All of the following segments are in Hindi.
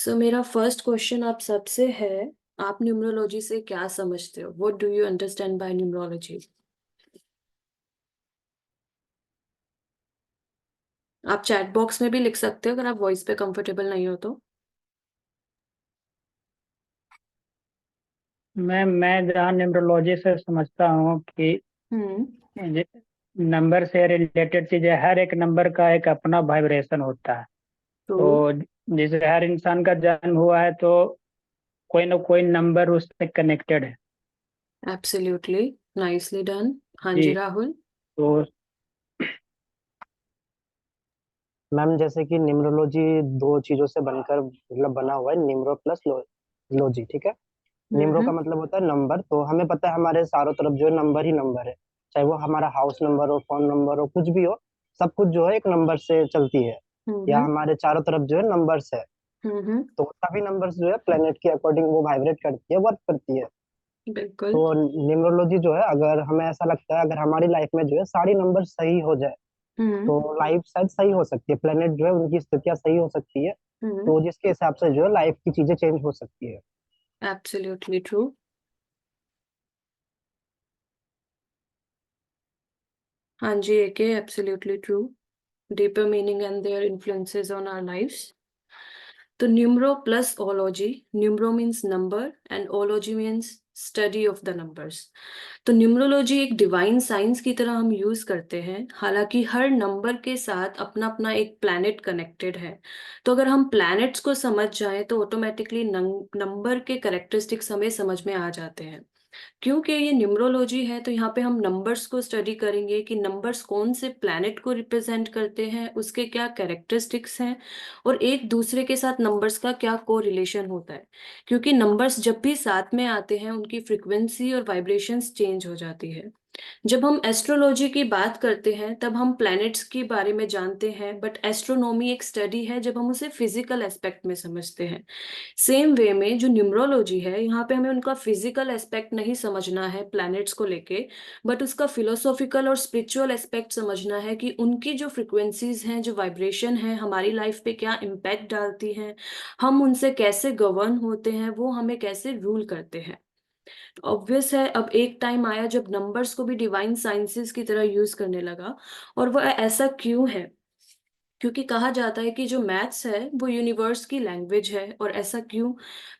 मेरा फर्स्ट क्वेश्चन आप सबसे है, आप न्यूमरोलॉजी से क्या समझते हो? What do you understand by numerology? आप चैट बॉक्स में भी लिख सकते हो अगर आप वॉइस पे कंफर्टेबल नहीं हो तो। मैं जहाँ न्यूमरोलॉजी से समझता हूँ कि हम्म। नंबर से रिलेटेड चीजें, हर एक नंबर का एक अपना वाइब्रेशन होता है। ट्रू। तो जैसे हर इंसान का जन्म हुआ है तो कोई ना कोई नंबर उससे कनेक्टेड है। एब्सोल्युटली। Nicely done. हाँ जी जी। राहुल। तो मैम, जैसे कि न्यूमरोलॉजी दो चीजों से बनकर मतलब बना हुआ है, न्यूमरो प्लस लॉजी। ठीक है। न्यूमरो का हम्म। मतलब होता है नंबर। तो हमें पता है हमारे चारों तरफ जो है नंबर ही नंबर है। चाहे वो हमारा हाउस नंबर हो, फोन नंबर हो, कुछ भी हो, सब कुछ जो है एक नंबर से चलती है। या हम्म। हमारे चारों तरफ जो है नंबर्स है। हम्म। तो सभी नंबर्स जो है प्लेनेट के अकॉर्डिंग वो वाइब्रेट करती है, वर्क करती है। बिल्कुल। तो न्यूमरोलॉजी जो है, अगर हमें ऐसा लगता है अगर हमारी लाइफ में जो है सारी नंबर सही हो जाए हम्म। तो लाइफ शायद सही हो सकती है, प्लेनेट जो है उनकी स्थितियां सही हो सकती है। हम्म। तो जिसके हिसाब से जो है लाइफ की चीजें चेंज हो सकती है। Absolutely true. हाँ जी एके, absolutely true. Deeper meaning and their influences on our lifes. तो numero plus ology, numero means number and ology means study of the numbers. तो न्यूमरोलॉजी एक डिवाइन साइंस की तरह हम यूज करते हैं, हालांकि हर नंबर के साथ अपना अपना एक प्लैनेट कनेक्टेड है। तो अगर हम प्लैनेट्स को समझ जाएं तो ऑटोमेटिकली नंबर के कैरेक्टरिस्टिक्स हमें समझ में आ जाते हैं। क्योंकि ये न्यूमरोलॉजी है तो यहाँ पे हम नंबर्स को स्टडी करेंगे कि नंबर्स कौन से प्लैनेट को रिप्रेजेंट करते हैं, उसके क्या कैरेक्टरिस्टिक्स हैं, और एक दूसरे के साथ नंबर्स का क्या को रिलेशन होता है। क्योंकि नंबर्स जब भी साथ में आते हैं उनकी फ्रिक्वेंसी और वाइब्रेशंस चेंज हो जाती है। जब हम एस्ट्रोलॉजी की बात करते हैं तब हम प्लैनेट्स के बारे में जानते हैं, बट एस्ट्रोनॉमी एक स्टडी है जब हम उसे फिजिकल एस्पेक्ट में समझते हैं। सेम वे में जो न्यूमरोलॉजी है, यहाँ पे हमें उनका फिजिकल एस्पेक्ट नहीं समझना है प्लैनेट्स को लेके, बट उसका फिलोसॉफिकल और स्पिरिचुअल एस्पेक्ट समझना है कि उनकी जो फ्रिक्वेंसीज हैं, जो वाइब्रेशन है, हमारी लाइफ पे क्या इम्पैक्ट डालती हैं, हम उनसे कैसे गवर्न होते हैं, वो हमें कैसे रूल करते हैं। ऑब्वियस है अब एक टाइम आया जब नंबर्स को भी डिवाइन साइंसेस की तरह यूज करने लगा। और वह ऐसा क्यों है? क्योंकि कहा जाता है कि जो मैथ्स है वो यूनिवर्स की लैंग्वेज है। और ऐसा क्यों?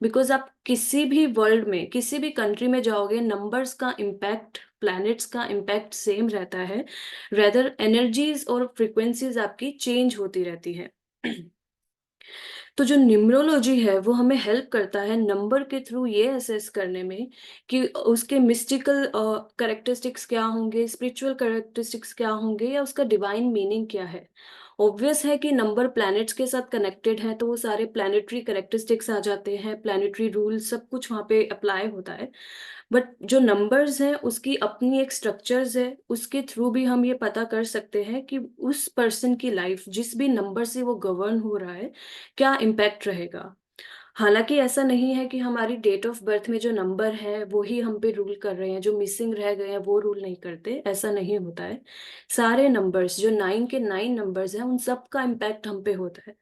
बिकॉज आप किसी भी वर्ल्ड में, किसी भी कंट्री में जाओगे, नंबर्स का इम्पैक्ट, प्लैनेट्स का इम्पैक्ट सेम रहता है। रेदर एनर्जीज और फ्रिक्वेंसीज आपकी चेंज होती रहती है। तो जो न्यूमरोलॉजी है वो हमें हेल्प करता है नंबर के थ्रू ये असेस करने में कि उसके मिस्टिकल करेक्टरिस्टिक्स क्या होंगे, स्पिरिचुअल करेक्टरिस्टिक्स क्या होंगे, या उसका डिवाइन मीनिंग क्या है। ऑब्वियस है कि नंबर प्लैनेट्स के साथ कनेक्टेड है तो वो सारे प्लैनेटरी करेक्टरिस्टिक्स आ जाते हैं, प्लैनेटरी रूल सब कुछ वहाँ पे अप्लाई होता है। बट जो नंबर्स हैं उसकी अपनी एक स्ट्रक्चर्स है, उसके थ्रू भी हम ये पता कर सकते हैं कि उस पर्सन की लाइफ जिस भी नंबर से वो गवर्न हो रहा है क्या इम्पैक्ट रहेगा। हालांकि ऐसा नहीं है कि हमारी डेट ऑफ बर्थ में जो नंबर है वो ही हम पे रूल कर रहे हैं, जो मिसिंग रह गए हैं वो रूल नहीं करते, ऐसा नहीं होता है। सारे नंबर्स जो 9 के 9 नंबर्स हैं उन सब का इम्पैक्ट हम पे होता है।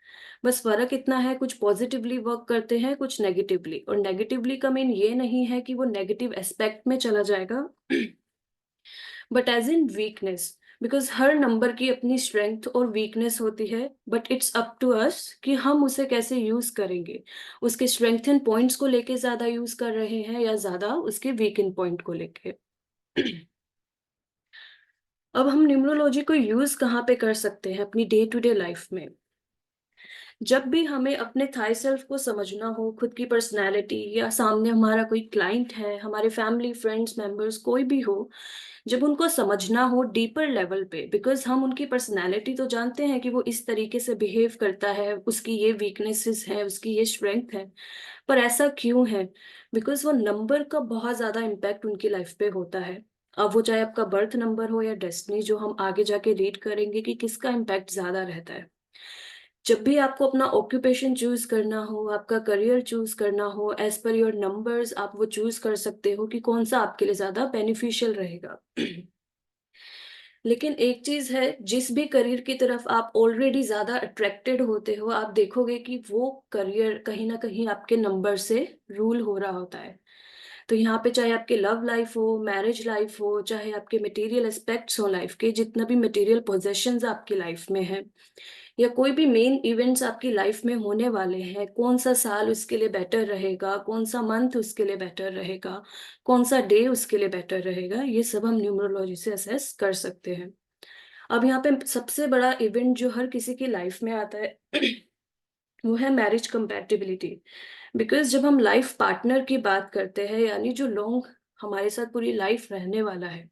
बस फर्क इतना है, कुछ पॉजिटिवली वर्क करते हैं, कुछ नेगेटिवली। और नेगेटिवली का मीन ये नहीं है कि वो नेगेटिव एस्पेक्ट में चला जाएगा, but as in weakness. Because हर नंबर की अपनी स्ट्रेंथ और वीकनेस होती है, but it's up to us कि हम उसे कैसे यूज करेंगे। उसके स्ट्रेंथन पॉइंट्स को लेके ज्यादा यूज कर रहे हैं या ज्यादा उसके वीकन पॉइंट को लेके। अब हम न्यूमरोलॉजी को यूज कहाँ पे कर सकते हैं अपनी डे टू डे लाइफ में? जब भी हमें अपने थाई सेल्फ को समझना हो, खुद की पर्सनैलिटी, या सामने हमारा कोई क्लाइंट है, हमारे फैमिली फ्रेंड्स मेंबर्स कोई भी हो, जब उनको समझना हो डीपर लेवल पे, बिकॉज हम उनकी पर्सनैलिटी तो जानते हैं कि वो इस तरीके से बिहेव करता है, उसकी ये वीकनेसेस है, उसकी ये स्ट्रेंथ है, पर ऐसा क्यों है? बिकॉज वो नंबर का बहुत ज्यादा इम्पैक्ट उनकी लाइफ पे होता है। अब वो चाहे आपका बर्थ नंबर हो या डेस्टिनी, जो हम आगे जाके रीड करेंगे कि किसका इम्पैक्ट ज्यादा रहता है। जब भी आपको अपना ऑक्यूपेशन चूज करना हो, आपका करियर चूज करना हो, एज पर योर नंबर्स आप वो चूज कर सकते हो कि कौन सा आपके लिए ज्यादा बेनिफिशियल रहेगा। लेकिन एक चीज है, जिस भी करियर की तरफ आप ऑलरेडी ज्यादा अट्रैक्टेड होते हो, आप देखोगे कि वो करियर कहीं ना कहीं आपके नंबर से रूल हो रहा होता है। तो यहाँ पे चाहे आपकी लव लाइफ हो, मैरिज लाइफ हो, चाहे आपके मटेरियल एस्पेक्ट्स हो लाइफ के, जितना भी मटेरियल पोजेशंस आपकी लाइफ में है, या कोई भी मेन इवेंट्स आपकी लाइफ में होने वाले हैं, कौन सा साल उसके लिए बेटर रहेगा, कौन सा मंथ उसके लिए बेटर रहेगा, कौन सा डे उसके लिए बेटर रहेगा, ये सब हम न्यूमरोलॉजी से असेस कर सकते हैं। अब यहाँ पे सबसे बड़ा इवेंट जो हर किसी की लाइफ में आता है वो है मैरिज कंपैटिबिलिटी। बिकॉज जब हम लाइफ पार्टनर की बात करते हैं, यानी जो लोग हमारे साथ पूरी लाइफ रहने वाला है,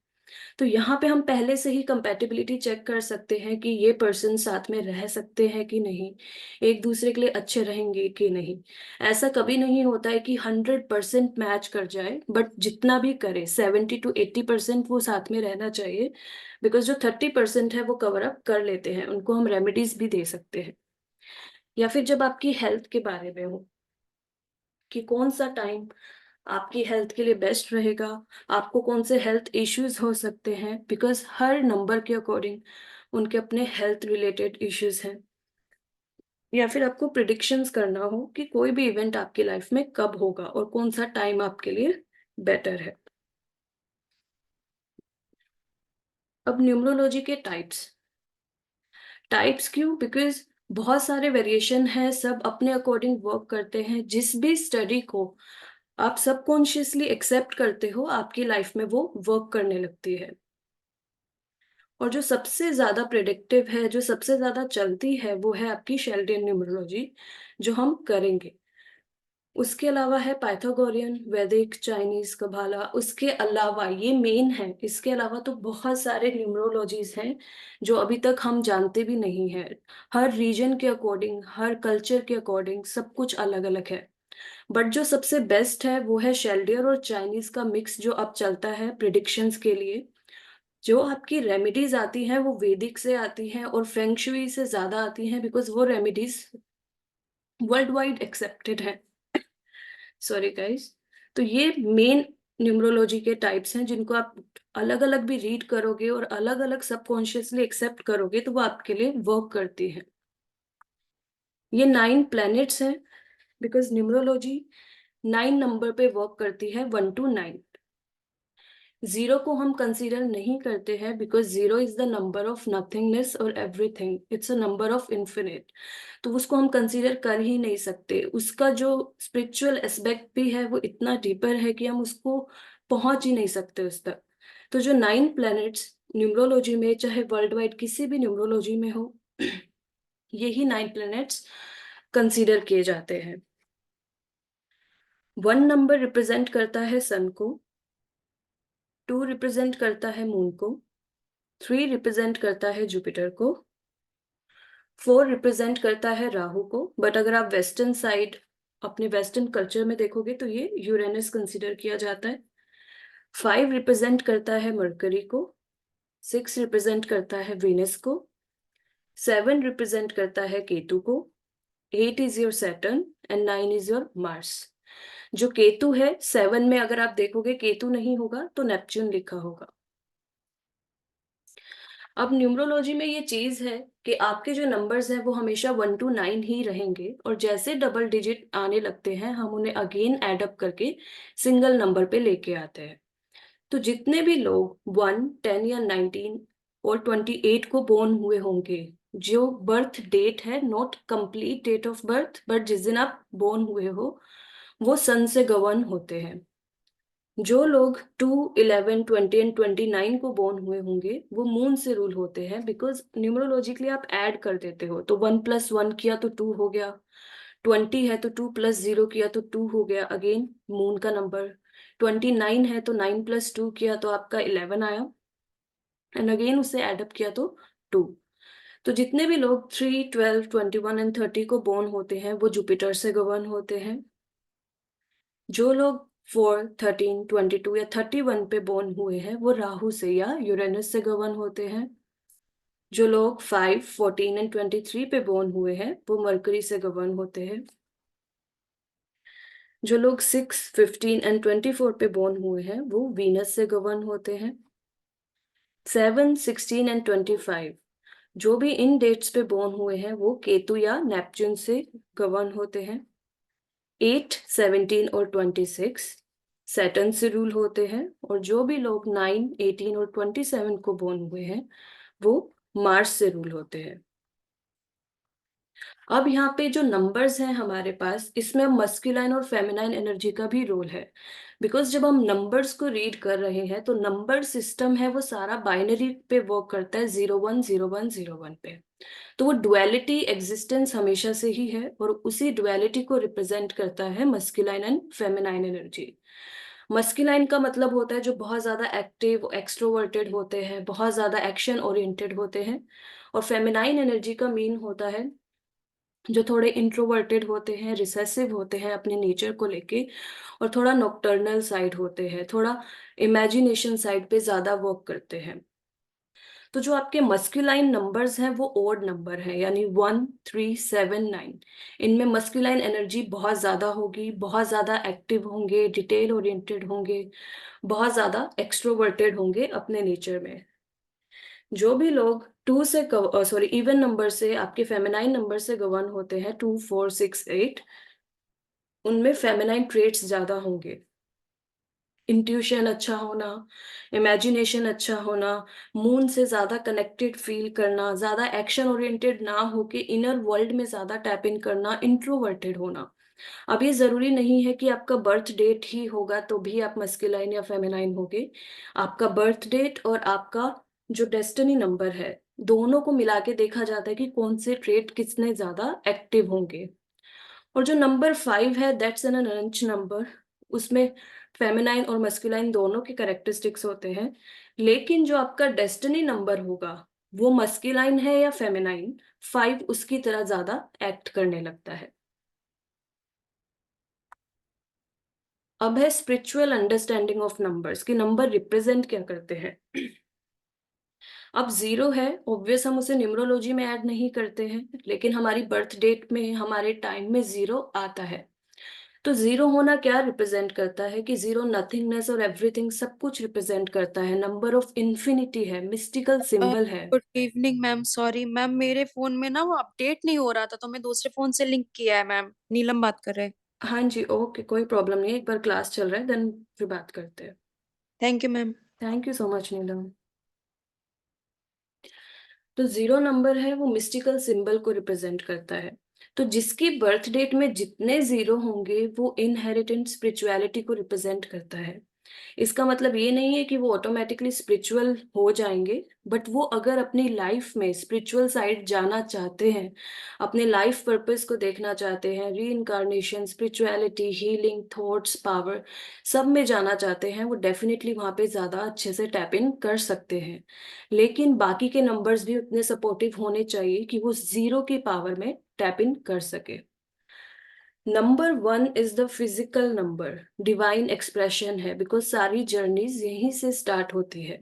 तो यहाँ पे हम पहले से ही कंपैटिबिलिटी चेक कर सकते हैं कि ये पर्सन साथ में रह सकते हैं कि नहीं, एक दूसरे के लिए अच्छे रहेंगे कि नहीं। ऐसा कभी नहीं होता है कि 100% मैच कर जाए, बट जितना भी करे 70 to 80% वो साथ में रहना चाहिए। बिकॉज जो 30% है वो कवर अप कर लेते हैं, उनको हम रेमेडीज भी दे सकते हैं। या फिर जब आपकी हेल्थ के बारे में हो कि कौन सा टाइम आपकी हेल्थ के लिए बेस्ट रहेगा, आपको कौन से हेल्थ इश्यूज हो सकते हैं, बिकॉज हर नंबर के अकॉर्डिंग उनके अपने हेल्थ रिलेटेड इश्यूज हैं। या फिर आपको प्रिडिक्शंस करना हो कि कोई भी इवेंट आपकी लाइफ में कब होगा और कौन सा टाइम आपके लिए बेटर है। अब न्यूमरोलॉजी के टाइप्स। टाइप्स क्यों? बिकॉज बहुत सारे वेरिएशन हैं, सब अपने अकॉर्डिंग वर्क करते हैं। जिस भी स्टडी को आप सबकॉन्शियसली एक्सेप्ट करते हो, आपकी लाइफ में वो वर्क करने लगती है। और जो सबसे ज्यादा प्रिडिक्टिव है, जो सबसे ज्यादा चलती है, वो है आपकी शेल्डियन न्यूमरोलॉजी, जो हम करेंगे। उसके अलावा है पाइथागोरियन, वैदिक, चाइनीज, कबाला। उसके अलावा ये मेन है, इसके अलावा तो बहुत सारे न्यूमरोलॉजीज हैं जो अभी तक हम जानते भी नहीं है। हर रीजन के अकॉर्डिंग, हर कल्चर के अकॉर्डिंग सब कुछ अलग अलग है। बट जो सबसे बेस्ट है वो है शेल्डियर और चाइनीज का मिक्स, जो अब चलता है प्रिडिक्शंस के लिए। जो आपकी रेमेडीज आती हैं वो वैदिक से आती हैं और फेंग शुई से ज्यादा आती हैं, बिकॉज वो रेमेडीज वर्ल्ड वाइड एक्सेप्टेड है। Sorry guys. तो ये मेन न्यूमरोलॉजी के टाइप्स हैं, जिनको आप अलग अलग भी रीड करोगे और अलग अलग सबकॉन्शियसली एक्सेप्ट करोगे तो वो आपके लिए वर्क करती है। ये 9 प्लैनेट्स हैं, बिकॉज न्यूमरोलॉजी 9 नंबर पे वर्क करती है, 1 to 9। जीरो को हम कंसीडर नहीं करते हैं, because zero is the number of nothingness और everything, it's a number of infinite. तो उसको हम कंसीडर कर ही नहीं सकते। उसका जो स्पिरिचुअल एस्पेक्ट भी है वो इतना डीपर है कि हम उसको पहुंच ही नहीं सकते उस तक। तो जो 9 प्लैनेट्स न्यूमरोलॉजी में, चाहे वर्ल्ड वाइड किसी भी न्यूमरोलॉजी में हो, यही 9 प्लैनेट्स कंसीडर किए जाते हैं। 1 नंबर रिप्रेजेंट करता है सन को, 2 रिप्रेजेंट करता है मून को, 3 रिप्रेजेंट करता है जुपिटर को, 4 रिप्रेजेंट करता है राहु को। बट अगर आप वेस्टर्न साइड अपने वेस्टर्न कल्चर में देखोगे तो ये यूरेनस कंसीडर किया जाता है। 5 रिप्रेजेंट करता है मरकरी को, 6 रिप्रेजेंट करता है वीनस को, 7 रिप्रेजेंट करता है केतु को, 8 is your Saturn and 9 is your Mars. जो केतु है, 7 में अगर आप देखोगे केतु नहीं होगा तो नेपच्यून लिखा होगा। अब न्यूमरोलॉजी में ये चीज है कि आपके जो नंबर्स हैं वो हमेशा 1 to 9 ही रहेंगे, और जैसे डबल डिजिट आने लगते हैं हम उन्हें अगेन एड अप करके सिंगल नंबर पे लेके आते हैं। तो जितने भी लोग 1, 10 या 19 और 28 को बोर्न हुए होंगे, जो बर्थ डेट है, not complete date of birth, but जिस दिन आप बोर्न हुए हो, वो सन से गवर्न होते हैं। जो लोग 2, 11, 20 एंड 29 को बोर्न हुए होंगे वो मून से रूल होते हैं। बिकॉज न्यूमरोलॉजिकली आप ऐड कर देते हो, तो 1 + 1 किया तो 2 हो गया, 20 है तो 2 + 0 किया तो 2 हो गया, अगेन मून का नंबर। 29 है तो 9 + 2 किया तो आपका 11 आया, एंड अगेन उसे एडअप किया तो 2। तो जितने भी लोग 3, 12, 21 एंड 30 को बोर्न होते हैं वो जुपिटर से गवर्न होते हैं। जो लोग 4, 13, 22 या 31 पे बोर्न हुए हैं वो राहु से या यूरेनस से गवर्न होते हैं। जो लोग 5, 14 एंड 23 पे बोर्न हुए हैं वो मरकरी से गवर्न होते हैं। जो लोग 6, 15 एंड 24 पे बोर्न हुए हैं वो वीनस से गवर्न होते हैं। 7, 16 एंड 25 जो भी इन डेट्स पे बोर्न हुए हैं वो केतु या नेपच्यून से गवर्न होते हैं। 8, 17 और 26 सैटर्न से रूल होते हैं, और जो भी लोग 9, 18 और 27 को बोर्न हुए हैं वो मार्स से रूल होते हैं। अब यहाँ पे जो नंबर्स हैं हमारे पास, इसमें मस्कुलाइन और फेमिनाइन एनर्जी का भी रोल है। बिकॉज जब हम नंबर्स को रीड कर रहे हैं तो नंबर सिस्टम है वो सारा बाइनरी पे वर्क करता है, 01 01 01 पे। तो वो डुअलिटी एग्जिस्टेंस हमेशा से ही है, और उसी डुअलिटी को रिप्रेजेंट करता है masculine and feminine energy. Masculine का मतलब होता है जो बहुत ज्यादा एक्टिव एक्सट्रोवर्टेड होते हैं, बहुत ज्यादा एक्शन ओरिएंटेड होते हैं। और फेमिनाइन एनर्जी का मीन होता है जो थोड़े इंट्रोवर्टेड होते हैं, रिसेसिव होते हैं अपने नेचर को लेके, और थोड़ा नॉकटर्नल साइड होते हैं, थोड़ा इमेजिनेशन साइड पे ज्यादा वर्क करते हैं। तो जो आपके मस्कुलाइन नंबर्स हैं वो ओड नंबर है, यानी 1, 3, 7, 9। इनमें मस्कुलाइन एनर्जी बहुत ज्यादा होगी, बहुत ज्यादा एक्टिव होंगे, डिटेल ओरिएंटेड होंगे, बहुत ज्यादा एक्सट्रोवर्टेड होंगे अपने नेचर में। जो भी लोग इवन नंबर से, आपके फेमिनाइन नंबर से गवर्न होते हैं, 2, 4, 6, 8, उनमें फेमिनाइन ट्रेट्स ज्यादा होंगे। इंट्यूशन अच्छा होना, इमेजिनेशन अच्छा होना, मून से ज्यादा कनेक्टेड फील करना, ज्यादा एक्शन ओरिएंटेड ना होके इनर वर्ल्ड में ज्यादा टैप इन करना, इंट्रोवर्टेड होना। अब ये जरूरी नहीं है कि आपका बर्थ डेट ही होगा तो भी आप मस्कुलाइन या फेमिनाइन होगे। आपका बर्थ डेट और आपका जो डेस्टिनी नंबर है, दोनों को मिला के देखा जाता है कि कौन से ट्रेट किसने ज्यादा एक्टिव होंगे। और जो नंबर 5 है, दैट्स एन अनंच नंबर। उसमें फेमिनाइन और मस्कुलाइन दोनों के कैरेक्टरिस्टिक्स होते हैं, लेकिन जो आपका डेस्टिनी नंबर होगा वो मस्कुलाइन है या फेमिनाइन, 5 उसकी तरह ज्यादा एक्ट करने लगता है। अब है स्पिरिचुअल अंडरस्टैंडिंग ऑफ नंबर्स, कि नंबर रिप्रेजेंट क्या करते हैं। अब 0 है, ऑब्वियस हम उसे न्यूमरोलॉजी में ऐड नहीं करते हैं, लेकिन हमारी बर्थ डेट में, हमारे टाइम में 0 आता है। तो 0 होना क्या रिप्रेजेंट करता है कि 0 नथिंगनेस और एवरीथिंग सब कुछ रिप्रेजेंट करता है, नंबर ऑफ इन्फिनिटी है, मिस्टिकल सिंबल है। Good evening ma'am, sorry ma'am, मेरे फोन में ना वो अपडेट नहीं हो रहा था तो मैं दूसरे फोन से लिंक किया है मैम। नीलम बात कर रहे हैं। हाँ जी, ओके, कोई प्रॉब्लम नहीं है, एक बार क्लास चल रहा है देन फिर बात करते हैं। Thank you ma'am. Thank you so much Neelam. तो 0 नंबर है वो मिस्टिकल सिंबल को रिप्रेजेंट करता है। तो जिसकी बर्थ डेट में जितने 0 होंगे वो इनहेरिटेंट स्पिरिचुअलिटी को रिप्रेजेंट करता है। इसका मतलब ये नहीं है कि वो ऑटोमेटिकली स्पिरिचुअल हो जाएंगे, बट वो अगर अपनी लाइफ में स्पिरिचुअल साइड जाना चाहते हैं, अपने लाइफ पर्पस को देखना चाहते हैं, री incarnation, spirituality, healing, thoughts, power, सब में जाना चाहते हैं, वो डेफिनेटली वहां पे ज्यादा अच्छे से टैप इन कर सकते हैं। लेकिन बाकी के नंबर्स भी उतने सपोर्टिव होने चाहिए कि वो 0 की पावर में टैप इन कर सके। Number 1 is the physical number, divine expression है, बिकॉज सारी जर्नीज यहीं से स्टार्ट होती है।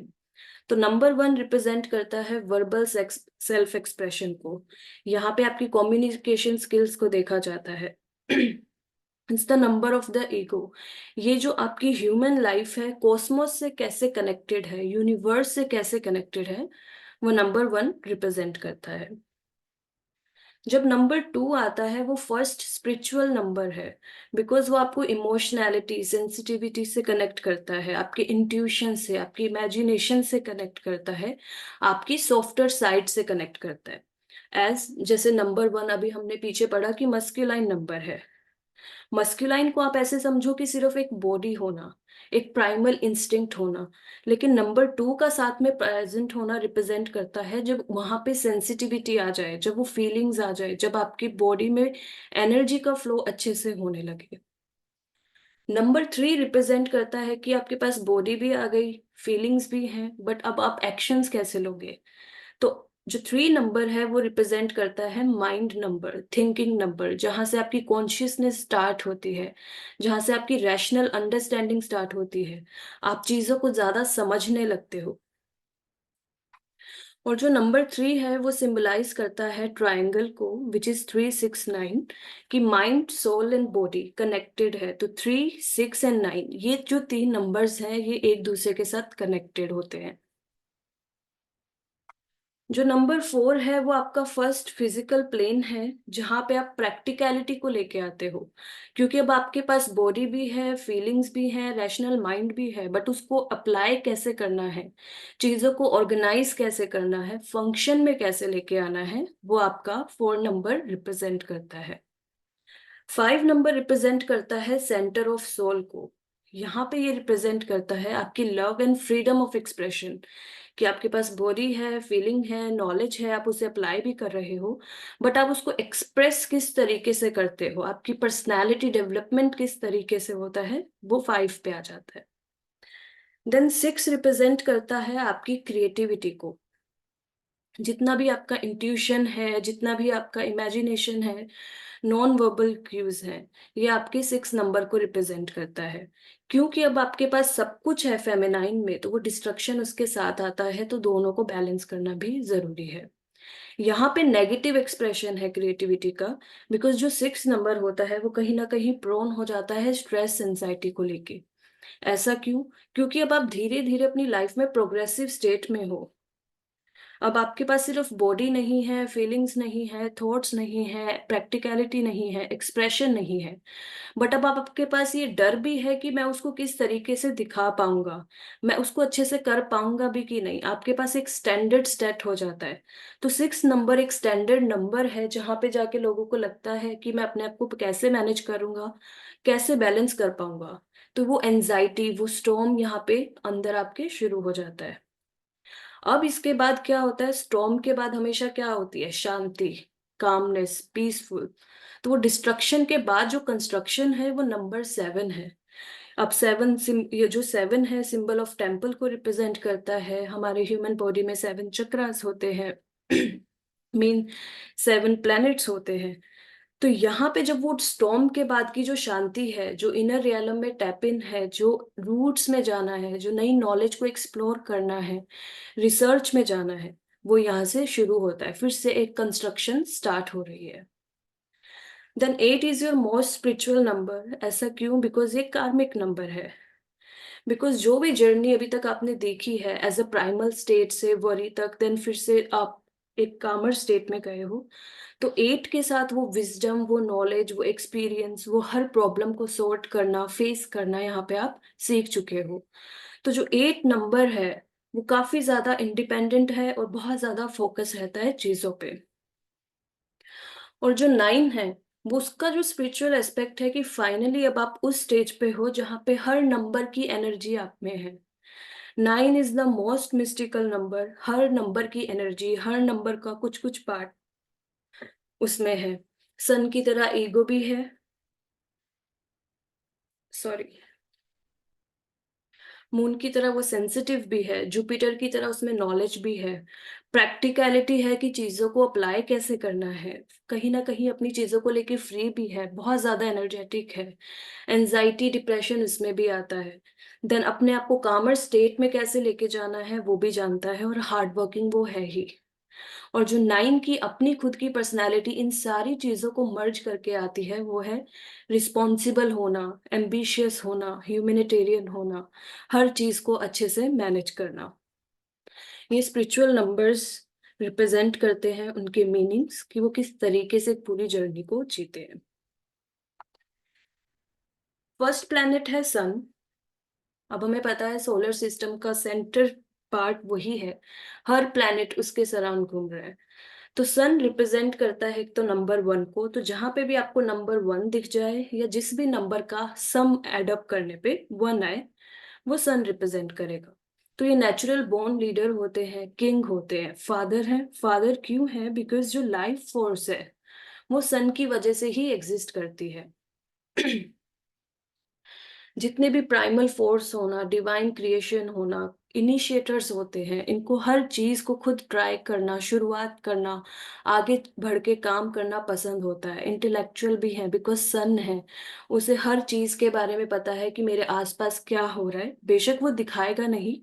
तो नंबर 1 रिप्रेजेंट करता है वर्बल सेल्फ एक्सप्रेशन को। यहाँ पे आपकी कम्युनिकेशन स्किल्स को देखा जाता है। It's the number of the ego. ये जो आपकी ह्यूमन लाइफ है, कॉस्मोस से कैसे कनेक्टेड है, यूनिवर्स से कैसे कनेक्टेड है, वो नंबर 1 रिप्रेजेंट करता है। जब नंबर 2 आता है वो फर्स्ट स्पिरिचुअल नंबर है, बिकॉज वो आपको इमोशनैलिटी, सेंसिटिविटी से कनेक्ट करता है, आपके इंट्यूशन से, आपकी इमेजिनेशन से कनेक्ट करता है, आपकी सॉफ्टवेयर साइड से कनेक्ट करता है। एज जैसे नंबर 1 अभी हमने पीछे पढ़ा कि मस्कुलाइन नंबर है। मस्कुलाइन को आप ऐसे समझो कि सिर्फ एक बॉडी होना, एक प्राइमल इंस्टिंक्ट होना, लेकिन नंबर 2 का साथ में प्रेजेंट होना रिप्रेजेंट करता है जब वहां पे सेंसिटिविटी आ जाए, जब वो फीलिंग्स आ जाए, जब आपकी बॉडी में एनर्जी का फ्लो अच्छे से होने लगे। नंबर 3 रिप्रेजेंट करता है कि आपके पास बॉडी भी आ गई, फीलिंग्स भी हैं, बट अब आप एक्शंस कैसे लोगे। तो जो 3 नंबर है वो रिप्रेजेंट करता है माइंड नंबर, थिंकिंग नंबर, जहां से आपकी कॉन्शियसनेस स्टार्ट होती है, जहां से आपकी रैशनल अंडरस्टैंडिंग स्टार्ट होती है, आप चीजों को ज्यादा समझने लगते हो। और जो नंबर 3 है वो सिंबलाइज करता है ट्रायंगल को, विच इज 3, 6, 9, कि mind, soul and body connected है। तो 3, 6 एंड 9 ये जो 3 नंबर्स हैं ये एक दूसरे के साथ कनेक्टेड होते हैं। जो नंबर 4 है वो आपका फर्स्ट फिजिकल प्लेन है, जहां पे आप प्रैक्टिकलिटी को लेके आते हो, क्योंकि अब आपके पास बॉडी भी है, फीलिंग्स भी है, रैशनल माइंड भी है, बट उसको अप्लाई कैसे करना है, चीजों को ऑर्गेनाइज कैसे करना है, फंक्शन में कैसे लेके आना है, वो आपका 4 नंबर रिप्रेजेंट करता है। 5 नंबर रिप्रेजेंट करता है सेंटर ऑफ सोल को। यहाँ पे ये रिप्रेजेंट करता है आपकी love and freedom of expression, कि आपके पास बॉडी है, फीलिंग है, नॉलेज है, आप उसे अप्लाई भी कर रहे हो, बट आप उसको एक्सप्रेस किस तरीके से करते हो, आपकी पर्सनालिटी डेवलपमेंट किस तरीके से होता है, वो 5 पे आ जाता है। देन 6 रिप्रेजेंट करता है आपकी क्रिएटिविटी को। जितना भी आपका इंट्यूशन है, जितना भी आपका इमेजिनेशन है, नॉन वर्बल क्यूज है, ये आपके 6 नंबर को रिप्रेजेंट करता है। क्योंकि अब आपके पास सब कुछ है फेमिनाइन में, तो वो डिस्ट्रक्शन उसके साथ आता है, तो दोनों को बैलेंस करना भी जरूरी है। यहाँ पे नेगेटिव एक्सप्रेशन है क्रिएटिविटी का, बिकॉज जो 6 नंबर होता है वो कहीं ना कहीं प्रोन हो जाता है स्ट्रेस एंजाइटी को लेके। ऐसा क्यों? क्योंकि अब आप धीरे धीरे अपनी लाइफ में प्रोग्रेसिव स्टेट में हो। अब आपके पास सिर्फ बॉडी नहीं है, फीलिंग्स नहीं है, थॉट्स नहीं है, प्रैक्टिकलिटी नहीं है, एक्सप्रेशन नहीं है, बट अब आपके पास ये डर भी है कि मैं उसको किस तरीके से दिखा पाऊंगा, मैं उसको अच्छे से कर पाऊंगा भी कि नहीं। आपके पास एक स्टैंडर्ड सेट हो जाता है। तो 6 नंबर एक स्टैंडर्ड नंबर है, जहां पे जाके लोगों को लगता है कि मैं अपने आप को कैसे मैनेज करूंगा, कैसे बैलेंस कर पाऊंगा। तो वो एंजाइटी, वो स्टॉर्म यहाँ पे अंदर आपके शुरू हो जाता है। अब इसके बाद क्या होता है, स्टॉर्म के बाद हमेशा क्या होती है, शांति, कामनेस, पीसफुल। तो वो डिस्ट्रक्शन के बाद जो कंस्ट्रक्शन है वो नंबर 7 है। अब 7 ये जो 7 है सिंबल ऑफ टेम्पल को रिप्रेजेंट करता है। हमारे ह्यूमन बॉडी में 7 चक्रास होते हैं, मेन 7 प्लैनेट्स होते हैं। तो यहाँ पे जब वो स्टॉर्म के बाद की जो शांति है, जो इनर रियलम में टैप इन है, जो रूट्स में जाना है, जो नई नॉलेज को एक्सप्लोर करना है, रिसर्च में जाना है, वो यहाँ से शुरू होता है। फिर से एक कंस्ट्रक्शन स्टार्ट हो रही है। Then 8 is your most spiritual number. ऐसा क्यों? बिकॉज ये कार्मिक नंबर है। बिकॉज जो भी जर्नी अभी तक आपने देखी है एज अ प्राइमल स्टेट से वरी तक, देन फिर से आप एक कामर स्टेट में गए हो, तो 8 के साथ वो विजडम, वो नॉलेज, वो एक्सपीरियंस, वो हर प्रॉब्लम को सॉर्ट करना, फेस करना यहाँ पे आप सीख चुके हो। तो जो 8 नंबर है वो काफी ज्यादा इंडिपेंडेंट है और बहुत ज्यादा फोकस रहता है चीजों पे। और जो 9 है वो उसका जो स्पिरिचुअल एस्पेक्ट है कि फाइनली अब आप उस स्टेज पे हो जहाँ पे हर नंबर की एनर्जी आप में है। 9 is the most mystical number. Her number की एनर्जी, हर नंबर का कुछ कुछ पार्ट उसमें है। सन की तरह ईगो भी है, सॉरी, मून की तरह वो सेंसिटिव भी है, जुपिटर की तरह उसमें नॉलेज भी है, प्रैक्टिकलिटी है कि चीजों को अप्लाई कैसे करना है, कहीं ना कहीं अपनी चीजों को लेके फ्री भी है, बहुत ज्यादा एनर्जेटिक है, एंजाइटी, डिप्रेशन इसमें भी आता है। देन अपने आप को कामर स्टेट में कैसे लेके जाना है वो भी जानता है, और हार्ड वर्किंग वो है ही। और जो 9 की अपनी खुद की पर्सनालिटी इन सारी चीजों को मर्ज करके आती है, वो है रिस्पॉन्सिबल होना, एम्बिशियस होना, ह्यूमैनिटेरियन होना, हर चीज को अच्छे से मैनेज करना। ये स्पिरिचुअल नंबर्स रिप्रेजेंट करते हैं उनके मीनिंग्स, कि वो किस तरीके से पूरी जर्नी को जीते हैं। फर्स्ट प्लैनेट है सन। अब हमें पता है सोलर सिस्टम का सेंटर पार्ट वही है, हर प्लैनेट उसके सराउंड घूम रहा है। तो सन रिप्रेजेंट करता है एक तो नंबर 1 को, तो जहां पे भी आपको नंबर 1 दिख जाए या जिस भी नंबर का सम एड अप करने पे 1 आए, वो सन रिप्रेजेंट करेगा। तो ये नेचुरल बोर्न लीडर होते हैं, किंग होते हैं, फादर हैं। फादर क्यों है? बिकॉज जो लाइफ फोर्स है वो सन की वजह से ही एग्जिस्ट करती है। जितने भी प्राइमल फोर्स होना, डिवाइन क्रिएशन होना, इनिशिएटर्स होते हैं, इनको हर चीज को खुद ट्राई करना, शुरुआत करना, आगे बढ़ के काम करना पसंद होता है। इंटेलेक्चुअल भी है बिकॉज सन है, उसे हर चीज के बारे में पता है कि मेरे आसपास क्या हो रहा है। बेशक वो दिखाएगा नहीं,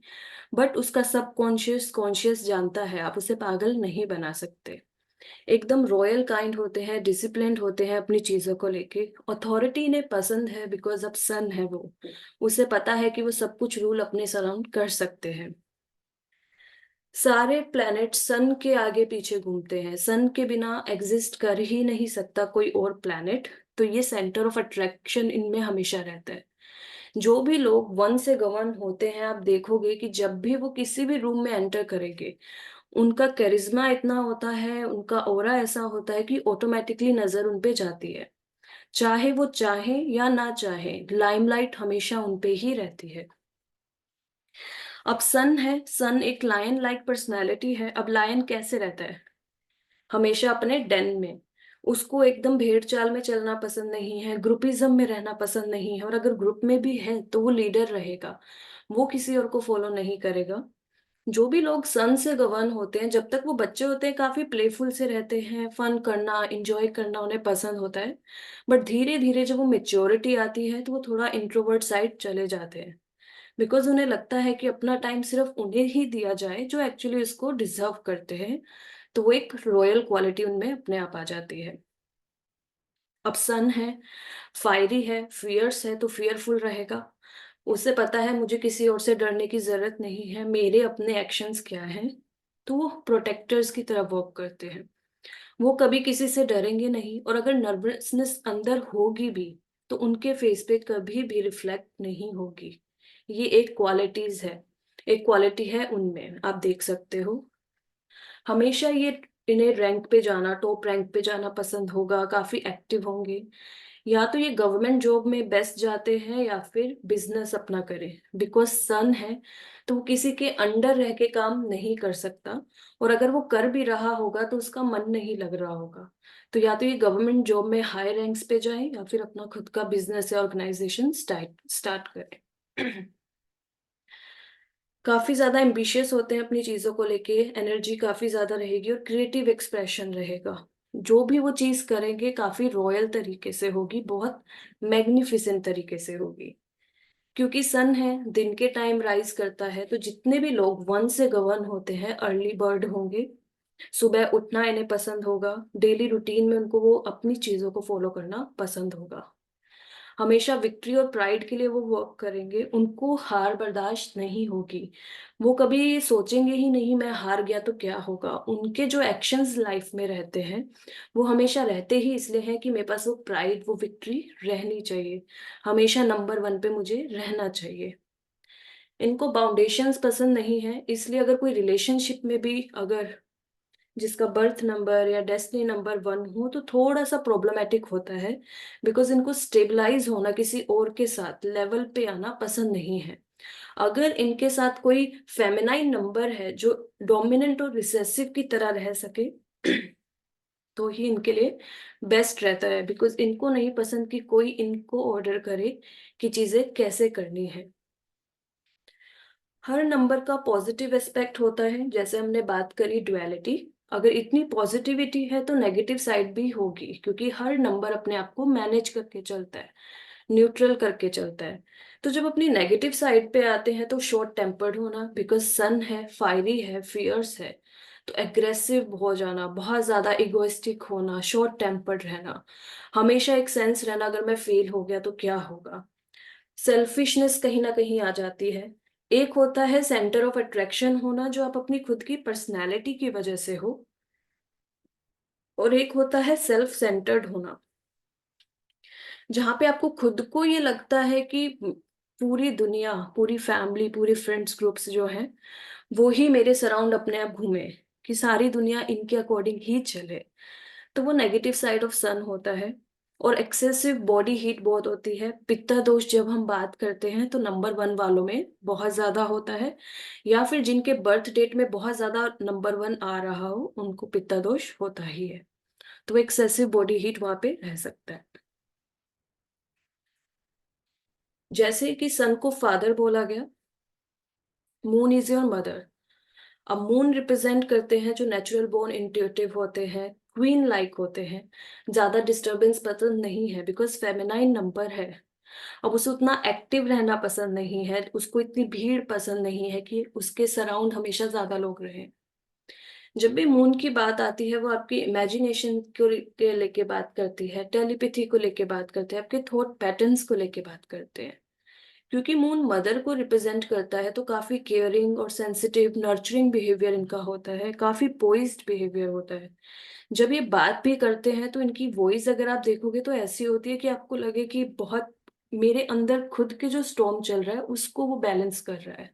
बट उसका सबकॉन्शियस कॉन्शियस जानता है, आप उसे पागल नहीं बना सकते। एकदम रॉयल काइंड होते हैं, डिसिप्लिन्ड होते हैं अपनी चीजों को लेके। अथॉरिटी इन्हें पसंद है बिकॉज अब सन है वो, उसे पता है कि वो सब कुछ रूल अपने सराउंड कर सकते हैं। सारे प्लैनेट सन के आगे पीछे घूमते हैं, सन के बिना एग्जिस्ट कर ही नहीं सकता कोई और प्लैनेट। तो ये सेंटर ऑफ अट्रैक्शन इनमें हमेशा रहता है। जो भी लोग वन से गवर्न होते हैं, आप देखोगे कि जब भी वो किसी भी रूम में एंटर करेंगे, उनका करिश्मा इतना होता है, उनका ऑरा ऐसा होता है कि ऑटोमेटिकली नजर उन पे जाती है। चाहे वो चाहे या ना चाहे, लाइमलाइट हमेशा उन पे ही रहती है। अब सन है, सन एक लायन लाइक पर्सनैलिटी है। अब लायन कैसे रहता है? हमेशा अपने डेन में। उसको एकदम भेड़ चाल में चलना पसंद नहीं है, ग्रुपिज्म में रहना पसंद नहीं है, और अगर ग्रुप में भी है तो वो लीडर रहेगा, वो किसी और को फॉलो नहीं करेगा। जो भी लोग सन से गवर्न होते हैं, जब तक वो बच्चे होते हैं काफी प्लेफुल से रहते हैं, फन करना, इंजॉय करना उन्हें पसंद होता है। बट धीरे धीरे जब वो मेच्योरिटी आती है तो वो थोड़ा इंट्रोवर्ट साइड चले जाते हैं, बिकॉज उन्हें लगता है कि अपना टाइम सिर्फ उन्हें ही दिया जाए जो एक्चुअली उसको डिजर्व करते हैं। तो वो एक रॉयल क्वालिटी उनमें अपने आप आ जाती है। अब सन है, फायरी है, फियर्स है, तो फियरफुल रहेगा। उसे पता है मुझे किसी और से डरने की जरूरत नहीं है, मेरे अपने एक्शंस क्या हैं। तो वो प्रोटेक्टर्स की तरह वर्क करते हैं, वो कभी किसी से डरेंगे नहीं, और अगर नर्वसनेस अंदर होगी भी तो उनके फेस पे कभी भी रिफ्लेक्ट नहीं होगी। ये एक क्वालिटीज है, एक क्वालिटी है उनमें, आप देख सकते हो। हमेशा ये इन्हें रैंक पे जाना, टॉप रैंक पे जाना पसंद होगा, काफी एक्टिव होंगे। या तो ये गवर्नमेंट जॉब में बेस्ट जाते हैं या फिर बिजनेस अपना करें, बिकॉज सन है तो वो किसी के अंडर रह के काम नहीं कर सकता, और अगर वो कर भी रहा होगा तो उसका मन नहीं लग रहा होगा। तो या तो ये गवर्नमेंट जॉब में हाई रैंक्स पे जाए या फिर अपना खुद का बिजनेस या ऑर्गेनाइजेशन स्टार्ट करें। काफी ज्यादा एम्बिशियस होते हैं अपनी चीजों को लेके, एनर्जी काफी ज्यादा रहेगी और क्रिएटिव एक्सप्रेशन रहेगा। जो भी वो चीज करेंगे काफी रॉयल तरीके से होगी, बहुत मैग्निफिसेंट तरीके से होगी। क्योंकि सन है, दिन के टाइम राइज करता है, तो जितने भी लोग वन से गवर्न होते हैं अर्ली बर्ड होंगे। सुबह उठना इन्हें पसंद होगा, डेली रूटीन में उनको वो अपनी चीजों को फॉलो करना पसंद होगा। हमेशा विक्ट्री और प्राइड के लिए वो वर्क करेंगे, उनको हार बर्दाश्त नहीं होगी। वो कभी सोचेंगे ही नहीं मैं हार गया तो क्या होगा। उनके जो एक्शंस लाइफ में रहते हैं वो हमेशा रहते ही इसलिए हैं कि मेरे पास वो प्राइड, वो विक्ट्री रहनी चाहिए, हमेशा नंबर वन पे मुझे रहना चाहिए। इनको बाउंडेशंस पसंद नहीं है, इसलिए अगर कोई रिलेशनशिप में भी अगर जिसका बर्थ नंबर या डेस्टिनी नंबर वन हो तो थोड़ा सा प्रॉब्लमेटिक होता है, बिकॉज इनको स्टेबलाइज होना, किसी और के साथ लेवल पे आना पसंद नहीं है। अगर इनके साथ कोई फेमिनाइन नंबर है जो डोमिनेंट और रिसेसिव की तरह रह सके तो ही इनके लिए बेस्ट रहता है, बिकॉज इनको नहीं पसंद कि कोई इनको ऑर्डर करे कि चीजें कैसे करनी है। हर नंबर का पॉजिटिव एस्पेक्ट होता है, जैसे हमने बात करी ड्युअलिटी। अगर इतनी पॉजिटिविटी है तो नेगेटिव साइड भी होगी, क्योंकि हर नंबर अपने आप को मैनेज करके चलता है, न्यूट्रल करके चलता है। तो जब अपनी नेगेटिव साइड पे आते हैं तो शॉर्ट टेम्पर्ड होना, बिकॉज सन है, फायरी है, फियर्स है, तो एग्रेसिव हो जाना, बहुत ज्यादा इगोइस्टिक होना, शॉर्ट टेम्पर्ड रहना, हमेशा एक सेंस रहना अगर मैं फेल हो गया तो क्या होगा। सेल्फिशनेस कहीं ना कहीं आ जाती है। एक होता है सेंटर ऑफ अट्रैक्शन होना, जो आप अपनी खुद की पर्सनैलिटी की वजह से हो, और एक होता है सेल्फ सेंटर्ड होना, जहां पे आपको खुद को ये लगता है कि पूरी दुनिया, पूरी फैमिली, पूरी फ्रेंड्स ग्रुप्स जो हैं वो ही मेरे सराउंड अपने आप घूमे, कि सारी दुनिया इनके अकॉर्डिंग ही चले। तो वो नेगेटिव साइड ऑफ सन होता है। और एक्सेसिव बॉडी हीट बहुत होती है। पित्ता दोष जब हम बात करते हैं तो नंबर वन वालों में बहुत ज्यादा होता है, या फिर जिनके बर्थ डेट में बहुत ज्यादा नंबर वन आ रहा हो उनको पित्ता दोष होता ही है। तो एक्सेसिव बॉडी हीट वहां पे रह सकता है। जैसे कि सन को फादर बोला गया, मून इज योर मदर। अब मून रिप्रेजेंट करते हैं जो नेचुरल बोर्न इंट्यूटिव होते हैं, क्वीन लाइक होते हैं, ज्यादा डिस्टरबेंस पसंद नहीं है, बिकॉज फेमिनाइन नंबर है। अब उसे उतना एक्टिव रहना पसंद नहीं है, उसको इतनी भीड़ पसंद नहीं है कि उसके सराउंड हमेशा ज्यादा लोग रहें। जब भी मून की बात आती है वो आपकी इमेजिनेशन को के लेके बात करती है, टेलीपैथी को लेके बात करते हैं, आपके थॉट पैटर्न्स को लेके बात करते हैं। क्योंकि मून मदर को रिप्रेजेंट करता है तो काफी केयरिंग और सेंसिटिव नर्चरिंग बिहेवियर इनका होता है, काफी पोइज्ड बिहेवियर होता है। जब ये बात भी करते हैं तो इनकी वॉइस अगर आप देखोगे तो ऐसी होती है कि आपको लगे कि बहुत मेरे अंदर खुद के जो स्टॉर्म चल रहा है उसको वो बैलेंस कर रहा है।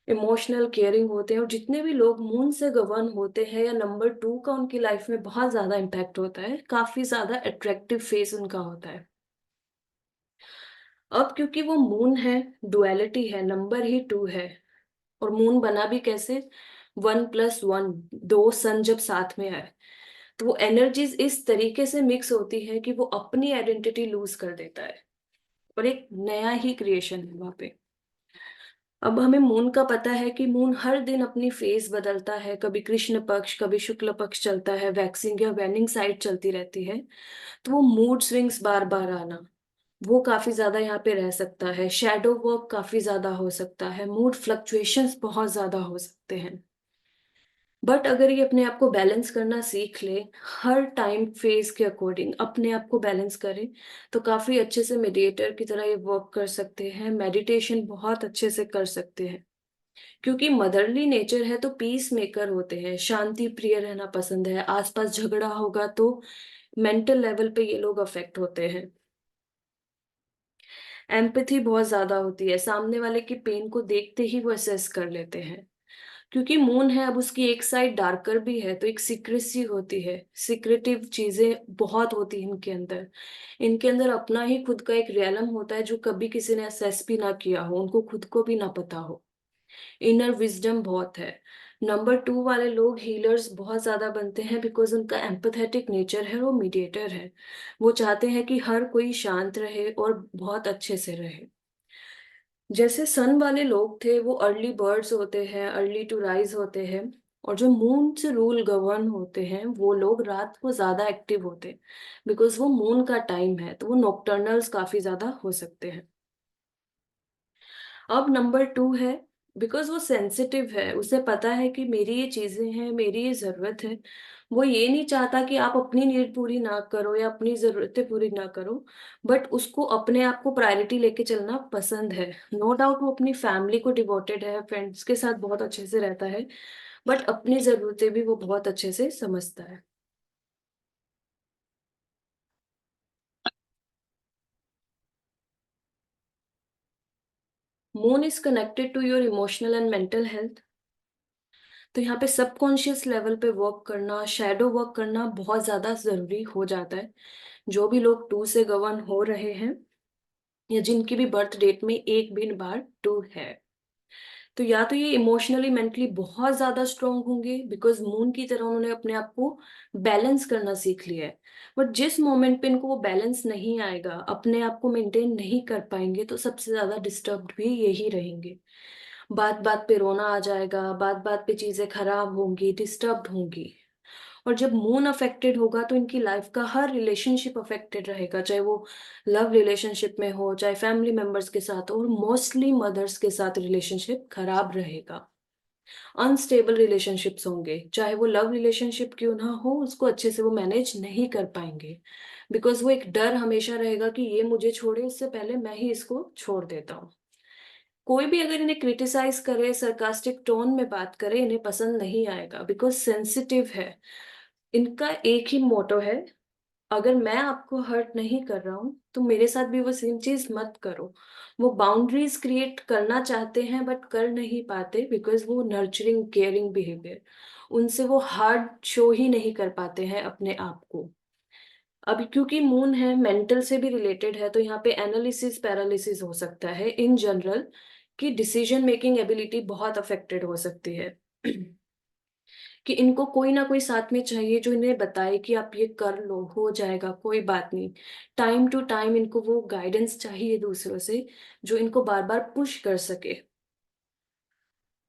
इमोशनल केयरिंग होते हैं, और जितने भी लोग मून से गवर्न होते हैं या नंबर 2 का उनकी लाइफ में बहुत ज्यादा इम्पैक्ट होता है, काफी ज्यादा अट्रैक्टिव फेस उनका होता है। अब क्योंकि वो मून है, डुअलिटी है, नंबर ही 2 है, और मून बना भी कैसे, 1+1, 2 सन जब साथ में आए तो वो एनर्जीज इस तरीके से मिक्स होती है कि वो अपनी आइडेंटिटी लूज कर देता है और एक नया ही क्रिएशन है वहां पे। अब हमें मून का पता है कि मून हर दिन अपनी फेस बदलता है, कभी कृष्ण पक्ष कभी शुक्ल पक्ष चलता है, वैक्सिंग या वेनिंग साइड चलती रहती है, तो वो मूड स्विंग्स बार बार आना, वो काफी ज्यादा यहाँ पे रह सकता है। शैडो वर्क काफी ज्यादा हो सकता है, मूड फ्लक्चुएशंस बहुत ज्यादा हो सकते हैं। बट अगर ये अपने आप को बैलेंस करना सीख ले, हर टाइम फेज के अकॉर्डिंग अपने आप को बैलेंस करे, तो काफी अच्छे से मेडिएटर की तरह ये वर्क कर सकते हैं, मेडिटेशन बहुत अच्छे से कर सकते हैं। क्योंकि मदरली नेचर है तो पीस मेकर होते हैं, शांति प्रिय रहना पसंद है, आसपास झगड़ा होगा तो मेंटल लेवल पे ये लोग अफेक्ट होते हैं। एम्पैथी बहुत ज्यादा होती है, सामने वाले की पेन को देखते ही वो असेस कर लेते हैं। क्योंकि मून है, अब उसकी एक साइड डार्कर भी है तो एक सीक्रेसी होती है, सीक्रेटिव चीजें बहुत होती हैं इनके अंदर। इनके अंदर अपना ही खुद का एक रियलम होता है जो कभी किसी ने असेस भी ना किया हो, उनको खुद को भी ना पता हो। इनर विजडम बहुत है। नंबर 2 वाले लोग हीलर्स बहुत ज्यादा बनते हैं बिकॉज उनका एम्पैथेटिक नेचर है, वो मीडिएटर है। वो चाहते हैं कि हर कोई शांत रहे और बहुत अच्छे से रहे। जैसे सन वाले लोग थे वो अर्ली बर्ड्स होते हैं, अर्ली टू राइज होते हैं, और जो मून से रूल गवर्न होते हैं वो लोग रात को ज्यादा एक्टिव होते हैं बिकॉज वो मून का टाइम है, तो वो नॉकटर्नल्स काफी ज्यादा हो सकते हैं। अब नंबर 2 है, बिकॉज वो सेंसिटिव है, उसे पता है कि मेरी ये चीजें हैं, मेरी ये जरूरत है। वो ये नहीं चाहता कि आप अपनी नीड पूरी ना करो या अपनी जरूरतें पूरी ना करो, बट उसको अपने आप को प्रायोरिटी लेके चलना पसंद है। नो डाउट वो अपनी फैमिली को डिवोटेड है, फ्रेंड्स के साथ बहुत अच्छे से रहता है, बट अपनी जरूरतें भी वो बहुत अच्छे से समझता है। Moon is connected to your emotional and mental health. तो यहाँ पे सबकॉन्शियस लेवल पे वर्क करना, शैडो वर्क करना बहुत ज्यादा जरूरी हो जाता है। जो भी लोग 2 से गवर्न हो रहे हैं या जिनकी भी बर्थ डेट में एक भी बार 2 है, तो या तो ये इमोशनली मेंटली बहुत ज्यादा स्ट्रांग होंगे बिकॉज मून की तरह उन्होंने अपने आप को बैलेंस करना सीख लिया है। बट जिस मोमेंट पे इनको वो बैलेंस नहीं आएगा, अपने आप को मेंटेन नहीं कर पाएंगे, तो सबसे ज्यादा डिस्टर्ब्ड भी यही रहेंगे। बात बात पे रोना आ जाएगा, बात बात पे चीजें खराब होंगी, डिस्टर्ब होंगी। और जब मून अफेक्टेड होगा तो इनकी लाइफ का हर रिलेशनशिप अफेक्टेड रहेगा, चाहे वो लव रिलेशनशिप में हो, चाहे फैमिली मेंबर्स के साथ हो, और मोस्टली मदर्स के साथ रिलेशनशिप खराब रहेगा। अनस्टेबल रिलेशनशिप्स होंगे, चाहे वो लव रिलेशनशिप क्यों ना हो, उसको अच्छे से वो मैनेज नहीं कर पाएंगे बिकॉज वो एक डर हमेशा रहेगा कि ये मुझे छोड़े इससे पहले मैं ही इसको छोड़ देता हूँ। कोई भी अगर इन्हें क्रिटिसाइज करे, सरकास्टिक टोन में बात करे, इन्हें पसंद नहीं आएगा बिकॉज सेंसिटिव है। इनका एक ही मोटो है, अगर मैं आपको हर्ट नहीं कर रहा हूं तो मेरे साथ भी वो सेम चीज मत करो। वो बाउंड्रीज क्रिएट करना चाहते हैं बट कर नहीं पाते बिकॉज वो नर्चरिंग केयरिंग बिहेवियर, उनसे वो हार्ड शो ही नहीं कर पाते हैं अपने आप को। अब क्योंकि मून है, मेंटल से भी रिलेटेड है, तो यहाँ पे एनालिसिस पैरालिसिस हो सकता है इन जनरल, कि डिसीजन मेकिंग एबिलिटी बहुत अफेक्टेड हो सकती है। कि इनको कोई ना कोई साथ में चाहिए जो इन्हें बताए कि आप ये कर लो, हो जाएगा, कोई बात नहीं। टाइम टू टाइम इनको वो गाइडेंस चाहिए दूसरों से जो इनको बार बार पुश कर सके।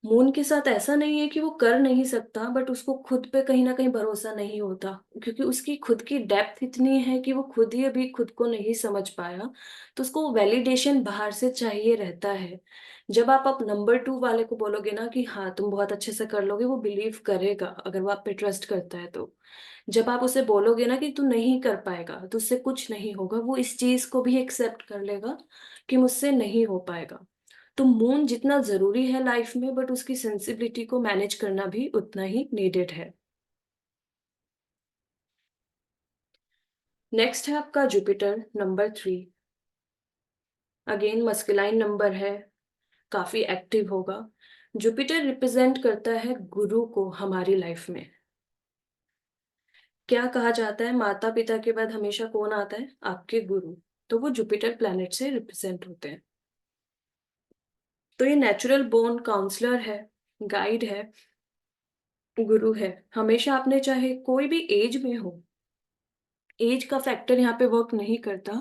मून के साथ ऐसा नहीं है कि वो कर नहीं सकता, बट उसको खुद पे कहीं ना कहीं भरोसा नहीं होता, क्योंकि उसकी खुद की डेप्थ इतनी है कि वो खुद ही अभी खुद को नहीं समझ पाया, तो उसको वैलिडेशन बाहर से चाहिए रहता है। जब आप नंबर 2 वाले को बोलोगे ना कि हाँ तुम बहुत अच्छे से कर लोगे, वो बिलीव करेगा अगर वो आप पे ट्रस्ट करता है तो। जब आप उसे बोलोगे ना कि तू नहीं कर पाएगा, तुझसे कुछ नहीं होगा, वो इस चीज को भी एक्सेप्ट कर लेगा कि मुझसे नहीं हो पाएगा। तो मून जितना जरूरी है लाइफ में, बट उसकी सेंसिबिलिटी को मैनेज करना भी उतना ही नीडेड है। नेक्स्ट है आपका Jupiter number 3। Again masculine number है, काफी एक्टिव होगा। जुपिटर रिप्रेजेंट करता है गुरु को हमारी लाइफ में। क्या कहा जाता है, माता पिता के बाद हमेशा कौन आता है, आपके गुरु। तो वो जुपिटर प्लैनेट से रिप्रेजेंट होते हैं। तो ये नेचुरल बोर्न काउंसलर है, गाइड है, गुरु है। हमेशा आपने चाहे कोई भी एज में हो, एज का फैक्टर यहाँ पे वर्क नहीं करता,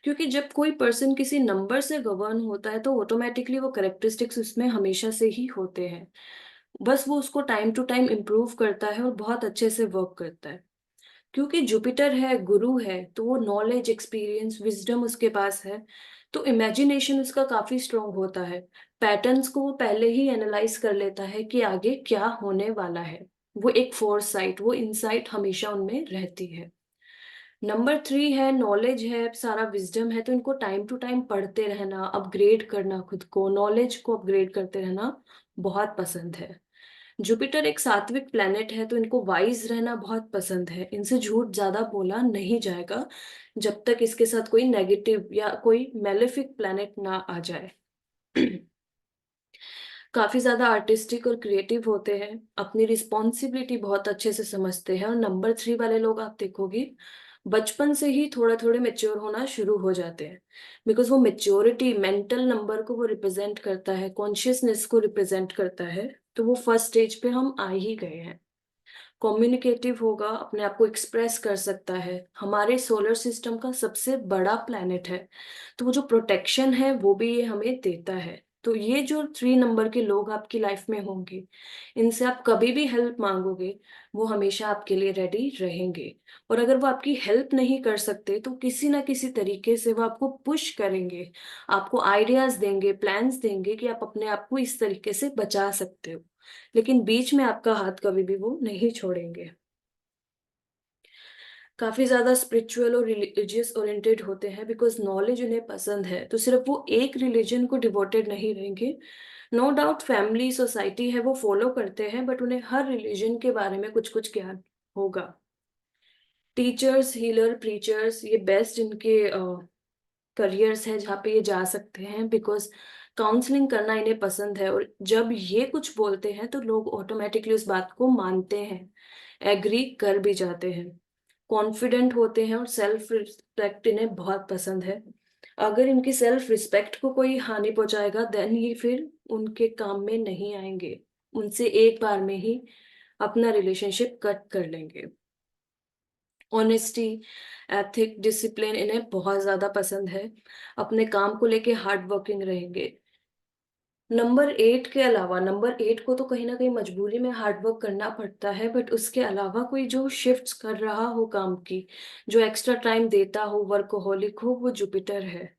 क्योंकि जब कोई पर्सन किसी नंबर से गवर्न होता है तो ऑटोमेटिकली वो करेक्टरिस्टिक्स उसमें हमेशा से ही होते हैं। बस वो उसको टाइम टू टाइम इम्प्रूव करता है और बहुत अच्छे से वर्क करता है। क्योंकि जुपिटर है, गुरु है, तो वो नॉलेज, एक्सपीरियंस, विजडम उसके पास है। तो इमेजिनेशन उसका काफी स्ट्रांग होता है। पैटर्न्स को वो पहले ही एनालाइज कर लेता है कि आगे क्या होने वाला है। वो एक फोरसाइट, वो इनसाइट हमेशा उनमें रहती है। नंबर 3 है, नॉलेज है, सारा विजडम है। तो इनको टाइम टू टाइम पढ़ते रहना, अपग्रेड करना, खुद को, नॉलेज को अपग्रेड करते रहना बहुत पसंद है। जुपिटर एक सात्विक प्लेनेट है, तो इनको वाइज रहना बहुत पसंद है। इनसे झूठ ज्यादा बोला नहीं जाएगा जब तक इसके साथ कोई नेगेटिव या कोई मेलेफिक प्लेनेट ना आ जाए। काफी ज्यादा आर्टिस्टिक और क्रिएटिव होते हैं, अपनी रिस्पॉन्सिबिलिटी बहुत अच्छे से समझते हैं। और नंबर 3 वाले लोग आप देखोगे बचपन से ही थोड़े थोड़े मेच्योर होना शुरू हो जाते हैं, बिकॉज वो मेच्योरिटी मेंटल नंबर को वो रिप्रेजेंट करता है, कॉन्शियसनेस को रिप्रेजेंट करता है। तो वो फर्स्ट स्टेज पे हम आ ही गए हैं। कम्युनिकेटिव होगा, अपने आप को एक्सप्रेस कर सकता है, हमारे सोलर सिस्टम का सबसे बड़ा प्लैनेट है। तो वो जो प्रोटेक्शन है वो भी ये हमें देता है। तो ये जो 3 नंबर के लोग आपकी लाइफ में होंगे, इनसे आप कभी भी हेल्प मांगोगे, वो हमेशा आपके लिए रेडी रहेंगे। और अगर वो आपकी हेल्प नहीं कर सकते तो किसी ना किसी तरीके से वो आपको पुश करेंगे, आपको आइडियाज देंगे, प्लान्स देंगे कि आप अपने आप को इस तरीके से बचा सकते हो। लेकिन बीच में आपका हाथ कभी भी वो नहीं छोड़ेंगे। काफी ज्यादा स्पिरिचुअल और रिलीजियस ओरिएंटेड होते हैं, बिकॉज नॉलेज उन्हें पसंद है। तो सिर्फ वो एक रिलीजन को डिवोटेड नहीं रहेंगे। नो डाउट फैमिली, सोसाइटी है वो फॉलो करते हैं, बट उन्हें हर रिलीजन के बारे में कुछ कुछ ज्ञान होगा। टीचर्स, हीलर, प्रीचर्स, ये बेस्ट इनके करियर्स है जहाँ पे ये जा सकते हैं, बिकॉज काउंसलिंग करना इन्हें पसंद है। और जब ये कुछ बोलते हैं तो लोग ऑटोमेटिकली उस बात को मानते हैं, एग्री कर भी जाते हैं। कॉन्फिडेंट होते हैं और सेल्फ रिस्पेक्ट इन्हें बहुत पसंद है। अगर इनकी सेल्फ रिस्पेक्ट को कोई हानि पहुंचाएगा देन ये फिर उनके काम में नहीं आएंगे, उनसे एक बार में ही अपना रिलेशनशिप कट कर लेंगे। ऑनेस्टी, एथिक, डिसिप्लिन इन्हें बहुत ज्यादा पसंद है। अपने काम को लेके हार्ड वर्किंग रहेंगे। नंबर 8 के अलावा, नंबर 8 को तो कहीं ना कहीं मजबूरी में हार्ड वर्क करना पड़ता है, बट उसके अलावा कोई जो शिफ्ट्स कर रहा हो काम की, जो एक्स्ट्रा टाइम देता हो, वर्कोहॉलिक हो, वो जुपिटर है।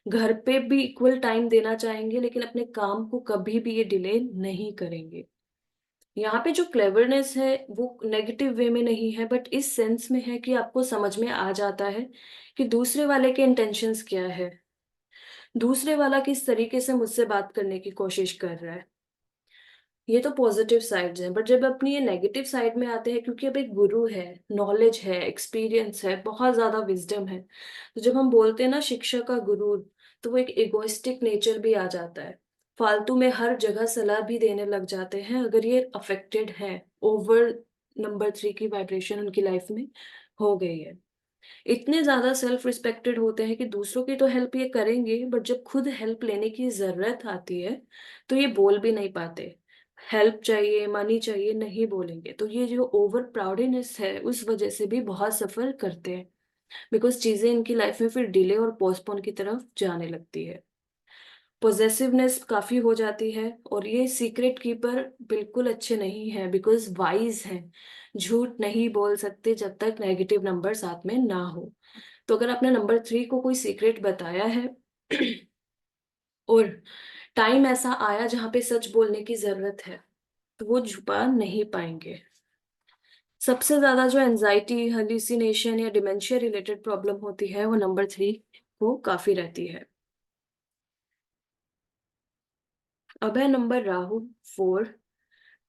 घर पे भी इक्वल टाइम देना चाहेंगे, लेकिन अपने काम को कभी भी ये डिले नहीं करेंगे। यहाँ पे जो क्लेवरनेस है वो नेगेटिव वे में नहीं है, बट इस सेंस में है कि आपको समझ में आ जाता है कि दूसरे वाले के इंटेंशंस क्या है, दूसरे वाला किस तरीके से मुझसे बात करने की कोशिश कर रहा है। ये तो पॉजिटिव साइड्स हैं, बट जब अपनी ये नेगेटिव साइड में आते हैं, क्योंकि अब एक गुरु है, नॉलेज है, एक्सपीरियंस है, बहुत ज्यादा विजडम है, तो जब हम बोलते हैं ना शिक्षा का गुरु, तो वो एक इगोइस्टिक नेचर भी आ जाता है। फालतू में हर जगह सलाह भी देने लग जाते हैं अगर ये अफेक्टेड है, ओवर नंबर 3 की वाइब्रेशन उनकी लाइफ में हो गई है। इतने ज्यादा सेल्फ रिस्पेक्टेड होते हैं कि दूसरों की तो हेल्प ये करेंगे, बट जब खुद हेल्प लेने की जरूरत आती है तो ये बोल भी नहीं पाते। हेल्प चाहिए, मनी चाहिए, नहीं बोलेंगे। तो ये जो ओवर प्राउडनेस है उस वजह से भी बहुत सफर करते हैं, बिकॉज चीजें इनकी लाइफ में फिर डिले और पोस्टपोन की तरफ जाने लगती है। पोजेसिवनेस काफी हो जाती है, और ये सीक्रेट कीपर बिल्कुल अच्छे नहीं है, बिकॉज वाइज हैं, झूठ नहीं बोल सकते जब तक नेगेटिव नंबर साथ में ना हो। तो अगर आपने नंबर 3 को कोई सीक्रेट बताया है और टाइम ऐसा आया जहां पे सच बोलने की जरूरत है, तो वो छुपा नहीं पाएंगे। सबसे ज्यादा जो एंजाइटी, हेल्यूसिनेशन या डिमेंशिया रिलेटेड प्रॉब्लम होती है वो नंबर 3 को काफी रहती है। अब है नंबर राहु 4।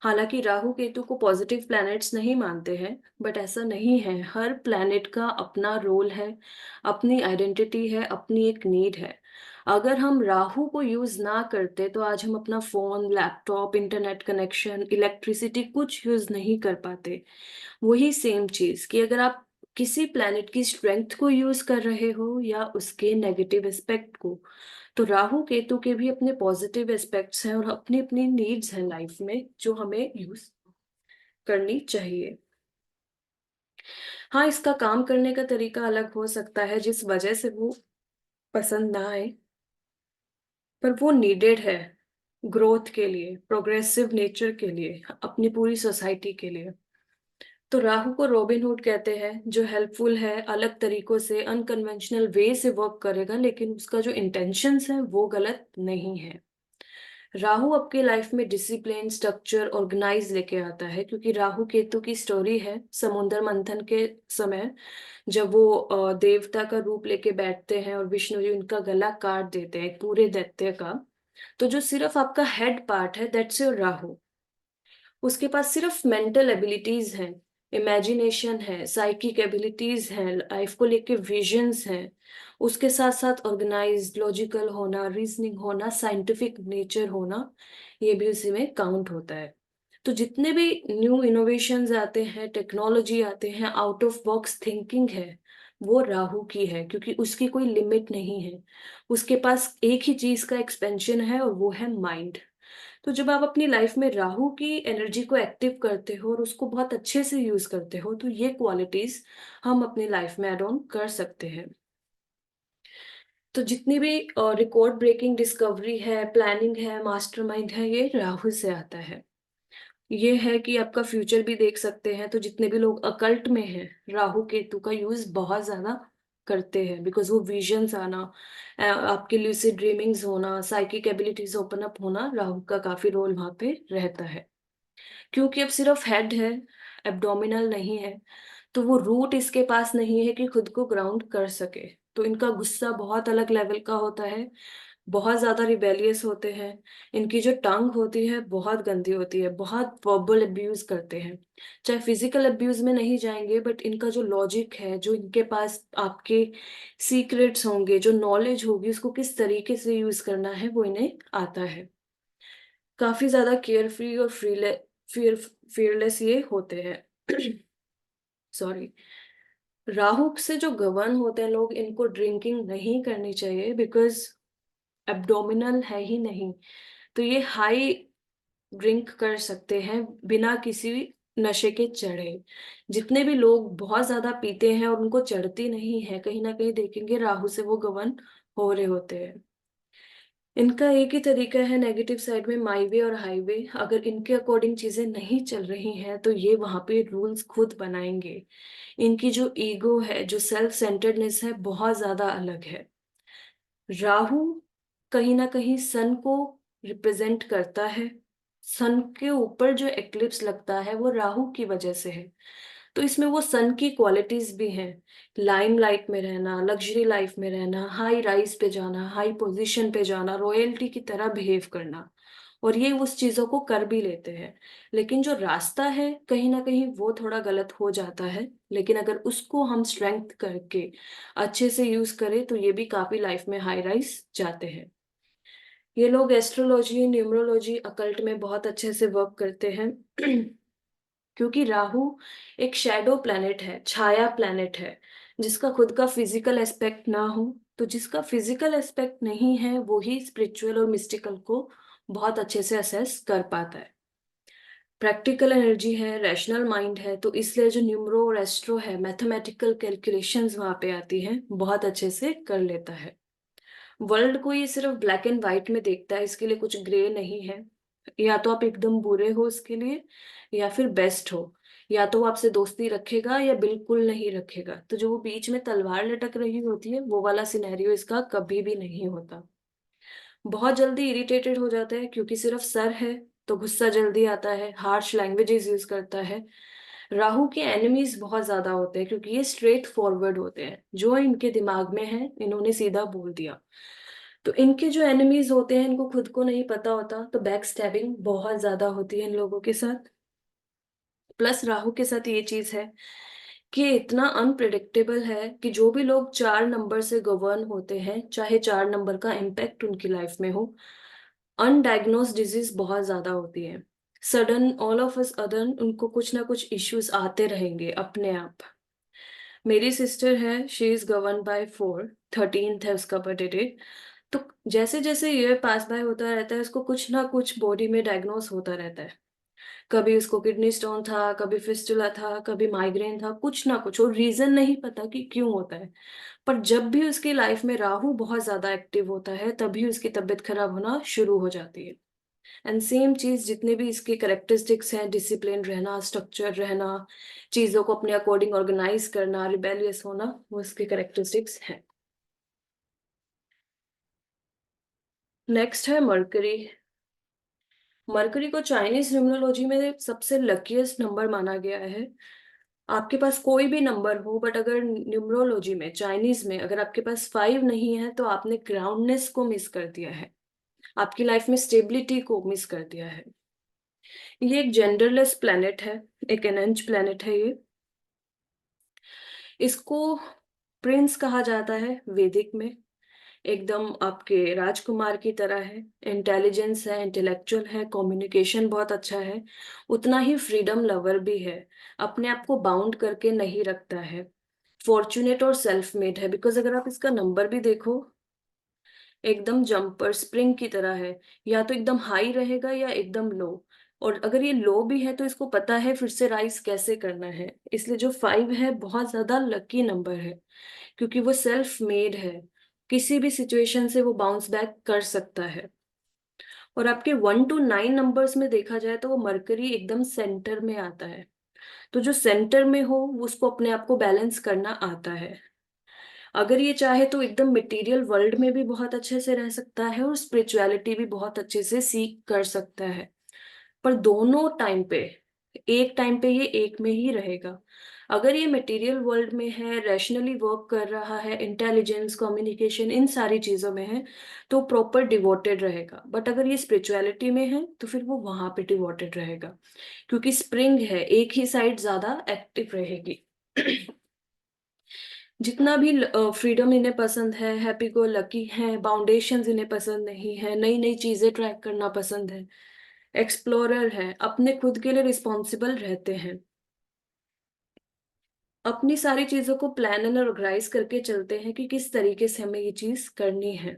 हालांकि राहु केतु को पॉजिटिव प्लैनेट्स नहीं मानते हैं, बट ऐसा नहीं है। हर प्लैनेट का अपना रोल है, अपनी आइडेंटिटी है, अपनी एक नीड है। अगर हम राहु को यूज ना करते तो आज हम अपना phone, laptop, internet connection, electricity कुछ यूज नहीं कर पाते। वही सेम चीज कि अगर आप किसी प्लैनेट की स्ट्रेंथ को यूज कर रहे हो या उसके नेगेटिव एस्पेक्ट को, तो राहु केतु के भी अपने पॉजिटिव एस्पेक्ट्स हैं और अपनी अपनी नीड्स हैं लाइफ में जो हमें यूज करनी चाहिए। हाँ, इसका काम करने का तरीका अलग हो सकता है, जिस वजह से वो पसंद ना आए, पर वो नीडेड है ग्रोथ के लिए, प्रोग्रेसिव नेचर के लिए, अपनी पूरी सोसाइटी के लिए। तो राहु को रॉबिन हुड कहते हैं, जो हेल्पफुल है, अलग तरीकों से, अनकन्वेंशनल वे से वर्क करेगा, लेकिन उसका जो इंटेंशंस है वो गलत नहीं है। राहु आपके लाइफ में डिसिप्लिन, स्ट्रक्चर, ऑर्गेनाइज लेके आता है, क्योंकि राहु केतु की स्टोरी है समुद्र मंथन के समय, जब वो देवता का रूप लेके बैठते हैं और विष्णु जी उनका गला काट देते हैं, एक पूरे दैत्य का। तो जो सिर्फ आपका हेड पार्ट है, दैट्स योर राहु। उसके पास सिर्फ मेंटल एबिलिटीज हैं, इमेजिनेशन है, साइकिक एबिलिटीज हैं, लाइफ को लेके विजन्स हैं। उसके साथ साथ ऑर्गेनाइज्ड, लॉजिकल होना, रीजनिंग होना, साइंटिफिक नेचर होना, ये भी उसी में काउंट होता है। तो जितने भी न्यू इनोवेशंस आते हैं, टेक्नोलॉजी आते हैं, आउट ऑफ बॉक्स थिंकिंग है, वो राहु की है, क्योंकि उसकी कोई लिमिट नहीं है। उसके पास एक ही चीज का एक्सपेंशन है और वो है माइंड। तो जब आप अपनी लाइफ में राहु की एनर्जी को एक्टिव करते हो और उसको बहुत अच्छे से यूज करते हो, तो ये क्वालिटीज हम अपनी लाइफ में एड ऑन कर सकते हैं। तो जितनी भी रिकॉर्ड ब्रेकिंग डिस्कवरी है, प्लानिंग है, मास्टरमाइंड है, ये राहु से आता है। ये है कि आपका फ्यूचर भी देख सकते हैं। तो जितने भी लोग अकल्ट में हैं, राहु केतु का यूज बहुत ज्यादा करते हैं, बिकॉज वो विजन्स आना, आपके लूसिड ड्रीमिंग्स होना, साइकिक एबिलिटीज ओपन अप होना, राहु का काफी रोल वहां पे रहता है। क्योंकि अब सिर्फ हेड है, एब्डोमिनल नहीं है, तो वो रूट इसके पास नहीं है कि खुद को ग्राउंड कर सके। तो इनका गुस्सा बहुत अलग लेवल का होता है, बहुत ज्यादा रिबेलियस होते हैं। इनकी जो टंग होती है बहुत गंदी होती है, बहुत वर्बल अब्यूज करते हैं। चाहे फिजिकल अब्यूज में नहीं जाएंगे, बट इनका जो लॉजिक है, जो इनके पास आपके सीक्रेट्स होंगे, जो नॉलेज होगी, उसको किस तरीके से यूज करना है, वो इन्हें आता है। काफी ज्यादा केयर फ्री और फियरलेस ये होते हैं। सॉरी। राहु से जो गवर्न होते हैं लोग, इनको ड्रिंकिंग नहीं करनी चाहिए, बिकॉज एब्डोमिनल है ही नहीं। तो ये हाई ड्रिंक कर सकते हैं बिना किसी नशे के चढ़े। जितने भी लोग बहुत ज्यादा पीते हैं और उनको चढ़ती नहीं है, कहीं ना कहीं देखेंगे राहु से वो गवर्न हो रहे होते हैं। इनका एक ही तरीका है नेगेटिव साइड में, माई वे और हाईवे। अगर इनके अकॉर्डिंग चीजें नहीं चल रही हैं, तो ये वहां पे रूल्स खुद बनाएंगे। इनकी जो ईगो है, जो सेल्फ सेंटर्डनेस है, बहुत ज्यादा अलग है। राहु कहीं ना कहीं सन को रिप्रेजेंट करता है। सन के ऊपर जो एक्लिप्स लगता है वो राहु की वजह से है। तो इसमें वो सन की क्वालिटीज भी हैं, लाइमलाइट में रहना, लग्जरी लाइफ में रहना, हाई राइज पे जाना, हाई पोजीशन पे जाना, रॉयल्टी की तरह बिहेव करना, और ये उस चीजों को कर भी लेते हैं। लेकिन जो रास्ता है कहीं ना कहीं वो थोड़ा गलत हो जाता है, लेकिन अगर उसको हम स्ट्रेंथ करके अच्छे से यूज करें, तो ये भी काफी लाइफ में हाई राइज जाते हैं। ये लोग एस्ट्रोलॉजी, न्यूमरोलॉजी, अकल्ट में बहुत अच्छे से वर्क करते हैं। क्योंकि राहु एक शैडो प्लैनेट है, छाया प्लैनेट है, जिसका खुद का फिजिकल एस्पेक्ट ना हो। तो जिसका फिजिकल एस्पेक्ट नहीं है, वो ही स्पिरिचुअल और मिस्टिकल को बहुत अच्छे से असेस कर पाता है। प्रैक्टिकल एनर्जी है, रैशनल माइंड है, तो इसलिए जो न्यूमरो और एस्ट्रो है, मैथमेटिकल कैलकुलेशंस वहां पे आती हैं, बहुत अच्छे से कर लेता है। वर्ल्ड को ये सिर्फ ब्लैक एंड व्हाइट में देखता है, इसके लिए कुछ ग्रे नहीं है। या तो आप एकदम बुरे हो उसके लिए, या फिर बेस्ट हो। या तो वो आपसे दोस्ती रखेगा या बिल्कुल नहीं रखेगा। तो जो वो बीच में तलवार लटक रही होती है, वो वाला सिनेरियो इसका कभी भी नहीं होता। बहुत जल्दी इरिटेटेड हो जाता है, क्योंकि सिर्फ सर है तो गुस्सा जल्दी आता है, हार्श लैंग्वेजेस यूज करता है। राहु के एनिमीज बहुत ज्यादा होते हैं क्योंकि ये स्ट्रेट फॉरवर्ड होते हैं, जो इनके दिमाग में है इन्होंने सीधा बोल दिया। तो इनके जो एनिमीज होते हैं इनको खुद को नहीं पता होता, तो बैक स्टैबिंग बहुत ज्यादा होती है इन लोगों के साथ। प्लस राहु के साथ ये चीज है कि ये इतना अनप्रिडिक्टेबल है कि जो भी लोग 4 नंबर से गवर्न होते हैं, चाहे 4 नंबर का इम्पैक्ट उनकी लाइफ में हो, अनडायग्नोज डिजीज बहुत ज्यादा होती है। Sudden all of a sudden उनको कुछ ना कुछ इश्यूज आते रहेंगे अपने आप। मेरी सिस्टर है, she is govern by 4, 13th है उसका बर्थडे डेट। तो जैसे जैसे ईयर पास बाय होता रहता है उसको कुछ ना कुछ बॉडी में डायग्नोस होता रहता है। कभी उसको किडनी स्टोन था, कभी फिस्टुला था, कभी माइग्रेन था, कुछ ना कुछ, और रीजन नहीं पता कि क्यों होता है। पर जब भी उसकी लाइफ में राहु बहुत ज्यादा एक्टिव होता है तभी उसकी तबीयत खराब होना शुरू हो जाती है। एंड सेम चीज जितने भी इसके करेक्टरिस्टिक्स हैं, डिसिप्लिन रहना, स्ट्रक्चर रहना, चीजों को अपने अकॉर्डिंग ऑर्गेनाइज करना, रिबेलियस होना, वो इसके करेक्टरिस्टिक्स हैं। नेक्स्ट है मरकरी। मरकरी को चाइनीज न्यूमरोलॉजी में सबसे लकीएस्ट नंबर माना गया है। आपके पास कोई भी नंबर हो, बट अगर न्यूमरोलॉजी में, चाइनीज में, अगर आपके पास 5 नहीं है तो आपने ग्राउंडनेस को मिस कर दिया है, आपकी लाइफ में स्टेबिलिटी को मिस कर दिया है। ये एक जेंडरलेस प्लेनेट है, एक एनएंज प्लेनेट है ये। इसको प्रिंस कहा जाता है वैदिक में। एकदम आपके राजकुमार की तरह है, इंटेलिजेंस है, इंटेलेक्चुअल है, कम्युनिकेशन बहुत अच्छा है, उतना ही फ्रीडम लवर भी है, अपने आप को बाउंड करके नहीं रखता है, फॉर्चुनेट और सेल्फ मेड है। बिकॉज अगर आप इसका नंबर भी देखो, एकदम जंपर स्प्रिंग की तरह है, या तो एकदम हाई रहेगा या एकदम लो। और अगर ये लो भी है तो इसको पता है फिर से राइज कैसे करना है। इसलिए जो 5 है बहुत ज्यादा लकी नंबर है क्योंकि वो सेल्फ मेड है, किसी भी सिचुएशन से वो बाउंस बैक कर सकता है। और आपके 1 to 9 नंबर्स में देखा जाए तो वो मरकरी एकदम सेंटर में आता है। तो जो सेंटर में हो वो उसको अपने आप को बैलेंस करना आता है। अगर ये चाहे तो एकदम मटेरियल वर्ल्ड में भी बहुत अच्छे से रह सकता है और स्पिरिचुअलिटी भी बहुत अच्छे से सीख कर सकता है। पर दोनों टाइम पे, एक टाइम पे ये एक में ही रहेगा। अगर ये मटेरियल वर्ल्ड में है, रैशनली वर्क कर रहा है, इंटेलिजेंस, कम्युनिकेशन, इन सारी चीजों में है, तो प्रॉपर डिवोटेड रहेगा। बट अगर ये स्पिरिचुअलिटी में है तो फिर वो वहां पे डिवोटेड रहेगा, क्योंकि स्प्रिंग है, एक ही साइड ज्यादा एक्टिव रहेगी। जितना भी फ्रीडम इन्हें पसंद है, हैप्पी गो लकी है, बाउंडेशंस इन्हें पसंद नहीं है, नई नई चीजें ट्रैक करना पसंद है, एक्सप्लोरर है, अपने खुद के लिए रिस्पॉन्सिबल रहते हैं, अपनी सारी चीजों को प्लान एंड ऑर्गेनाइज करके चलते हैं कि किस तरीके से हमें ये चीज करनी है।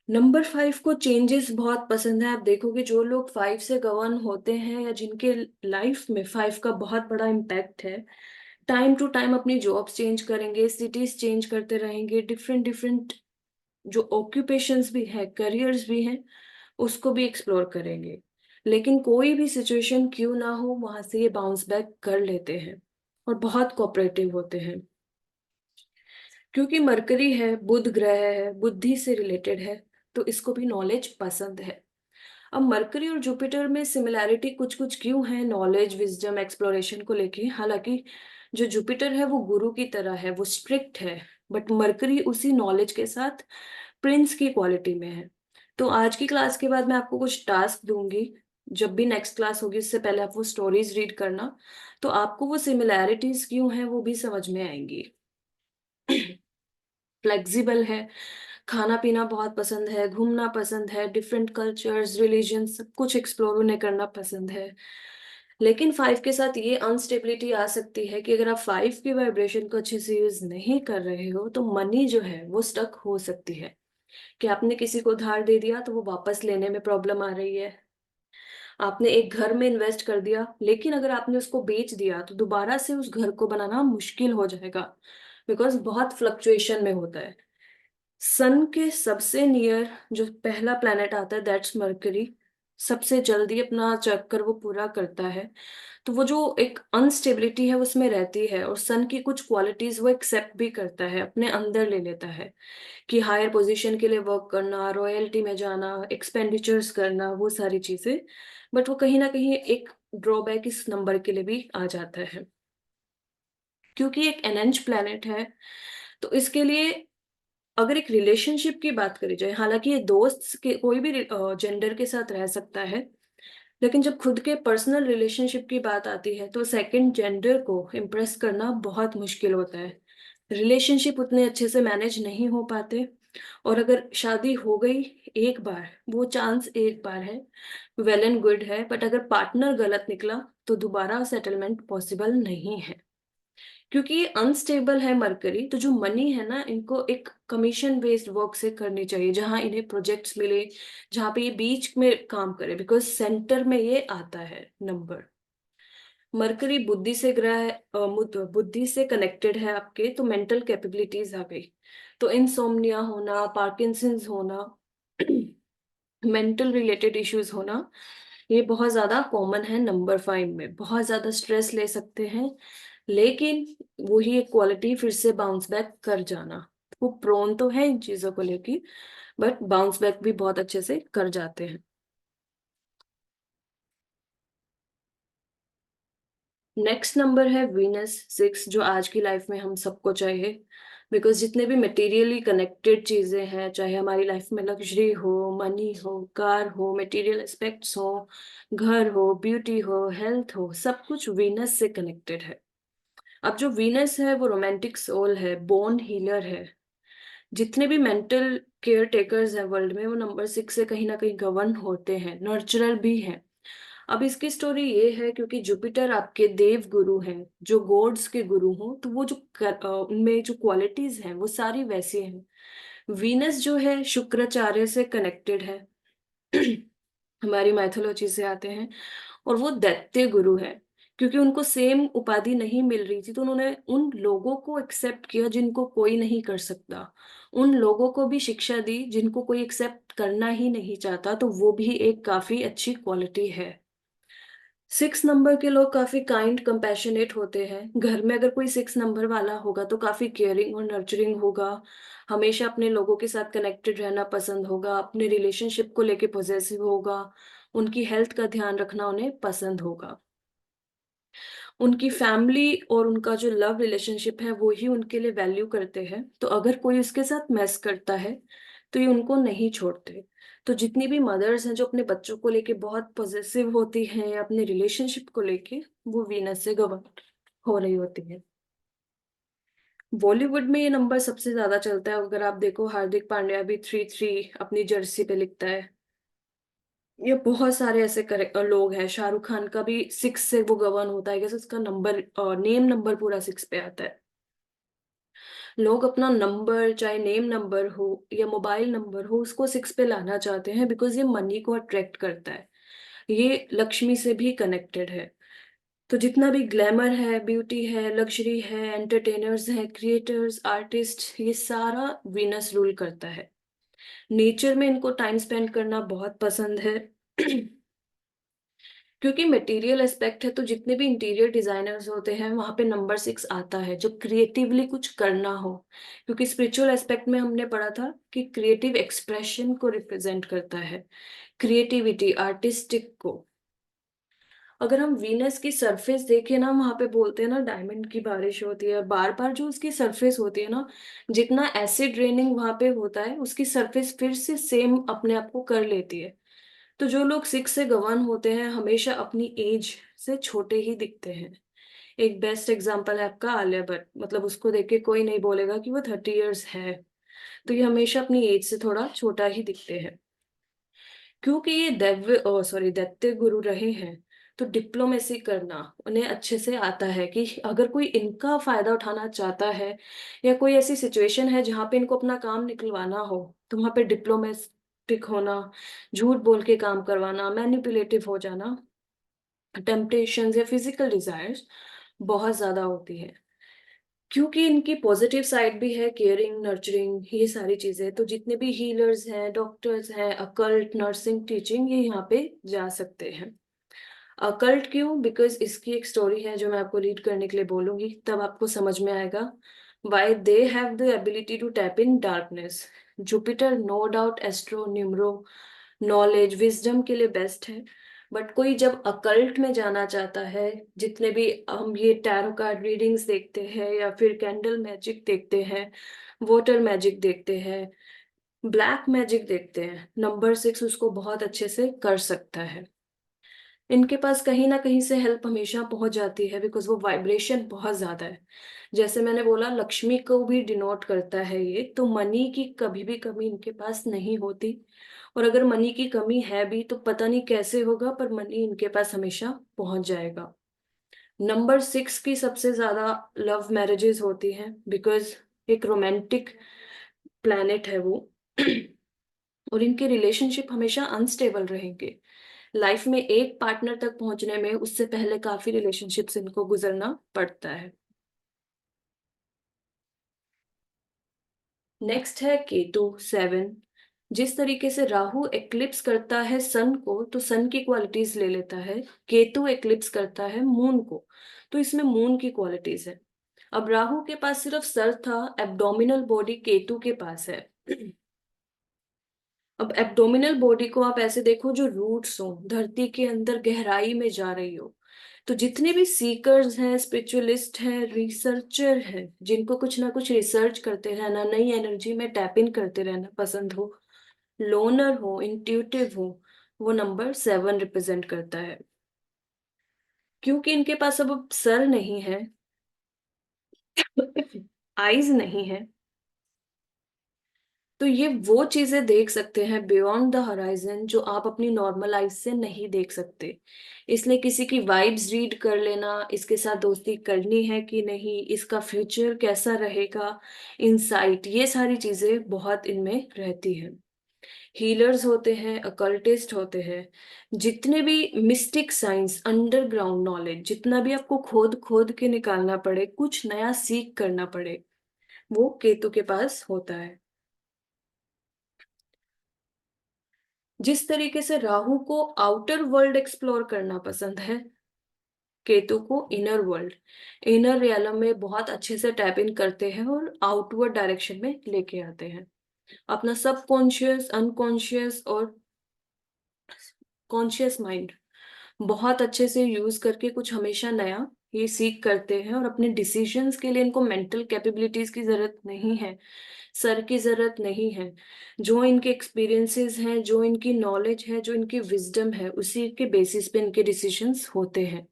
नंबर 5 को चेंजेस बहुत पसंद है। आप देखोगे जो लोग 5 से गवर्न होते हैं या जिनके लाइफ में 5 का बहुत बड़ा इम्पैक्ट है, टाइम टू टाइम अपनी जॉब्स चेंज करेंगे, सिटीज चेंज करते रहेंगे, डिफरेंट डिफरेंट जो ऑक्यूपेशंस भी है, करियर्स भी हैं, उसको भी एक्सप्लोर करेंगे। लेकिन कोई भी सिचुएशन क्यों ना हो वहां से ये बाउंस बैक कर लेते हैं और बहुत कोऑपरेटिव होते हैं। क्योंकि मरकरी है, बुध ग्रह है, बुद्धि से रिलेटेड है, तो इसको भी नॉलेज पसंद है। अब मरकरी और जुपिटर में सिमिलैरिटी कुछ कुछ क्यों है नॉलेज, विजडम, एक्सप्लोरेशन को लेके। हालांकि जो जुपिटर है वो गुरु की तरह है, वो स्ट्रिक्ट है, बट मरकरी उसी नॉलेज के साथ प्रिंस की क्वालिटी में है। तो आज की क्लास के बाद मैं आपको कुछ टास्क दूंगी, जब भी नेक्स्ट क्लास होगी उससे पहले आप वो स्टोरीज रीड करना, तो आपको वो सिमिलैरिटीज क्यों हैं वो भी समझ में आएंगी। फ्लेक्सिबल है, खाना पीना बहुत पसंद है, घूमना पसंद है, डिफरेंट कल्चर्स, रिलीजन, सब कुछ एक्सप्लोर उन्हें करना पसंद है। लेकिन 5 के साथ ये अनस्टेबिलिटी आ सकती है कि अगर आप 5 की वाइब्रेशन को अच्छे से यूज नहीं कर रहे हो तो मनी जो है वो स्टक हो सकती है, कि आपने किसी को उधार दे दिया तो वो वापस लेने में प्रॉब्लम आ रही है। आपने एक घर में इन्वेस्ट कर दिया, लेकिन अगर आपने उसको बेच दिया तो दोबारा से उस घर को बनाना मुश्किल हो जाएगा, बिकॉज बहुत फ्लक्चुएशन में होता है। सन के सबसे नियर जो पहला प्लेनेट आता है दैट्स मरकरी, सबसे जल्दी अपना चक्कर वो पूरा करता है। तो वो जो एक अनस्टेबिलिटी है उसमें रहती है, और सन की कुछ क्वालिटीज वो एक्सेप्ट भी करता है, अपने अंदर ले लेता है, कि हायर पोजीशन के लिए वर्क करना, रॉयल्टी में जाना, एक्सपेंडिचर्स करना, वो सारी चीजें। बट वो कहीं ना कहीं एक ड्रॉबैक इस नंबर के लिए भी आ जाता है, क्योंकि एक एनएच प्लैनेट है। तो इसके लिए अगर एक रिलेशनशिप की बात करी जाए, हालांकि ये दोस्त के कोई भी जेंडर के साथ रह सकता है, लेकिन जब खुद के पर्सनल रिलेशनशिप की बात आती है तो सेकंड जेंडर को इम्प्रेस करना बहुत मुश्किल होता है। रिलेशनशिप उतने अच्छे से मैनेज नहीं हो पाते, और अगर शादी हो गई एक बार, वो चांस एक बार है, वेल एंड गुड है, बट अगर पार्टनर गलत निकला तो दोबारा सेटलमेंट पॉसिबल नहीं है, क्योंकि ये अनस्टेबल है मरकरी। तो जो मनी है ना, इनको एक कमीशन बेस्ड वर्क से करनी चाहिए, जहां इन्हें प्रोजेक्ट्स मिले, जहां पे ये बीच में काम करे, बिकॉज सेंटर में ये आता है नंबर। मरकरी बुद्धि से ग्रह है, बुद्धि से कनेक्टेड है आपके, तो मेंटल कैपेबिलिटीज आ गई। तो इंसोम्निया होना, पार्किंसंस होना, मेंटल रिलेटेड इश्यूज होना, ये बहुत ज्यादा कॉमन है नंबर 5 में। बहुत ज्यादा स्ट्रेस ले सकते हैं, लेकिन वही एक क्वालिटी, फिर से बाउंस बैक कर जाना। वो प्रोन तो है इन चीजों को लेके, बट बाउंस बैक भी बहुत अच्छे से कर जाते हैं। नेक्स्ट नंबर है वीनस 6, जो आज की लाइफ में हम सबको चाहिए, बिकॉज जितने भी मटेरियली कनेक्टेड चीजें हैं, चाहे हमारी लाइफ में लग्जरी हो, मनी हो, कार हो, मटेरियल एस्पेक्ट्स हो, घर हो, ब्यूटी हो, हेल्थ हो, सब कुछ वीनस से कनेक्टेड है। अब जो वीनस है वो रोमांटिक सोल है, बोन हीलर है। जितने भी मेंटल केयर टेकर्स हैं वर्ल्ड में, वो नंबर 6 से कहीं ना कहीं गवर्न होते हैं, नर्चरल भी हैं। अब इसकी स्टोरी ये है, क्योंकि जुपिटर आपके देव गुरु हैं, जो गॉड्स के गुरु हों, तो वो जो उनमें जो क्वालिटीज हैं वो सारी वैसी हैं। वीनस जो है शुक्राचार्य से कनेक्टेड है, हमारी माइथोलॉजी से आते हैं, और वो दैत्य गुरु है। क्योंकि उनको सेम उपाधि नहीं मिल रही थी, तो उन्होंने उन लोगों को एक्सेप्ट किया जिनको कोई नहीं कर सकता, उन लोगों को भी शिक्षा दी जिनको कोई एक्सेप्ट करना ही नहीं चाहता, तो वो भी एक काफी अच्छी क्वालिटी है। 6 नंबर के लोग काफी काइंड कंपैशनेट होते हैं। घर में अगर कोई 6 नंबर वाला होगा तो काफी केयरिंग और नर्चरिंग होगा, हमेशा अपने लोगों के साथ कनेक्टेड रहना पसंद होगा, अपने रिलेशनशिप को लेके पॉजेसिव होगा, उनकी हेल्थ का ध्यान रखना उन्हें पसंद होगा। उनकी फैमिली और उनका जो लव रिलेशनशिप है वो ही उनके लिए वैल्यू करते हैं, तो अगर कोई उसके साथ मैस करता है तो ये उनको नहीं छोड़ते। तो जितनी भी मदर्स हैं जो अपने बच्चों को लेके बहुत पॉजिटिव होती हैं या अपने रिलेशनशिप को लेके, वो वीनस से गवर्न हो रही होती है। बॉलीवुड में ये नंबर सबसे ज्यादा चलता है। अगर आप देखो, हार्दिक पांड्या भी 3-3 अपनी जर्सी पे लिखता है। ये बहुत सारे ऐसे लोग हैं, शाहरुख खान का भी 6 से वो गवर्न होता है, उसका नंबर और नेम नंबर पूरा 6 पे आता है। लोग अपना नंबर, चाहे नेम नंबर हो या मोबाइल नंबर हो, उसको 6 पे लाना चाहते हैं, बिकॉज ये मनी को अट्रैक्ट करता है, ये लक्ष्मी से भी कनेक्टेड है। तो जितना भी ग्लैमर है, ब्यूटी है, लग्जरी है, एंटरटेनर्स हैं, क्रिएटर्स, आर्टिस्ट, ये सारा वीनस रूल करता है। नेचर में इनको टाइम स्पेंड करना बहुत पसंद है। क्योंकि मटेरियल एस्पेक्ट है, तो जितने भी इंटीरियर डिजाइनर्स होते हैं वहां पे नंबर 6 आता है, जो क्रिएटिवली कुछ करना हो। क्योंकि स्पिरिचुअल एस्पेक्ट में हमने पढ़ा था कि क्रिएटिव एक्सप्रेशन को रिप्रेजेंट करता है, क्रिएटिविटी, आर्टिस्टिक को। अगर हम वीनस की सरफेस देखें ना, वहां पे बोलते हैं ना डायमंड की बारिश होती है, बार बार जो उसकी सरफेस होती है ना, जितना एसिड रेनिंग वहां पे होता है, उसकी सरफेस फिर से सेम अपने आप को कर लेती है। तो जो लोग 6 से गवर्न होते हैं हमेशा अपनी एज से छोटे ही दिखते हैं। एक बेस्ट एग्जांपल है आपका आलिया भट्ट, मतलब उसको देख के कोई नहीं बोलेगा कि वो 30 इयर्स है, तो ये हमेशा अपनी एज से थोड़ा छोटा ही दिखते हैं। क्योंकि ये दैत्य गुरु रहे हैं, तो डिप्लोमेसी करना उन्हें अच्छे से आता है, कि अगर कोई इनका फायदा उठाना चाहता है या कोई ऐसी सिचुएशन है जहाँ पे इनको अपना काम निकलवाना हो, तो वहां पे डिप्लोमेटिक होना, झूठ बोल के काम करवाना, मैनिपुलेटिव हो जाना, टेम्पटेशंस या फिजिकल डिजायर्स बहुत ज्यादा होती है। क्योंकि इनकी पॉजिटिव साइड भी है, केयरिंग, नर्चरिंग, ये सारी चीजें। तो जितने भी हीलर्स हैं, डॉक्टर्स हैं, अकल्ट, नर्सिंग, टीचिंग, ये यहाँ पे जा सकते हैं। अकल्ट क्यों? बिकॉज इसकी एक स्टोरी है जो मैं आपको रीड करने के लिए बोलूंगी, तब आपको समझ में आएगा why they have the ability to tap in darkness. Jupiter no doubt astro, numero, knowledge, wisdom के लिए बेस्ट है, बट कोई जब अकल्ट में जाना चाहता है, जितने भी हम ये टैरो कार्ड रीडिंग्स देखते हैं या फिर कैंडल मैजिक देखते हैं, वाटर मैजिक देखते हैं, ब्लैक मैजिक देखते हैं, नंबर 6 उसको बहुत अच्छे से कर सकता है। इनके पास कहीं ना कहीं से हेल्प हमेशा पहुंच जाती है, बिकॉज वो वाइब्रेशन बहुत ज्यादा है। जैसे मैंने बोला, लक्ष्मी को भी डिनोट करता है ये, तो मनी की कभी भी कमी इनके पास नहीं होती। और अगर मनी की कमी है भी तो पता नहीं कैसे होगा, पर मनी इनके पास हमेशा पहुंच जाएगा। नंबर 6 की सबसे ज्यादा लव मैरिजेस होती हैं, बिकॉज एक रोमांटिक प्लैनेट है वो। और इनके रिलेशनशिप हमेशा अनस्टेबल रहेंगे। लाइफ में एक पार्टनर तक पहुंचने में उससे पहले काफी रिलेशनशिप्स इनको गुजरना पड़ता है। नेक्स्ट है केतु 7। जिस तरीके से राहु एक्लिप्स करता है सन को, तो सन की क्वालिटीज ले लेता है। केतु एक्लिप्स करता है मून को, तो इसमें मून की क्वालिटीज है। अब राहु के पास सिर्फ सर था, एब्डोमिनल बॉडी केतु के पास है। अब एब्डोमिनल बॉडी को आप ऐसे देखो जो रूट्स हो, धरती के अंदर गहराई में जा रही हो। तो जितने भी सीकर्स हैं, स्पिरिचुअलिस्ट हैं, रिसर्चर हैं, जिनको कुछ ना कुछ रिसर्च करते रहना, नई एनर्जी में टैप इन करते रहना पसंद हो, लोनर हो, इंट्यूटिव हो, वो नंबर 7 रिप्रेजेंट करता है। क्योंकि इनके पास अब सर नहीं है, आईज नहीं है, तो ये वो चीजें देख सकते हैं बियॉन्ड द हराइजन जो आप अपनी नॉर्मल आइज से नहीं देख सकते। इसलिए किसी की वाइब्स रीड कर लेना, इसके साथ दोस्ती करनी है कि नहीं, इसका फ्यूचर कैसा रहेगा, इनसाइट, ये सारी चीजें बहुत इनमें रहती हैं। हीलर्स होते हैं, अकल्टिस्ट होते हैं, जितने भी मिस्टिक साइंस, अंडरग्राउंड नॉलेज, जितना भी आपको खोद खोद के निकालना पड़े, कुछ नया सीख करना पड़े, वो केतु के पास होता है। जिस तरीके से राहु को आउटर वर्ल्ड एक्सप्लोर करना पसंद है, केतु को इनर वर्ल्ड, इनर रियलम में बहुत अच्छे से टैप इन करते हैं और आउटवर्ड डायरेक्शन में लेके आते हैं। अपना सबकॉन्शियस, अनकॉन्शियस और कॉन्शियस माइंड बहुत अच्छे से यूज करके कुछ हमेशा नया ये सीख करते हैं। और अपने डिसीजंस के लिए इनको मेंटल कैपेबिलिटीज की जरूरत नहीं है, सर की जरूरत नहीं है। जो इनके एक्सपीरियंसेस हैं, जो इनकी नॉलेज है, जो इनकी विजडम है, उसी के बेसिस पे इनके डिसीजंस होते हैं।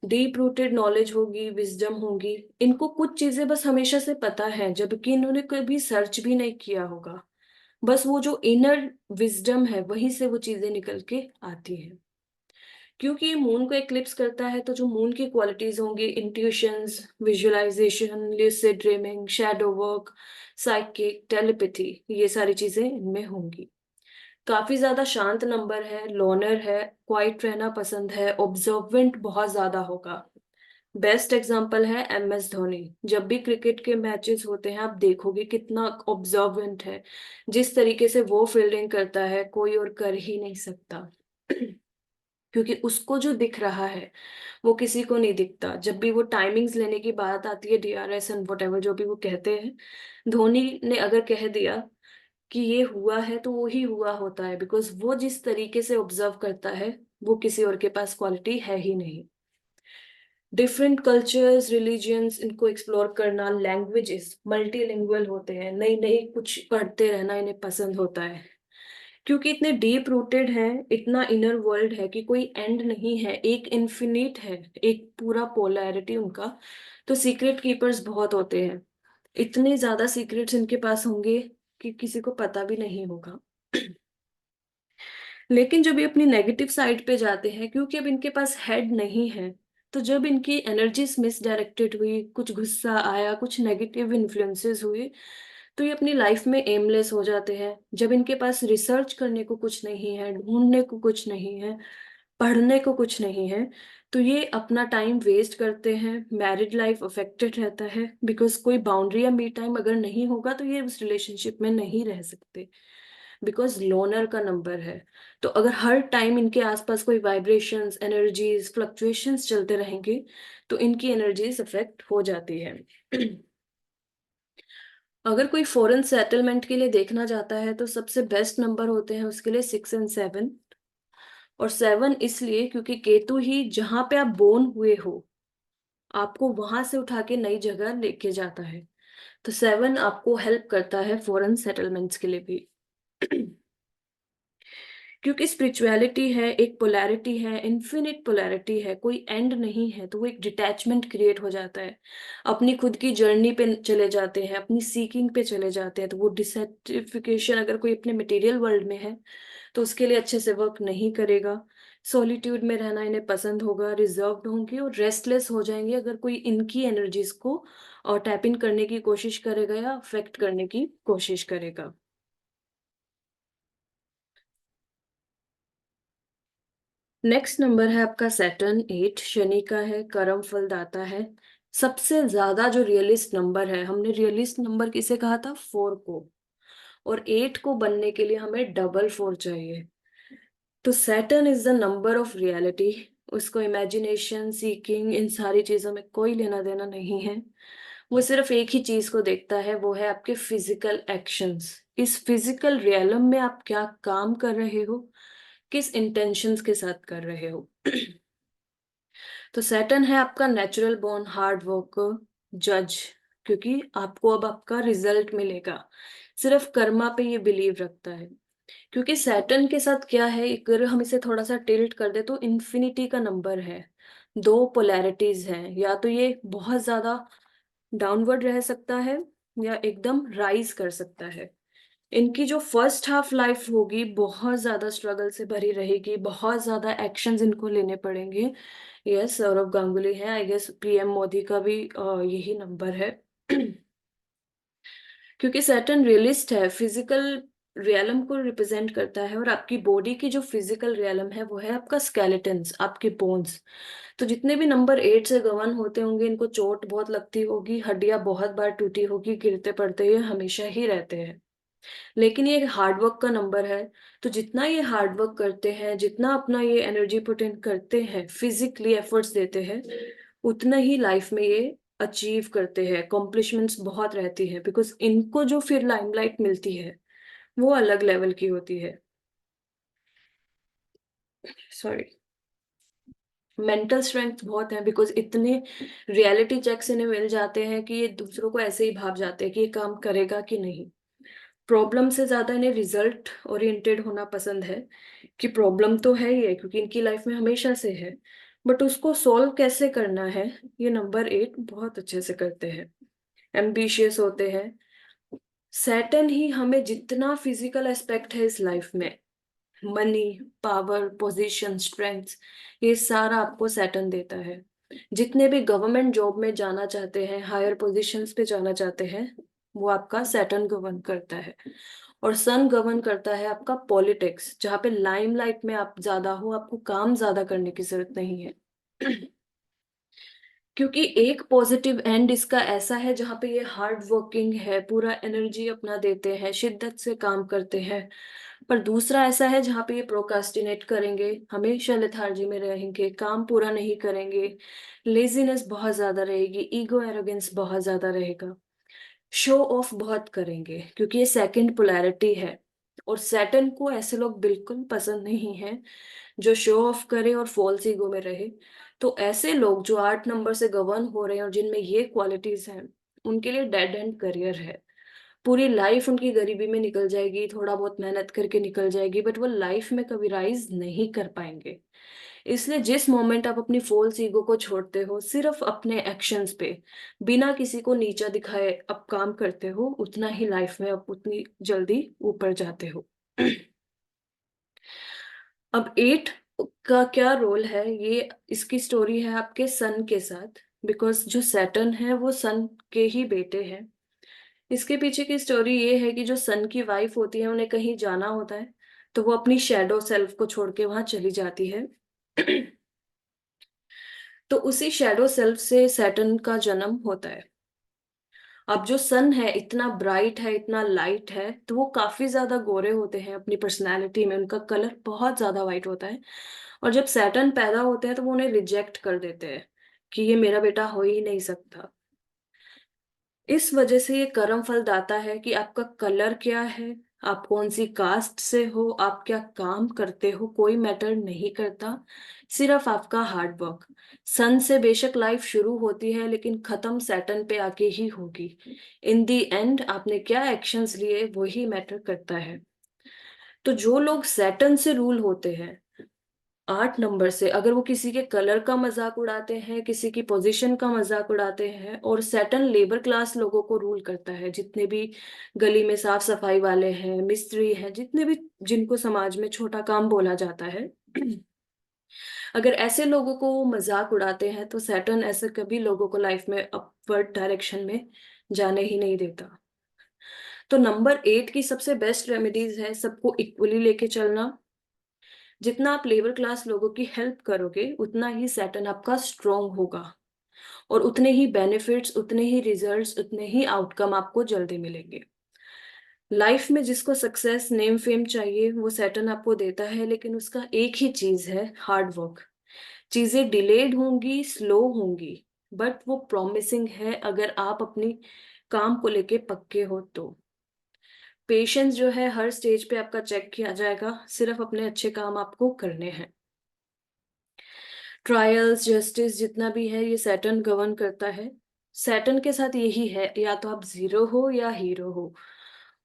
डीप रूटेड नॉलेज होगी, विजडम होगी, इनको कुछ चीजें बस हमेशा से पता है, जबकि इन्होंने कभी सर्च भी नहीं किया होगा। बस वो जो इनर विजडम है, वहीं से वो चीजें निकल के आती हैं। क्योंकि ये मून को एक्लिप्स करता है, तो जो मून की क्वालिटीज होंगी, intuitions, visualisation, lucid dreaming, shadow work, psychic, telepathy, ये सारी चीजें इनमें होंगी। काफी ज्यादा शांत नंबर है, लोनर है, क्वाइट रहना पसंद है, ऑब्जर्वेंट बहुत ज्यादा होगा। बेस्ट एग्जांपल है MS धोनी। जब भी क्रिकेट के मैचेस होते हैं, आप देखोगे कितना ऑब्जर्वेंट है। जिस तरीके से वो फील्डिंग करता है, कोई और कर ही नहीं सकता। क्योंकि उसको जो दिख रहा है वो किसी को नहीं दिखता। जब भी वो टाइमिंग्स लेने की बात आती है, DRS एंड वट जो भी वो कहते हैं, धोनी ने अगर कह दिया कि ये हुआ है तो वो ही हुआ होता है, बिकॉज वो जिस तरीके से ऑब्जर्व करता है, वो किसी और के पास क्वालिटी है ही नहीं। डिफरेंट कल्चर्स, रिलीजियंस, इनको एक्सप्लोर करना, लैंग्वेजेस, मल्टीलिंगुअल होते हैं, नई नई कुछ पढ़ते रहना इन्हें पसंद होता है। क्योंकि इतने डीप रूटेड हैं, इतना इनर वर्ल्ड है कि कोई एंड नहीं है, एक इन्फिनिट है, एक पूरा पोलैरिटी उनका। तो सीक्रेट कीपर्स बहुत होते हैं, इतने ज्यादा सीक्रेट्स इनके पास होंगे कि किसी को पता भी नहीं होगा। लेकिन जब ये अपनी नेगेटिव साइड पे जाते हैं, क्योंकि अब इनके पास हेड नहीं है, तो जब इनकी एनर्जीज मिसडायरेक्टेड हुई, कुछ गुस्सा आया, कुछ नेगेटिव इन्फ्लुएंसेस हुए, तो ये अपनी लाइफ में एमलेस हो जाते हैं। जब इनके पास रिसर्च करने को कुछ नहीं है, ढूंढने को कुछ नहीं है, पढ़ने को कुछ नहीं है, तो ये अपना टाइम वेस्ट करते हैं। मैरिड लाइफ अफेक्टेड रहता है, बिकॉज कोई बाउंड्री या मी टाइम अगर नहीं होगा तो ये उस रिलेशनशिप में नहीं रह सकते, बिकॉज लोनर का नंबर है। तो अगर हर टाइम इनके आसपास कोई वाइब्रेशंस, एनर्जीज, फ्लक्चुएशंस चलते रहेंगे, तो इनकी एनर्जीज अफेक्ट हो जाती है। अगर कोई फॉरेन सेटलमेंट के लिए देखना चाहता है, तो सबसे बेस्ट नंबर होते हैं उसके लिए 6 और 7। और 7 इसलिए क्योंकि केतु ही जहां पे आप बोर्न हुए हो आपको वहां से उठा के नई जगह लेके जाता है। तो 7 आपको हेल्प करता है फॉरेन सेटलमेंट्स के लिए भी। क्योंकि स्पिरिचुअलिटी है, एक पोलैरिटी है, इन्फिनिट पोलैरिटी है, कोई एंड नहीं है, तो वो एक डिटैचमेंट क्रिएट हो जाता है। अपनी खुद की जर्नी पे चले जाते हैं, अपनी सीकिंग पे चले जाते हैं, तो वो डिसैटिस्फिकेशन अगर कोई अपने मटेरियल वर्ल्ड में है तो उसके लिए अच्छे से वर्क नहीं करेगा। सॉलिट्यूड में रहना इन्हें पसंद होगा, रिजर्व्ड होंगे और रेस्टलेस हो जाएंगे अगर कोई इनकी एनर्जीज को और टैप इन करने की कोशिश करेगा या अफेक्ट करने की कोशिश करेगा। नेक्स्ट नंबर है आपका सैटर्न 8, शनि का है, कर्म फल दाता है। सबसे ज्यादा जो रियलिस्ट नंबर है, हमने रियलिस्ट नंबर किसे कहा था? 4 को। और 8 को बनने के लिए हमें डबल 4 चाहिए। तो Saturn is the number of reality. उसको इमेजिनेशन, सीकिंग, इन सारी चीजों में कोई लेना देना नहीं है। वो सिर्फ एक ही चीज को देखता है, वो है आपके फिजिकल एक्शंस। इस फिजिकल रियलम में आप क्या काम कर रहे हो, किस इंटेंशंस के साथ कर रहे हो। तो सैटर्न है आपका नेचुरल बॉर्न हार्ड वर्कर, जज, क्योंकि आपको अब आपका रिजल्ट मिलेगा। सिर्फ कर्मा पे ये बिलीव रखता है। क्योंकि सैटर्न के साथ क्या है, अगर हम इसे थोड़ा सा टिल्ट कर दे तो इन्फिनिटी का नंबर है। 2 पोलैरिटीज हैं, या तो ये बहुत ज्यादा डाउनवर्ड रह सकता है या एकदम राइज कर सकता है। इनकी जो फर्स्ट हाफ लाइफ होगी बहुत ज्यादा स्ट्रगल से भरी रहेगी, बहुत ज्यादा एक्शंस इनको लेने पड़ेंगे। यस, सौरव गांगुली है, आई गेस पीएम मोदी का भी यही नंबर है। क्योंकि सैटर्न रियलिस्ट है, फिजिकल रियलम को रिप्रेजेंट करता है, और आपकी बॉडी की जो फिजिकल रियलम है वो है आपका स्केलेटन्स, आपके बोन्स। तो जितने भी नंबर 8 से गवर्न होते होंगे इनको चोट बहुत लगती होगी, हड्डियां बहुत बार टूटी होगी, गिरते पड़ते ये हमेशा ही रहते हैं। लेकिन ये हार्डवर्क का नंबर है, तो जितना ये हार्डवर्क करते हैं, जितना अपना ये एनर्जी पुट इन करते हैं, फिजिकली एफर्ट्स देते हैं, उतना ही लाइफ में ये अचीव करते हैं। अकॉम्प्लिशमेंट्स बहुत रहती है, बिकॉज इनको जो फिर लाइमलाइट मिलती है वो अलग लेवल की होती है। सॉरी, मेंटल स्ट्रेंथ बहुत है, बिकॉज इतने रियलिटी चेक्स इन्हें मिल जाते हैं कि ये दूसरों को ऐसे ही भाप जाते हैं कि ये काम करेगा कि नहीं। प्रॉब्लम से ज्यादा इन्हें रिजल्ट ओरिएंटेड होना पसंद है, कि प्रॉब्लम तो है ही है क्योंकि इनकी लाइफ में हमेशा से है, बट उसको सॉल्व कैसे करना है ये नंबर 8 बहुत अच्छे से करते हैं। एम्बिशियस होते हैं। सैटर्न ही हमें जितना फिजिकल एस्पेक्ट है इस लाइफ में, मनी, पावर, पोजीशन, स्ट्रेंथ, ये सारा आपको सैटर्न देता है। जितने भी गवर्नमेंट जॉब में जाना चाहते हैं, हायर पोजीशंस पे जाना चाहते हैं, वो आपका सैटर्न गवर्न करता है। और सन गवर्न करता है आपका पॉलिटिक्स, जहाँ पे लाइमलाइट में आप ज्यादा हो, आपको काम ज्यादा करने की जरूरत नहीं है। क्योंकि एक पॉजिटिव एंड इसका ऐसा है जहाँ पे ये हार्ड वर्किंग है, पूरा एनर्जी अपना देते हैं, शिद्दत से काम करते हैं। पर दूसरा ऐसा है जहाँ पे ये प्रोकास्टिनेट करेंगे, हमेशा लेथार्जी में रहेंगे, काम पूरा नहीं करेंगे, लेजीनेस बहुत ज्यादा रहेगी, ईगो एरोगेंस बहुत ज्यादा रहेगा, शो ऑफ बहुत करेंगे, क्योंकि ये सेकंड पोलैरिटी है। और सैटर्न को ऐसे लोग बिल्कुल पसंद नहीं है जो शो ऑफ करे और फॉल्स ईगो में रहे। तो ऐसे लोग जो 8 नंबर से गवर्न हो रहे हैं और जिनमें ये क्वालिटीज हैं, उनके लिए डेड एंड करियर है। पूरी लाइफ उनकी गरीबी में निकल जाएगी, थोड़ा बहुत मेहनत करके निकल जाएगी, बट वो लाइफ में कभी राइज नहीं कर पाएंगे। इसलिए जिस मोमेंट आप अपनी फॉल्स ईगो को छोड़ते हो, सिर्फ अपने एक्शंस पे बिना किसी को नीचा दिखाए आप काम करते हो, उतना ही लाइफ में आप उतनी जल्दी ऊपर जाते हो। अब 8 का क्या रोल है, ये इसकी स्टोरी है आपके सन के साथ, बिकॉज जो सैटर्न है वो सन के ही बेटे हैं। इसके पीछे की स्टोरी ये है कि जो सन की वाइफ होती है, उन्हें कहीं जाना होता है, तो वो अपनी शैडो सेल्फ को छोड़ के वहां चली जाती है। तो उसी शैडो सेल्फ से सैटर्न का जन्म होता है। अब जो सन है इतना ब्राइट है, इतना लाइट है, तो वो काफी ज्यादा गोरे होते हैं अपनी पर्सनैलिटी में, उनका कलर बहुत ज्यादा वाइट होता है। और जब सैटर्न पैदा होते हैं तो वो उन्हें रिजेक्ट कर देते हैं कि ये मेरा बेटा हो ही नहीं सकता। इस वजह से ये कर्म फल दाता है कि आपका कलर क्या है, आप कौन सी कास्ट से हो, आप क्या काम करते हो, कोई मैटर नहीं करता, सिर्फ आपका हार्ड वर्क। सन से बेशक लाइफ शुरू होती है लेकिन खत्म सैटर्न पे आके ही होगी। इन दी एंड आपने क्या एक्शंस लिए वही मैटर करता है। तो जो लोग सैटर्न से रूल होते हैं 8 नंबर से, अगर वो किसी के कलर का मजाक उड़ाते हैं, किसी की पोजीशन का मजाक उड़ाते हैं, और सैटर्न लेबर क्लास लोगों को रूल करता है, जितने भी गली में साफ सफाई वाले हैं, मिस्त्री हैं, जितने भी जिनको समाज में छोटा काम बोला जाता है, अगर ऐसे लोगों को वो मजाक उड़ाते हैं तो सैटर्न ऐसे कभी लोगों को लाइफ में अपवर्ड डायरेक्शन में जाने ही नहीं देता। तो नंबर 8 की सबसे बेस्ट रेमेडीज है सबको इक्वली लेके चलना। जितना आप लेबर क्लास लोगों की हेल्प करोगे उतना ही सैटर्न आपका स्ट्रोंग होगा, और उतने ही बेनिफिट्स, उतने ही रिजल्ट्स, उतने ही आउटकम आपको जल्दी मिलेंगे। लाइफ में जिसको सक्सेस, नेम, फेम चाहिए वो सैटर्न आपको देता है, लेकिन उसका एक ही चीज है, हार्ड वर्क। चीजें डिलेड होंगी, स्लो होंगी, बट वो प्रॉमिसिंग है अगर आप अपनी काम को लेके पक्के हो तो। पेशेंस जो है हर स्टेज पे आपका चेक किया जाएगा, सिर्फ अपने अच्छे काम आपको करने हैं। ट्रायल्स, जस्टिस जितना भी है ये सैटर्न गवर्न करता है। सैटर्न के साथ यही है, या तो आप जीरो हो या हीरो हो,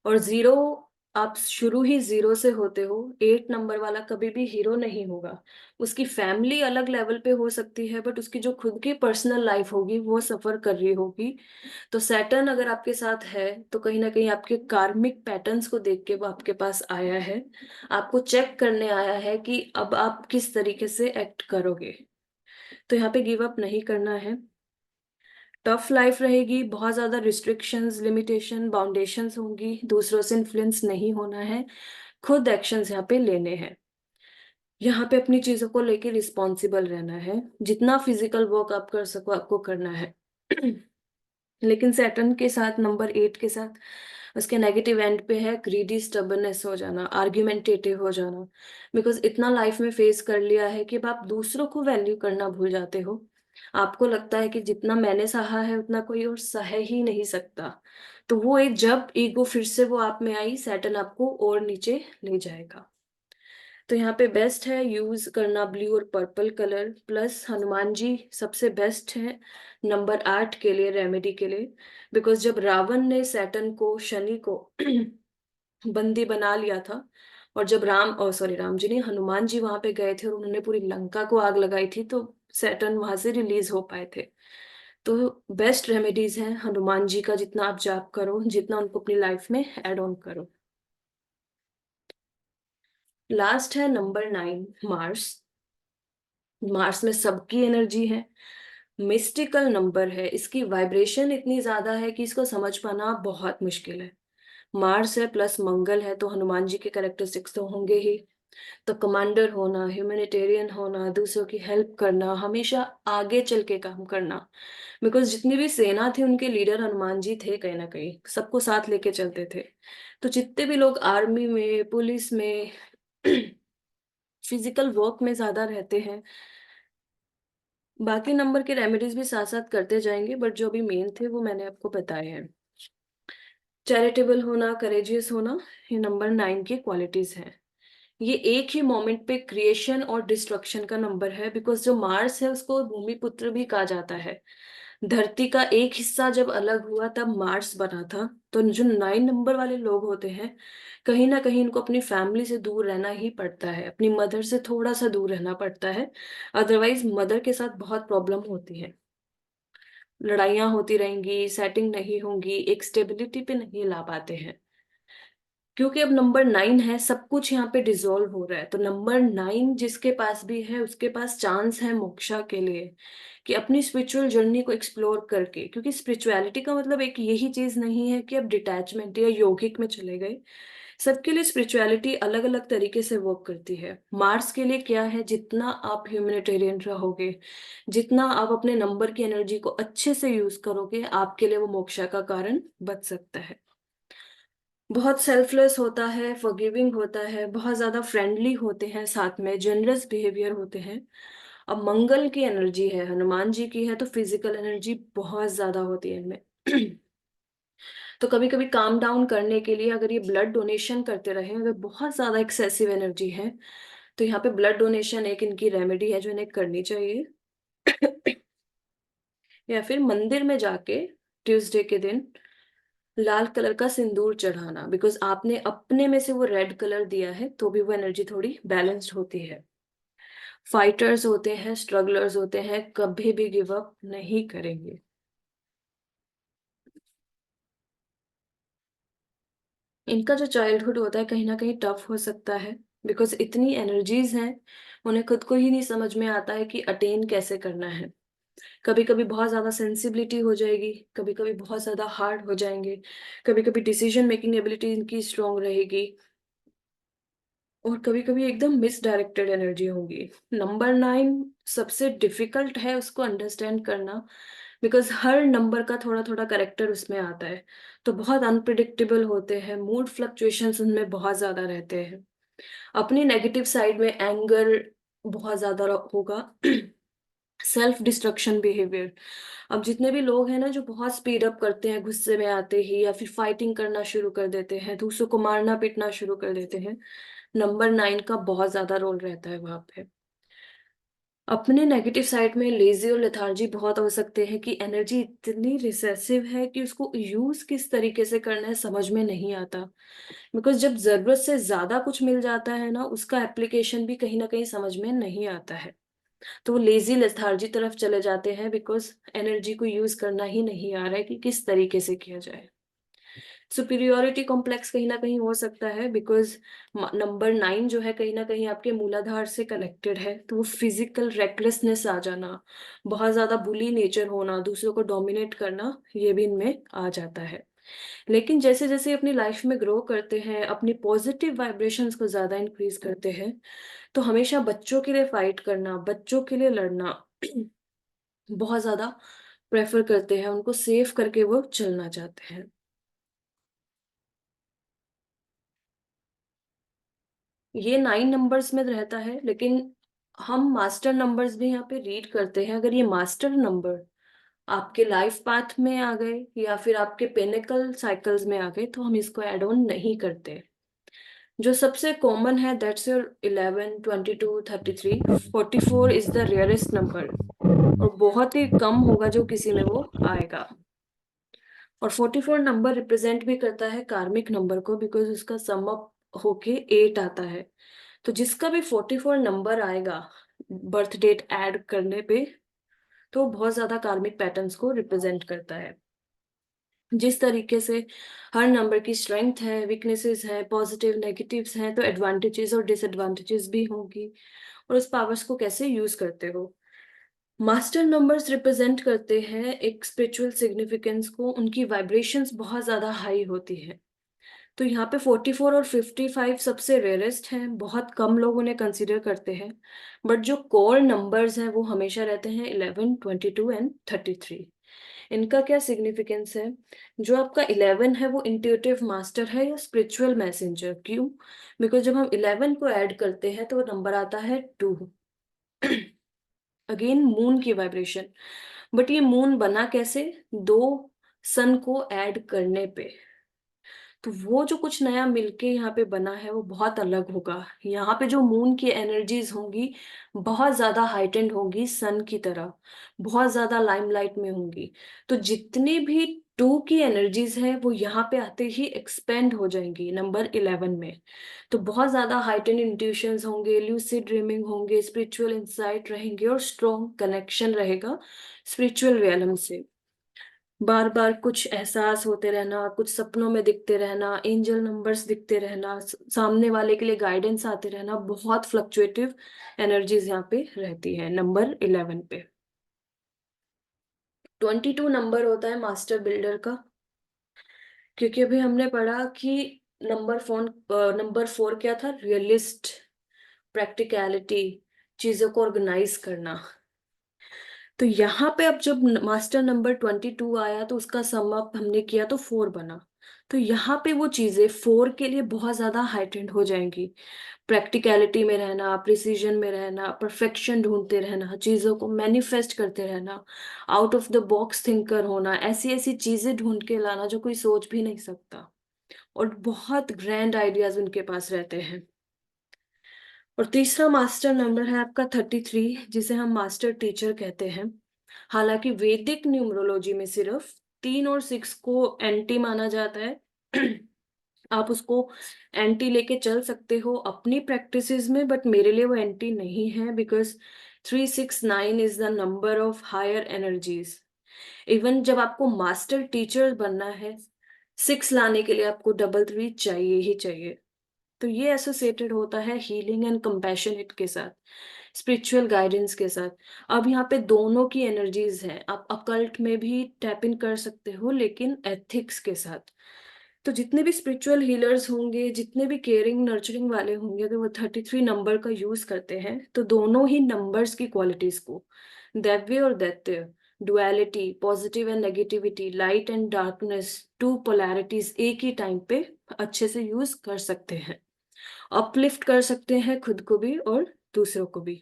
और जीरो, आप शुरू ही जीरो से होते हो। 8 नंबर वाला कभी भी हीरो नहीं होगा। उसकी फैमिली अलग लेवल पे हो सकती है बट उसकी जो खुद की पर्सनल लाइफ होगी वो सफर कर रही होगी। तो सैटर्न अगर आपके साथ है तो कहीं ना कहीं आपके कार्मिक पैटर्न्स को देख के वो आपके पास आया है, आपको चेक करने आया है कि अब आप किस तरीके से एक्ट करोगे। तो यहाँ पे गिव अप नहीं करना है। टफ लाइफ रहेगी, बहुत ज्यादा रिस्ट्रिक्शंस, लिमिटेशन, बाउंडेशंस होंगी, दूसरों से इन्फ्लुएंस नहीं होना है, खुद एक्शंस यहाँ पे लेने हैं। यहाँ पे अपनी चीजों को लेके रिस्पॉन्सिबल रहना है, जितना फिजिकल वर्क आप कर सको आपको करना है। लेकिन सैटर्न के साथ, नंबर 8 के साथ, उसके नेगेटिव एंड पे है ग्रीडी, स्टबर्नेस हो जाना, आर्ग्यूमेंटेटिव हो जाना। बिकॉज इतना लाइफ में फेस कर लिया है कि अब आप दूसरों को वैल्यू करना भूल जाते हो। आपको लगता है कि जितना मैंने सहा है उतना कोई और सह ही नहीं सकता। तो वो एक, जब ईगो फिर से वो आप में आई, सैटर्न आपको और नीचे ले जाएगा। तो यहाँ पे बेस्ट है यूज करना ब्लू और purple colour, plus Hanuman ji सबसे बेस्ट है नंबर 8 के लिए, रेमेडी के लिए। बिकॉज जब रावण ने सैटर्न को, शनि को बंदी बना लिया था, और जब राम जी ने, हनुमान जी वहां पे गए थे और उन्होंने पूरी लंका को आग लगाई थी, तो सैटर्न वहां से रिलीज हो पाए थे। तो बेस्ट रेमेडीज हैं हनुमान जी का, जितना आप जाप करो, जितना उनको अपनी लाइफ में एड ऑन करो। लास्ट है नंबर 9, मार्स। मार्स में सबकी एनर्जी है, मिस्टिकल नंबर है, इसकी वाइब्रेशन इतनी ज्यादा है कि इसको समझ पाना बहुत मुश्किल है। मार्स है प्लस मंगल है, तो हनुमान जी के कैरेक्टरिस्टिक्स तो होंगे ही। तो कमांडर होना, ह्यूमैनिटेरियन होना, दूसरों की हेल्प करना, हमेशा आगे चल के काम करना। बिकॉज जितनी भी सेना थी उनके लीडर हनुमान जी थे, कहीं ना कहीं सबको साथ लेके चलते थे। तो जितने भी लोग आर्मी में, पुलिस में, फिजिकल वर्क में ज्यादा रहते हैं, बाकी नंबर के रेमेडीज भी साथ साथ करते जाएंगे, बट जो भी मेन थे वो मैंने आपको बताए हैं। चैरिटेबल होना, करेजियस होना, ये नंबर 9 की क्वालिटीज हैं। ये एक ही मोमेंट पे क्रिएशन और डिस्ट्रक्शन का नंबर है, बिकॉज जो मार्स है उसको भूमि पुत्र भी कहा जाता है। धरती का एक हिस्सा जब अलग हुआ तब मार्स बना था। तो जो 9 नंबर वाले लोग होते हैं, कहीं ना कहीं इनको अपनी फैमिली से दूर रहना ही पड़ता है, अपनी मदर से थोड़ा सा दूर रहना पड़ता है। अदरवाइज मदर के साथ बहुत प्रॉब्लम होती है, लड़ाइयाँ होती रहेंगी, सेटिंग नहीं होंगी, एक स्टेबिलिटी पे नहीं ला पाते हैं। क्योंकि अब नंबर 9 है, सब कुछ यहाँ पे डिसॉल्व हो रहा है। तो नंबर 9 जिसके पास भी है उसके पास चांस है मोक्षा के लिए, कि अपनी स्पिरिचुअल जर्नी को एक्सप्लोर करके, क्योंकि स्पिरिचुअलिटी का मतलब एक यही चीज नहीं है कि अब डिटैचमेंट या योगिक में चले गए। सबके लिए स्पिरिचुअलिटी अलग अलग तरीके से वर्क करती है। मार्स के लिए क्या है, जितना आप ह्यूमैनिटेरियन रहोगे, जितना आप अपने नंबर की एनर्जी को अच्छे से यूज करोगे, आपके लिए वो मोक्षा का कारण बच सकता है। बहुत सेल्फलेस होता है, फॉरगिविंग होता है, बहुत ज्यादा फ्रेंडली होते हैं, साथ में जनरस बिहेवियर होते हैं। अब मंगल की एनर्जी है, हनुमान जी की है, तो फिजिकल एनर्जी बहुत ज्यादा होती है इनमें। तो कभी कभी काम डाउन करने के लिए अगर ये ब्लड डोनेशन करते रहे, अगर बहुत ज्यादा एक्सेसिव एनर्जी है, तो यहाँ पे ब्लड डोनेशन एक इनकी रेमेडी है जो इन्हें करनी चाहिए। या फिर मंदिर में जाके ट्यूसडे के दिन लाल कलर का सिंदूर चढ़ाना, बिकॉज आपने अपने में से वो रेड कलर दिया है, तो भी वो एनर्जी थोड़ी बैलेंस्ड होती है। फाइटर्स होते हैं, स्ट्रगलर्स होते हैं, कभी भी गिव अप नहीं करेंगे। इनका जो चाइल्डहुड होता है कहीं ना कहीं टफ हो सकता है, बिकॉज इतनी एनर्जीज हैं, उन्हें खुद को ही नहीं समझ में आता है कि अटेन कैसे करना है। कभी कभी बहुत ज्यादा सेंसिबिलिटी हो जाएगी, कभी कभी बहुत ज्यादा हार्ड हो जाएंगे, कभी कभी डिसीजन मेकिंग एबिलिटी इनकी स्ट्रांग रहेगी, और कभी कभी एकदम मिसडायरेक्टेड एनर्जी होगी। नंबर 9 सबसे डिफिकल्ट है उसको अंडरस्टैंड करना, बिकॉज हर नंबर का थोड़ा थोड़ा करेक्टर उसमें आता है, तो बहुत अनप्रिडिक्टेबल होते हैं, मूड फ्लक्चुएशंस उनमें बहुत ज्यादा रहते हैं। अपनी नेगेटिव साइड में एंगर बहुत ज्यादा होगा, सेल्फ डिस्ट्रक्शन बिहेवियर। अब जितने भी लोग हैं ना जो बहुत स्पीड अप करते हैं गुस्से में आते ही, या फिर फाइटिंग करना शुरू कर देते हैं, दूसरों को मारना पीटना शुरू कर देते हैं, नंबर 9 का बहुत ज्यादा रोल रहता है वहां पे। अपने नेगेटिव साइड में लेजी और लेथार्जी बहुत हो सकते हैं कि एनर्जी इतनी रिसेसिव है कि उसको यूज किस तरीके से करना है समझ में नहीं आता, बिकॉज जब जरूरत से ज्यादा कुछ मिल जाता है ना, उसका एप्लीकेशन भी कहीं ना कहीं समझ में नहीं आता है, तो वो लेजी लेथार्जी तरफ चले जाते हैं, बिकॉज एनर्जी को यूज करना ही नहीं आ रहा है कि किस तरीके से किया जाए। सुपीरियोरिटी कॉम्प्लेक्स कहीं ना कहीं हो सकता है, बिकॉज नंबर 9 जो है कहीं ना कहीं आपके मूलाधार से कनेक्टेड है, तो वो फिजिकल रेकलेसनेस आ जाना, बहुत ज्यादा बुली नेचर होना, दूसरों को डोमिनेट करना, ये भी इनमें आ जाता है। लेकिन जैसे जैसे अपनी लाइफ में ग्रो करते हैं, अपनी पॉजिटिव वाइब्रेशंस को ज्यादा इंक्रीज करते हैं, तो हमेशा बच्चों के लिए फाइट करना, बच्चों के लिए लड़ना बहुत ज्यादा प्रेफर करते हैं, उनको सेव करके वो चलना चाहते हैं। ये 9 नंबर्स में रहता है, लेकिन हम मास्टर नंबर्स भी यहाँ पे रीड करते हैं। अगर ये मास्टर नंबर आपके लाइफ पाथ में आ गए या फिर आपके पेनिकल साइकिल्स में आ गए, तो हम इसको ऐड ऑन नहीं करते। जो सबसे कॉमन है that's your 11, 22, 33, 44 is the rarest number, और बहुत ही कम होगा जो किसी में वो आएगा। और 44 नंबर रिप्रेजेंट भी करता है कार्मिक नंबर को, बिकॉज उसका सम अप होके 8 आता है। तो जिसका भी 44 नंबर आएगा बर्थ डेट ऐड करने पे, तो बहुत ज्यादा कार्मिक पैटर्न्स को रिप्रेजेंट करता है। जिस तरीके से हर नंबर की स्ट्रेंथ है, वीकनेसेस है, पॉजिटिव नेगेटिव्स हैं, तो एडवांटेजेस और डिसएडवांटेजेस भी होंगी, और उस पावर्स को कैसे यूज करते हो। मास्टर नंबर्स रिप्रेजेंट करते हैं एक स्पिरिचुअल सिग्निफिकेंस को, उनकी वाइब्रेशंस बहुत ज्यादा हाई होती है। तो यहाँ पे 44 और 55 सबसे रेयरेस्ट हैं, बहुत कम लोग उन्हें कंसिडर करते हैं, बट जो कोर नंबर्स हैं वो हमेशा रहते हैं 11, 22 एंड 33। इनका क्या सिग्निफिकेंस है? जो आपका 11 है वो इंट्यूटिव मास्टर है या स्पिरिचुअल मैसेंजर। क्यों? बिकॉज जब हम 11 को ऐड करते हैं तो नंबर आता है 2, अगेन मून की वाइब्रेशन। बट ये मून बना कैसे? 2 सन को ऐड करने पे, तो वो जो कुछ नया मिलके यहाँ पे बना है वो बहुत अलग होगा। यहाँ पे जो मून की एनर्जीज होंगी बहुत ज्यादा हाइटेंड होंगी, सन की तरह बहुत ज्यादा लाइमलाइट में होंगी। तो जितनी भी 2 की एनर्जीज है वो यहाँ पे आते ही एक्सपेंड हो जाएंगी नंबर 11 में। तो बहुत ज्यादा हाइटेंड इंट्यूशंस होंगे, ल्यूसिड ड्रीमिंग होंगे, स्पिरिचुअल इंसाइट रहेंगे, और स्ट्रॉन्ग कनेक्शन रहेगा स्पिरिचुअल रियलम से। बार बार कुछ एहसास होते रहना, कुछ सपनों में दिखते रहना, एंजल नंबर्स दिखते रहना, सामने वाले के लिए गाइडेंस आते रहना, बहुत फ्लक्चुएटिव एनर्जीज यहाँ पे रहती है नंबर 11 पे। 22 नंबर होता है मास्टर बिल्डर का, क्योंकि अभी हमने पढ़ा कि नंबर 4 क्या था? रियलिस्ट, प्रैक्टिकलिटी, चीजों को ऑर्गेनाइज करना। तो यहाँ पे अब जब मास्टर नंबर 22 आया तो उसका सम अप हमने किया तो 4 बना। तो यहाँ पे वो चीजें 4 के लिए बहुत ज्यादा हाइटेंड हो जाएंगी। प्रैक्टिकलिटी में रहना, प्रिसीजन में रहना, परफेक्शन ढूंढते रहना, चीजों को मैनिफेस्ट करते रहना, out of the box thinker होना, ऐसी ऐसी चीजें ढूंढ के लाना जो कोई सोच भी नहीं सकता। और बहुत ग्रैंड आइडियाज उनके पास रहते हैं। और तीसरा मास्टर नंबर है आपका 33, जिसे हम मास्टर टीचर कहते हैं। हालांकि वैदिक न्यूमरोलॉजी में सिर्फ 3 और 6 को एंटी माना जाता है। आप उसको एंटी लेके चल सकते हो अपनी प्रैक्टिसेस में, बट मेरे लिए वो एंटी नहीं है, because 369 is the number of higher energies. Even जब आपको मास्टर टीचर बनना है, 6 लाने के लिए आपको 33 चाहिए ही चाहिए। तो ये एसोसिएटेड होता है हीलिंग एंड कंपैशनेट के साथ, स्पिरिचुअल गाइडेंस के साथ। अब यहाँ पे दोनों की एनर्जीज हैं, आप अकल्ट में भी टैप इन कर सकते हो, लेकिन एथिक्स के साथ। तो जितने भी स्पिरिचुअल हीलर्स होंगे, जितने भी केयरिंग नर्चरिंग वाले होंगे, अगर वो 33 नंबर का यूज करते हैं तो दोनों ही नंबर्स की क्वालिटीज को, दैव्य और दैत्य, duality, positive and negativity, light and darkness, two polarities एक ही टाइम पे अच्छे से यूज कर सकते हैं। अपलिफ्ट कर सकते हैं खुद को भी और दूसरों को भी।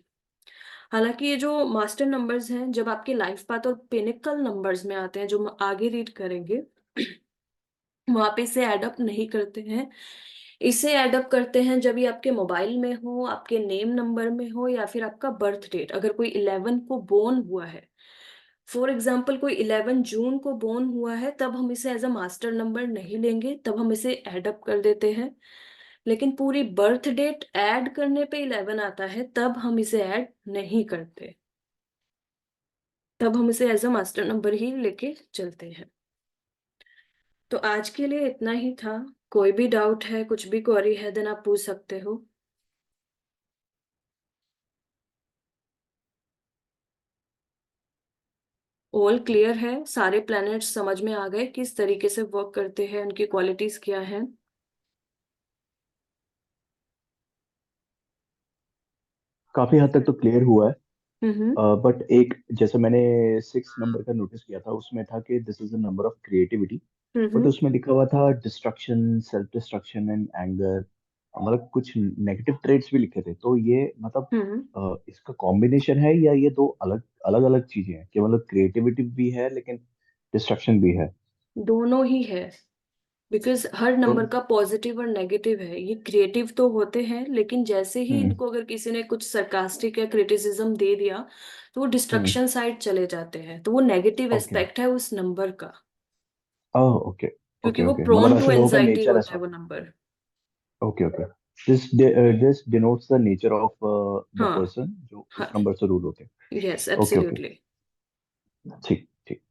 हालांकि ये जो मास्टर नंबर्स हैं, जब आपके लाइफ पाथ और पिनिकल नंबर्स में आते हैं, जो हम आगे रीड करेंगे, वहां पे इसे एडअप नहीं करते हैं। इसे एडअप करते हैं जब ये आपके मोबाइल में हो, आपके नेम नंबर में हो, या फिर आपका बर्थ डेट। अगर कोई 11 को बोर्न हुआ है, फॉर एग्जाम्पल कोई 11 जून को बोर्न हुआ है, तब हम इसे एज अ मास्टर नंबर नहीं लेंगे, तब हम इसे एडअप कर देते हैं। लेकिन पूरी बर्थ डेट ऐड करने पे 11 आता है, तब हम इसे ऐड नहीं करते, तब हम इसे एज अ मास्टर नंबर ही लेके चलते हैं। तो आज के लिए इतना ही था। कोई भी डाउट है, कुछ भी क्वेरी है, देन आप पूछ सकते हो। ऑल क्लियर है? सारे प्लैनेट्स समझ में आ गए किस तरीके से वर्क करते हैं, उनकी क्वालिटीज क्या हैं? काफी हद तक तो क्लियर हुआ है। हम्म। बट एक जैसे मैंने 6 नंबर का नोटिस किया था, उसमें था कि this is the number of creativity, but hmm. उसमें लिखा हुआ था destruction, self destruction and anger, मतलब कुछ नेगेटिव ट्रेड्स भी लिखे थे। तो ये मतलब हम्म। इसका कॉम्बिनेशन है या ये दो अलग अलग अलग चीजें हैं कि मतलब क्रिएटिविटी भी है लेकिन डिस्ट्रक्शन भी है? दोनों ही है, बिकॉज हर तो नंबर का पॉजिटिव और नेगेटिव है। ये क्रिएटिव तो होते हैं, लेकिन जैसे ही हम्म इनको अगर किसी ने कुछ सरकास्टिक या क्रिटिसिज्म दे दिया, तो वो हम्म डिस्ट्रक्शन साइड चले जाते हैं। तो वो नेगेटिव ओके, एस्पेक्ट है उस नंबर का, ओह ओके, क्योंकि ओके वो ओके, प्रोन मतलब टू ऐसे लोगों का एंजाइटी नेचर होता ऐसा है वो होता नंबर। है। Okay okay, this denotes the nature of the हाँ। पर्सन जो उस हाँ। नंबर से रूल होते हैं। Yes, okay okay, absolutely. ठीक ठीक।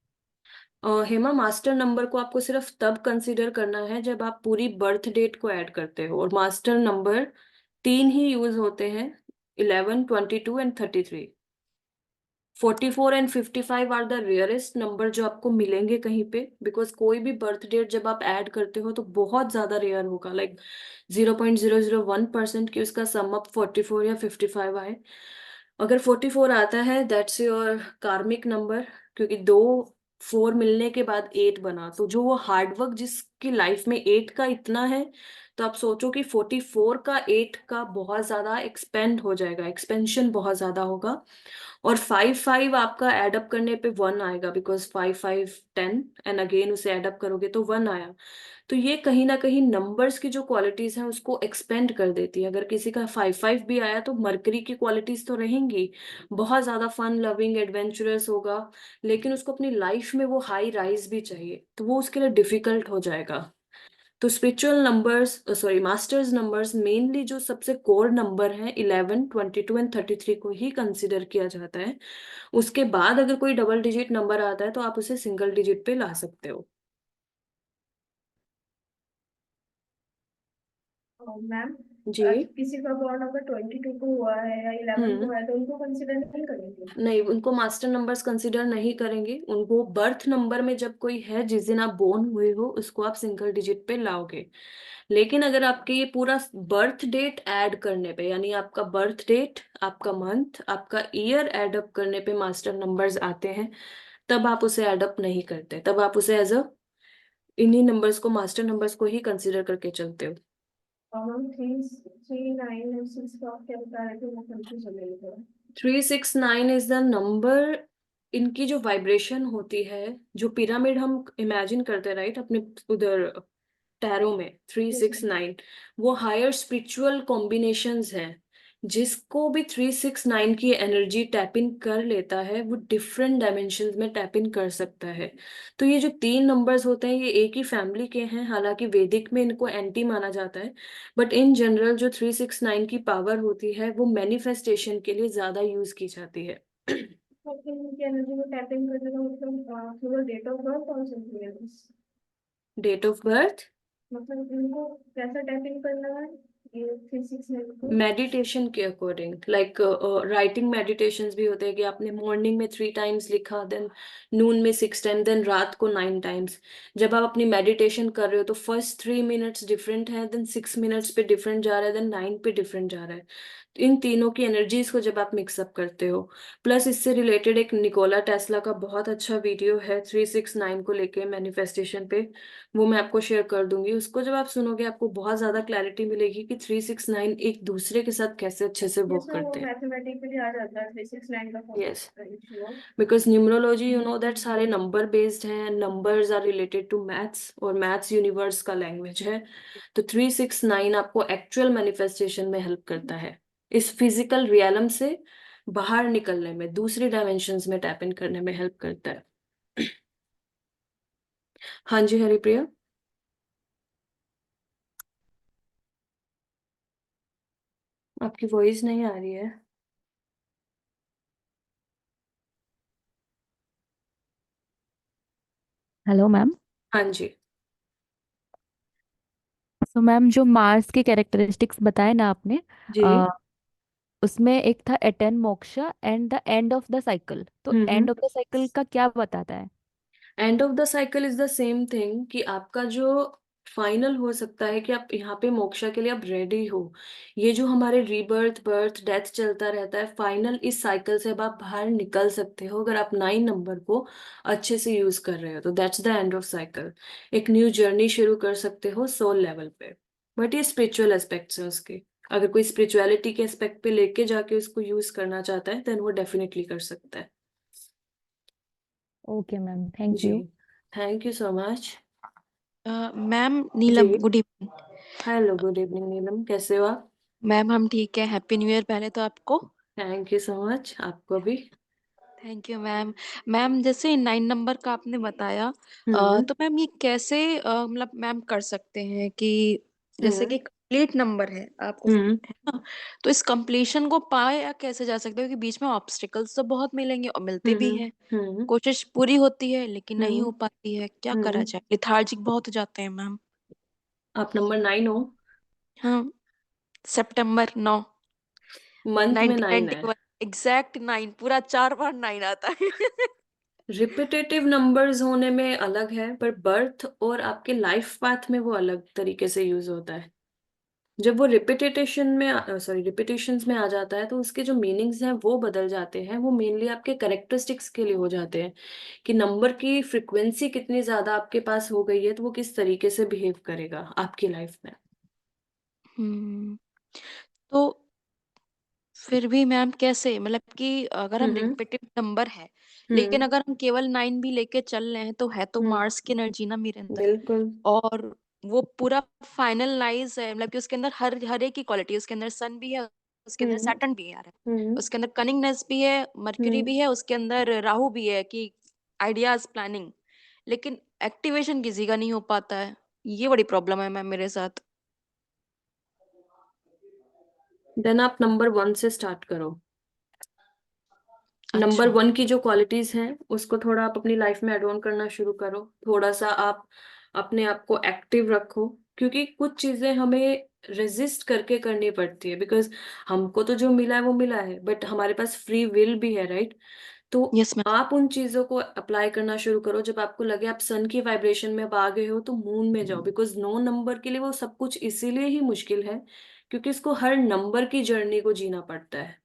हेमा, मास्टर नंबर को आपको सिर्फ तब कंसीडर करना है जब आप पूरी बर्थ डेट को ऐड करते हो। और मास्टर नंबर 3 ही यूज होते हैं, 11, 22 and 33। 44 and 55 are the rarest number जो आपको मिलेंगे कहीं पे, बिकॉज कोई भी बर्थ डेट जब आप ऐड करते हो तो बहुत ज्यादा रेयर होगा, लाइक 0.001% की उसका सम अप 44 या 55 आए। अगर 44 आता है, दैट्स योर कार्मिक नंबर, क्योंकि दो 4 मिलने के बाद 8 बना, तो जो वो हार्डवर्क जिसकी लाइफ में 8 का इतना है, तो आप सोचो कि 44 का 8 का बहुत ज्यादा एक्सपेंड हो जाएगा, एक्सपेंशन बहुत ज्यादा होगा। और 5 5 आपका एडअप करने पे 1 आएगा, बिकॉज 5 5 10, एंड अगेन उसे एडअप करोगे तो 1 आया। तो ये कहीं ना कहीं नंबर्स की जो क्वालिटीज हैं उसको एक्सपेंड कर देती है। अगर किसी का 5 5 भी आया तो मरकरी की क्वालिटीज तो रहेंगी, बहुत ज्यादा फन लविंग एडवेंचरस होगा, लेकिन उसको अपनी लाइफ में वो हाई राइज भी चाहिए, तो वो उसके लिए डिफिकल्ट हो जाएगा। तो spiritual numbers, sorry masters numbers, mainly जो सबसे कोर नंबर हैं 11, 22 एंड 33 को ही कंसिडर किया जाता है। उसके बाद अगर कोई डबल डिजिट नंबर आता है तो आप उसे सिंगल डिजिट पे ला सकते हो। मैम जी किसी का बॉर्न अगर 22 को हुआ है या 11 को हम्म है तो उनको कंसिडर नहीं करेंगे? नहीं, उनको मास्टर नंबर्स कंसिडर नहीं करेंगे। उनको बर्थ नंबर में जब कोई है जिस दिन आप बोर्न हुए हो उसको आप सिंगल डिजिट पे लाओगे। लेकिन अगर आपके ये पूरा बर्थ डेट ऐड करने पे, यानी आपका बर्थ डेट, आपका मंथ, आपका ईयर ऐड अप करने पे मास्टर नंबर्स आते हैं, तब आप उसे ऐड अप नहीं करते। तब आप उसे एज अ इन्हीं नंबर्स को, मास्टर नंबर्स को ही कंसिडर करके चलते हो। और हम 3, 9 और 6 का क्या बता रहे थे, वो कंफ्यूज हो गई थोड़ा। 369 इज द नंबर। इनकी जो वाइब्रेशन होती है, जो पिरामिड हम इमेजिन करते, राइट, अपने उधर टैरो में 369, वो हायर स्पिरिचुअल कॉम्बिनेशंस हैं। जिसको भी 369 की एनर्जी टैप इन कर लेता है वो डिफरेंट डायमेंशंस में टैप इन कर सकता है। तो ये जो 3 नंबर्स होते हैं ये एक ही फैमिली के हैं, हालांकि वैदिक में इनको एंटी माना जाता है, बट इन जनरल जो 369 की पावर होती है वो मैनिफेस्टेशन के लिए ज्यादा यूज की जाती है। तो फिर उनकी एनर्जी को टैप इन करने का मतलब केवल डेट ऑफ बर्थ और something else? Date of birth, मतलब इनको कैसा टैप इन करना है ये 369 को? मेडिटेशन के अकॉर्डिंग, लाइक राइटिंग मेडिटेशंस भी होते हैं कि आपने मॉर्निंग में 3 टाइम्स लिखा, देन नून में 6 टाइम, देन रात को 9 टाइम्स। जब आप अपनी मेडिटेशन कर रहे हो तो फर्स्ट 3 मिनट्स डिफरेंट है, देन 6 मिनट्स पे डिफरेंट जा रहा है, देन 9 पे डिफरेंट जा रहा है। तो इन तीनों की एनर्जीज को जब आप मिक्सअप करते हो, प्लस इससे रिलेटेड एक निकोला टेस्ला का बहुत अच्छा वीडियो है 369 को लेके मैनिफेस्टेशन पे, वो मैं आपको शेयर कर दूंगी। उसको जब आप सुनोगे आपको बहुत ज्यादा क्लैरिटी मिलेगी कि 369 एक दूसरे के साथ कैसे अच्छे से ये वर्क सब वो करते हैं। मैथमेटिकली आ जाता है 369 का yes, formula? Because numerology you know that सारे नंबर बेस्ड हैं, numbers are related to maths, और मैथ्स यूनिवर्स का लैंग्वेज है। तो 369 आपको एक्चुअल मैनिफेस्टेशन में हेल्प करता है, इस फिजिकल रियलम से बाहर निकलने में, दूसरी डायमेंशंस में टैप इन करने में हेल्प करता है। हाँ जी हरिप्रिया। आपकी वॉइस नहीं आ रही है। Hello ma'am. हाँ जी। तो मैम जो मार्स के कैरेक्टरिस्टिक्स बताए ना आपने, जी। अ, उसमें एक था eternal moksha and the end of the cycle, तो hmm. End of the cycle का क्या बताता है? End of the cycle is the same thing कि आपका जो फाइनल हो सकता है कि आप यहाँ पे मोक्षा के लिए आप रेडी हो। ये जो हमारे रीबर्थ, बर्थ, डेथ चलता रहता है, फाइनल इस साइकिल से अब आप बाहर निकल सकते हो अगर आप 9 नंबर को अच्छे से यूज कर रहे हो, तो that's the end of cycle. एक न्यू जर्नी शुरू कर सकते हो सोल लेवल पे। बट ये स्पिरिचुअल एस्पेक्ट्स है उसके। अगर कोई स्पिरिचुअलिटी के एस्पेक्ट पे लेके जाके उसको यूज करना चाहता है देन वो डेफिनेटली कर सकता है। Okay ma'am, thank ji, you. Thank you so much. Ma'am ji, Neelam, good evening. Hello, good evening Neelam, कैसे हो आप? मैम हम ठीक है, हैप्पी न्यू ईयर पहले तो आपको। थैंक यू सो मच, आपको भी। Thank you ma'am. मैम जैसे 9 नंबर का आपने बताया, हम्म तो मैम ये कैसे मतलब मैम कर सकते हैं कि जैसे हम्म कि कंप्लीट नंबर है आपको, हम्म है ना, तो इस कंप्लीशन को पाया कैसे जा सकता है, क्योंकि बीच में ऑब्स्टिकल्स तो बहुत मिलेंगे और मिलते भी हम्म हैं। हम्म कोशिश पूरी होती है लेकिन नहीं हम्म हो पाती है, क्या करा हम्म जाए, लिथार्जिक बहुत हो जाते हैं मैम। आप नंबर 9 हो। हाँ, September 9, मंथ में 9 है। 1991, एग्जैक्ट 9, पूरा 4 बार 9 आता है। रिपीटेटिव नंबर्स होने में अलग है, पर बर्थ और आपके लाइफ पाथ में वो अलग तरीके से यूज होता है। जब वो रिपीटेशंस में आ जाता है तो उसके जो मीनिंग्स हैं वो बदल जाते हैं। वो मेनली आपके करेक्टरिस्टिक्स के लिए हो जाते हैं कि नंबर की फ्रिक्वेंसी कितनी ज्यादा आपके पास हो गई है तो वो किस तरीके से बिहेव करेगा आपकी लाइफ में। हम्म। तो फिर भी मैम कैसे, मतलब कि अगर हम हम्म रिपीटेड नंबर है लेकिन हम्म अगर हम केवल 9 भी लेके चल रहे हैं तो है तो हम्म मार्स की एनर्जी ना मेरे अंदर, बिल्कुल। और वो पूरा फाइनलाइज है, मतलब कि उसके अंदर हर एक की क्वालिटी, उसके अंदर सन भी है, उसके अंदर हम्म सैटर्न भी है यार, हम्म उसके अंदर कनिंगनेस भी है, मर्क्यूरी हम्म भी है, उसके अंदर राहु भी है कि आइडियाज प्लानिंग, लेकिन एक्टिवेशन किसी का नहीं हो पाता है। ये बड़ी प्रॉब्लम है मैम मेरे साथ। देन आप नंबर 1 से स्टार्ट करो। नंबर अच्छा। 1 की जो क्वालिटीज हैं उसको थोड़ा आप अपनी लाइफ में एड ऑन करना शुरू करो। थोड़ा सा आप अपने आप को एक्टिव रखो, क्योंकि कुछ चीजें हमें रेजिस्ट करके करनी पड़ती है, बिकॉज हमको तो जो मिला है वो मिला है, बट हमारे पास फ्री विल भी है, राइट? तो यस मैम। आप उन चीजों को अप्लाई करना शुरू करो। जब आपको लगे आप सन की वाइब्रेशन में अब आ गए हो, तो मून में जाओ, बिकॉज 9 नंबर के लिए वो सब कुछ इसीलिए ही मुश्किल है क्योंकि इसको हर नंबर की जर्नी को जीना पड़ता है।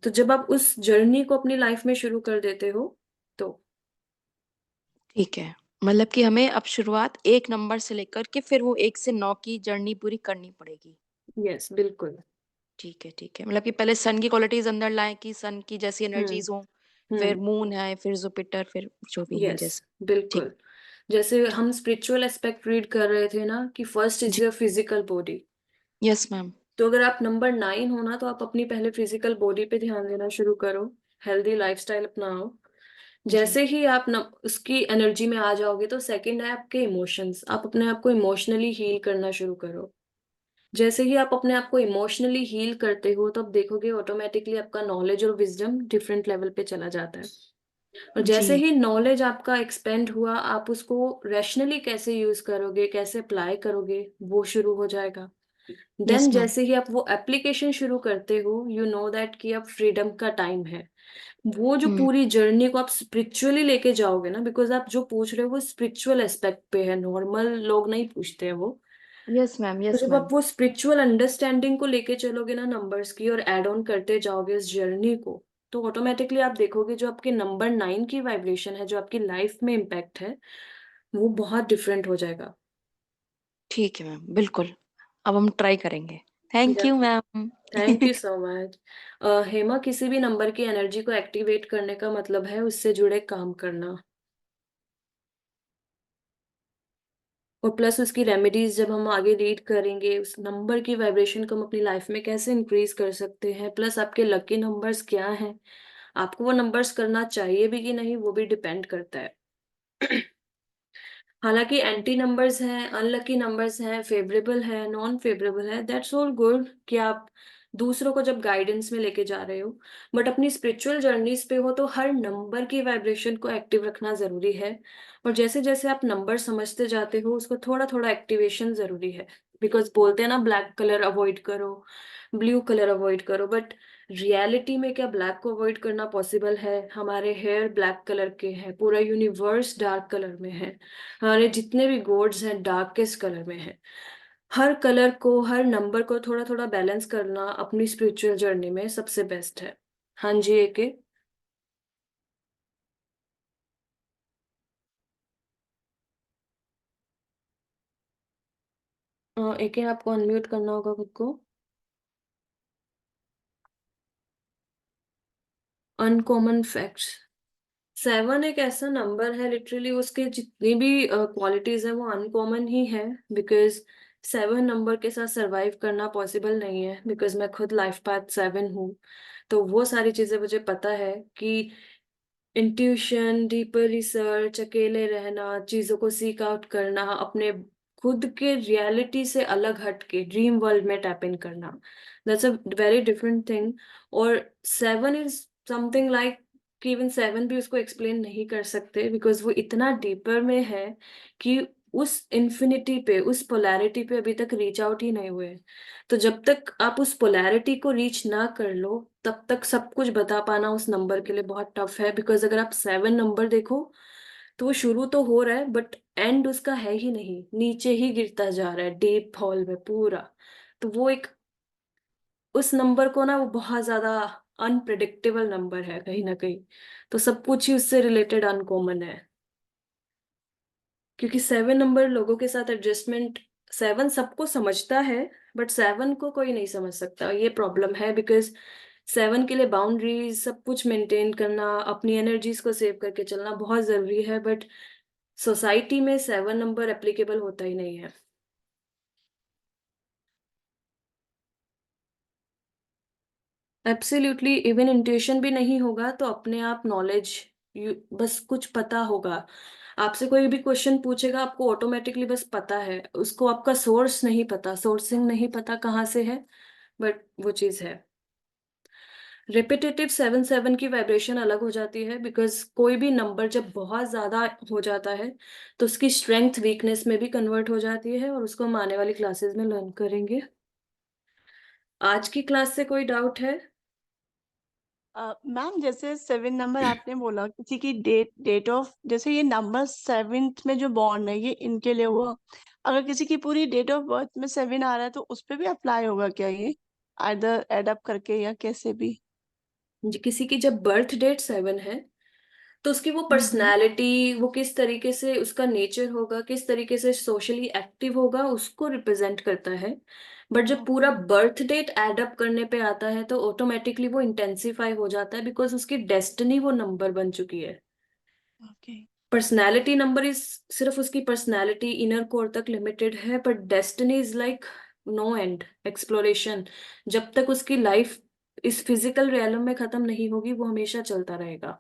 तो जब आप उस जर्नी को अपनी लाइफ में शुरू कर देते हो तो ठीक है, मतलब कि हमें अब शुरुआत 1 नंबर से लेकर के फिर वो 1 से 9 की जर्नी पूरी करनी पड़ेगी। यस, बिल्कुल। ठीक है। मतलब कि पहले सन की क्वालिटीज़ अंदर लाएँ कि सन की जैसी एनर्जीज़ हों, फिर हम्म। मून है, फिर जुपिटर, फिर जो भी हैं यस, जैसे। ठीक। बिल्कुल। जैसे हम स्पिरिचुअल एस्पेक्ट रीड कर रहे थे ना कि फर्स्ट इज जी। Your physical body. Yes ma'am. तो अगर आप नंबर 9 हो ना, तो आप अपनी पहले फिजिकल बॉडी पे ध्यान देना शुरू करो, हेल्दी लाइफस्टाइल अपनाओ। जी। जैसे ही आप उसकी एनर्जी में आ जाओगे, तो सेकंड है आपके इमोशंस। आप अपने आप को इमोशनली हील करना शुरू करो। जैसे ही आप अपने आप को इमोशनली हील करते हो, तो आप देखोगे ऑटोमेटिकली आपका नॉलेज और विजडम डिफरेंट लेवल पे चला जाता है। और जैसे जी। ही नॉलेज आपका एक्सपेंड हुआ, आप उसको रैशनली कैसे यूज करोगे, कैसे अप्लाई करोगे, वो शुरू हो जाएगा। Yes then ma'am. जैसे ही आप वो एप्लीकेशन शुरू करते हो, यू नो दैट कि अब फ्रीडम का टाइम है। वो जो हुँ। पूरी जर्नी को आप स्पिरिचुअली लेके जाओगे ना, बिकॉज आप जो पूछ रहे हो वो स्पिरिचुअल एस्पेक्ट पे है, नॉर्मल लोग नहीं पूछते हैं वो। यस मैम, तो यस जब आप मैम। वो स्पिरिचुअल अंडरस्टैंडिंग को लेके चलोगे ना नंबर्स की, और एड ऑन करते जाओगे इस जर्नी को, तो ऑटोमेटिकली आप देखोगे जो आपके नंबर 9 की वाइब्रेशन है, जो आपकी लाइफ में इम्पैक्ट है, वो बहुत डिफरेंट हो जाएगा। ठीक है मैम, बिल्कुल। अब हम ट्राई करेंगे। Thank you ma'am. Thank you so much. Hema, किसी भी नंबर की एनर्जी को एक्टिवेट करने का मतलब है उससे जुड़े काम करना, और प्लस उसकी रेमेडीज जब हम आगे रीड करेंगे, उस नंबर की वाइब्रेशन को हम अपनी लाइफ में कैसे इंक्रीज कर सकते हैं, प्लस आपके लकी नंबर्स क्या हैं, आपको वो नंबर्स करना चाहिए भी कि नहीं, वो भी डिपेंड करता है। हालांकि एंटी नंबर्स हैं, अनलकी नंबर्स हैं, फेवरेबल है, नॉन फेवरेबल है, दैट्स ऑल गुड कि आप दूसरों को जब गाइडेंस में लेके जा रहे हो, बट अपनी स्पिरिचुअल जर्नीज पे हो तो हर नंबर की वाइब्रेशन को एक्टिव रखना जरूरी है। और जैसे जैसे आप नंबर समझते जाते हो, उसको थोड़ा थोड़ा एक्टिवेशन जरूरी है। बिकॉज बोलते हैं ना, ब्लैक कलर अवॉइड करो, ब्लू कलर अवॉइड करो, बट रियलिटी में क्या ब्लैक को अवॉइड करना पॉसिबल है? हमारे हेयर ब्लैक कलर के हैं, पूरा यूनिवर्स डार्क कलर में है, हमारे जितने भी गोड्स हैं डार्केस्ट कलर में है। हर कलर को, हर नंबर को थोड़ा थोड़ा बैलेंस करना अपनी स्पिरिचुअल जर्नी में सबसे बेस्ट है। हाँ जी, एके। एके, आपको अनम्यूट करना होगा खुद को। Uncommon facts. 7 एक ऐसा नंबर है, लिटरली उसके जितनी भी क्वालिटीज है वो अनकॉमन ही है, बिकॉज 7 नंबर के साथ सरवाइव करना पॉसिबल नहीं है, बिकॉज मैं खुद लाइफ पाथ 7 हूँ। तो वो सारी चीजें मुझे पता है कि इंट्यूशन, डीपर रिसर्च, अकेले रहना, चीजों को सीक आउट करना, अपने खुद के रियलिटी से अलग हट के ड्रीम वर्ल्ड में टैप इन करना, that's a very different thing. और 7 इज समथिंग लाइक कि इवन 7 भी उसको एक्सप्लेन नहीं कर सकते, बिकॉज वो इतना डीपर में है कि उस इन्फिनिटी पे, उस पोलैरिटी पे अभी तक रीच आउट ही नहीं हुए। तो जब तक आप उस पोलैरिटी को रीच ना कर लो, तब तक सब कुछ बता पाना उस नंबर के लिए बहुत टफ है। बिकॉज अगर आप 7 नंबर देखो, तो वो शुरू तो हो रहा है बट एंड उसका है ही नहीं, नीचे ही गिरता जा रहा है डीप हॉल में पूरा। तो वो एक, उस नंबर को ना, वो बहुत ज्यादा अनप्रिडिक्टेबल नंबर है कहीं ना कहीं। तो सब कुछ ही उससे रिलेटेड अनकॉमन है, क्योंकि 7 नंबर लोगों के साथ एडजस्टमेंट, 7 सबको समझता है बट 7 को कोई नहीं समझ सकता, ये प्रॉब्लम है। बिकॉज 7 के लिए बाउंड्रीज, सब कुछ मेंटेन करना, अपनी एनर्जीज को सेव करके चलना बहुत जरूरी है, बट सोसाइटी में 7 नंबर एप्लीकेबल होता ही नहीं है। एब्सोल्युटली, इवन इंट्यूशन भी नहीं होगा तो अपने आप नॉलेज, बस कुछ पता होगा। आपसे कोई भी क्वेश्चन पूछेगा, आपको ऑटोमेटिकली बस पता है, उसको आपका सोर्स नहीं पता, सोर्सिंग नहीं पता कहाँ से है, बट वो चीज़ है। रिपीटेटिव 7 की वाइब्रेशन अलग हो जाती है, बिकॉज कोई भी नंबर जब बहुत ज्यादा हो जाता है तो उसकी स्ट्रेंथ वीकनेस में भी कन्वर्ट हो जाती है, और उसको हम आने वाली क्लासेस में लर्न करेंगे। आज की क्लास से कोई डाउट है? मैम जैसे 7 नंबर आपने बोला, किसी की डेट ऑफ, जैसे ये नंबर 7th में जो बॉर्न है ये इनके लिए हुआ, अगर किसी की पूरी डेट ऑफ बर्थ में 7 आ रहा है तो उस पे भी अप्लाई होगा क्या ये, आइदर एड अप करके या कैसे भी? किसी की जब बर्थ डेट 7 है तो उसकी वो पर्सनालिटी, वो किस तरीके से उसका नेचर होगा, किस तरीके से सोशली एक्टिव होगा, उसको रिप्रेजेंट करता है। बट जब पूरा बर्थ डेट एड अप करने पे आता है तो ऑटोमेटिकली वो इंटेंसिफाई हो जाता है, बिकॉज उसकी डेस्टिनी वो नंबर बन चुकी है। ओके पर्सनैलिटी नंबर इज सिर्फ उसकी पर्सनैलिटी इनर कोर तक लिमिटेड है, but destiny is like no end exploration. जब तक उसकी लाइफ इस फिजिकल रियलम में खत्म नहीं होगी वो हमेशा चलता रहेगा।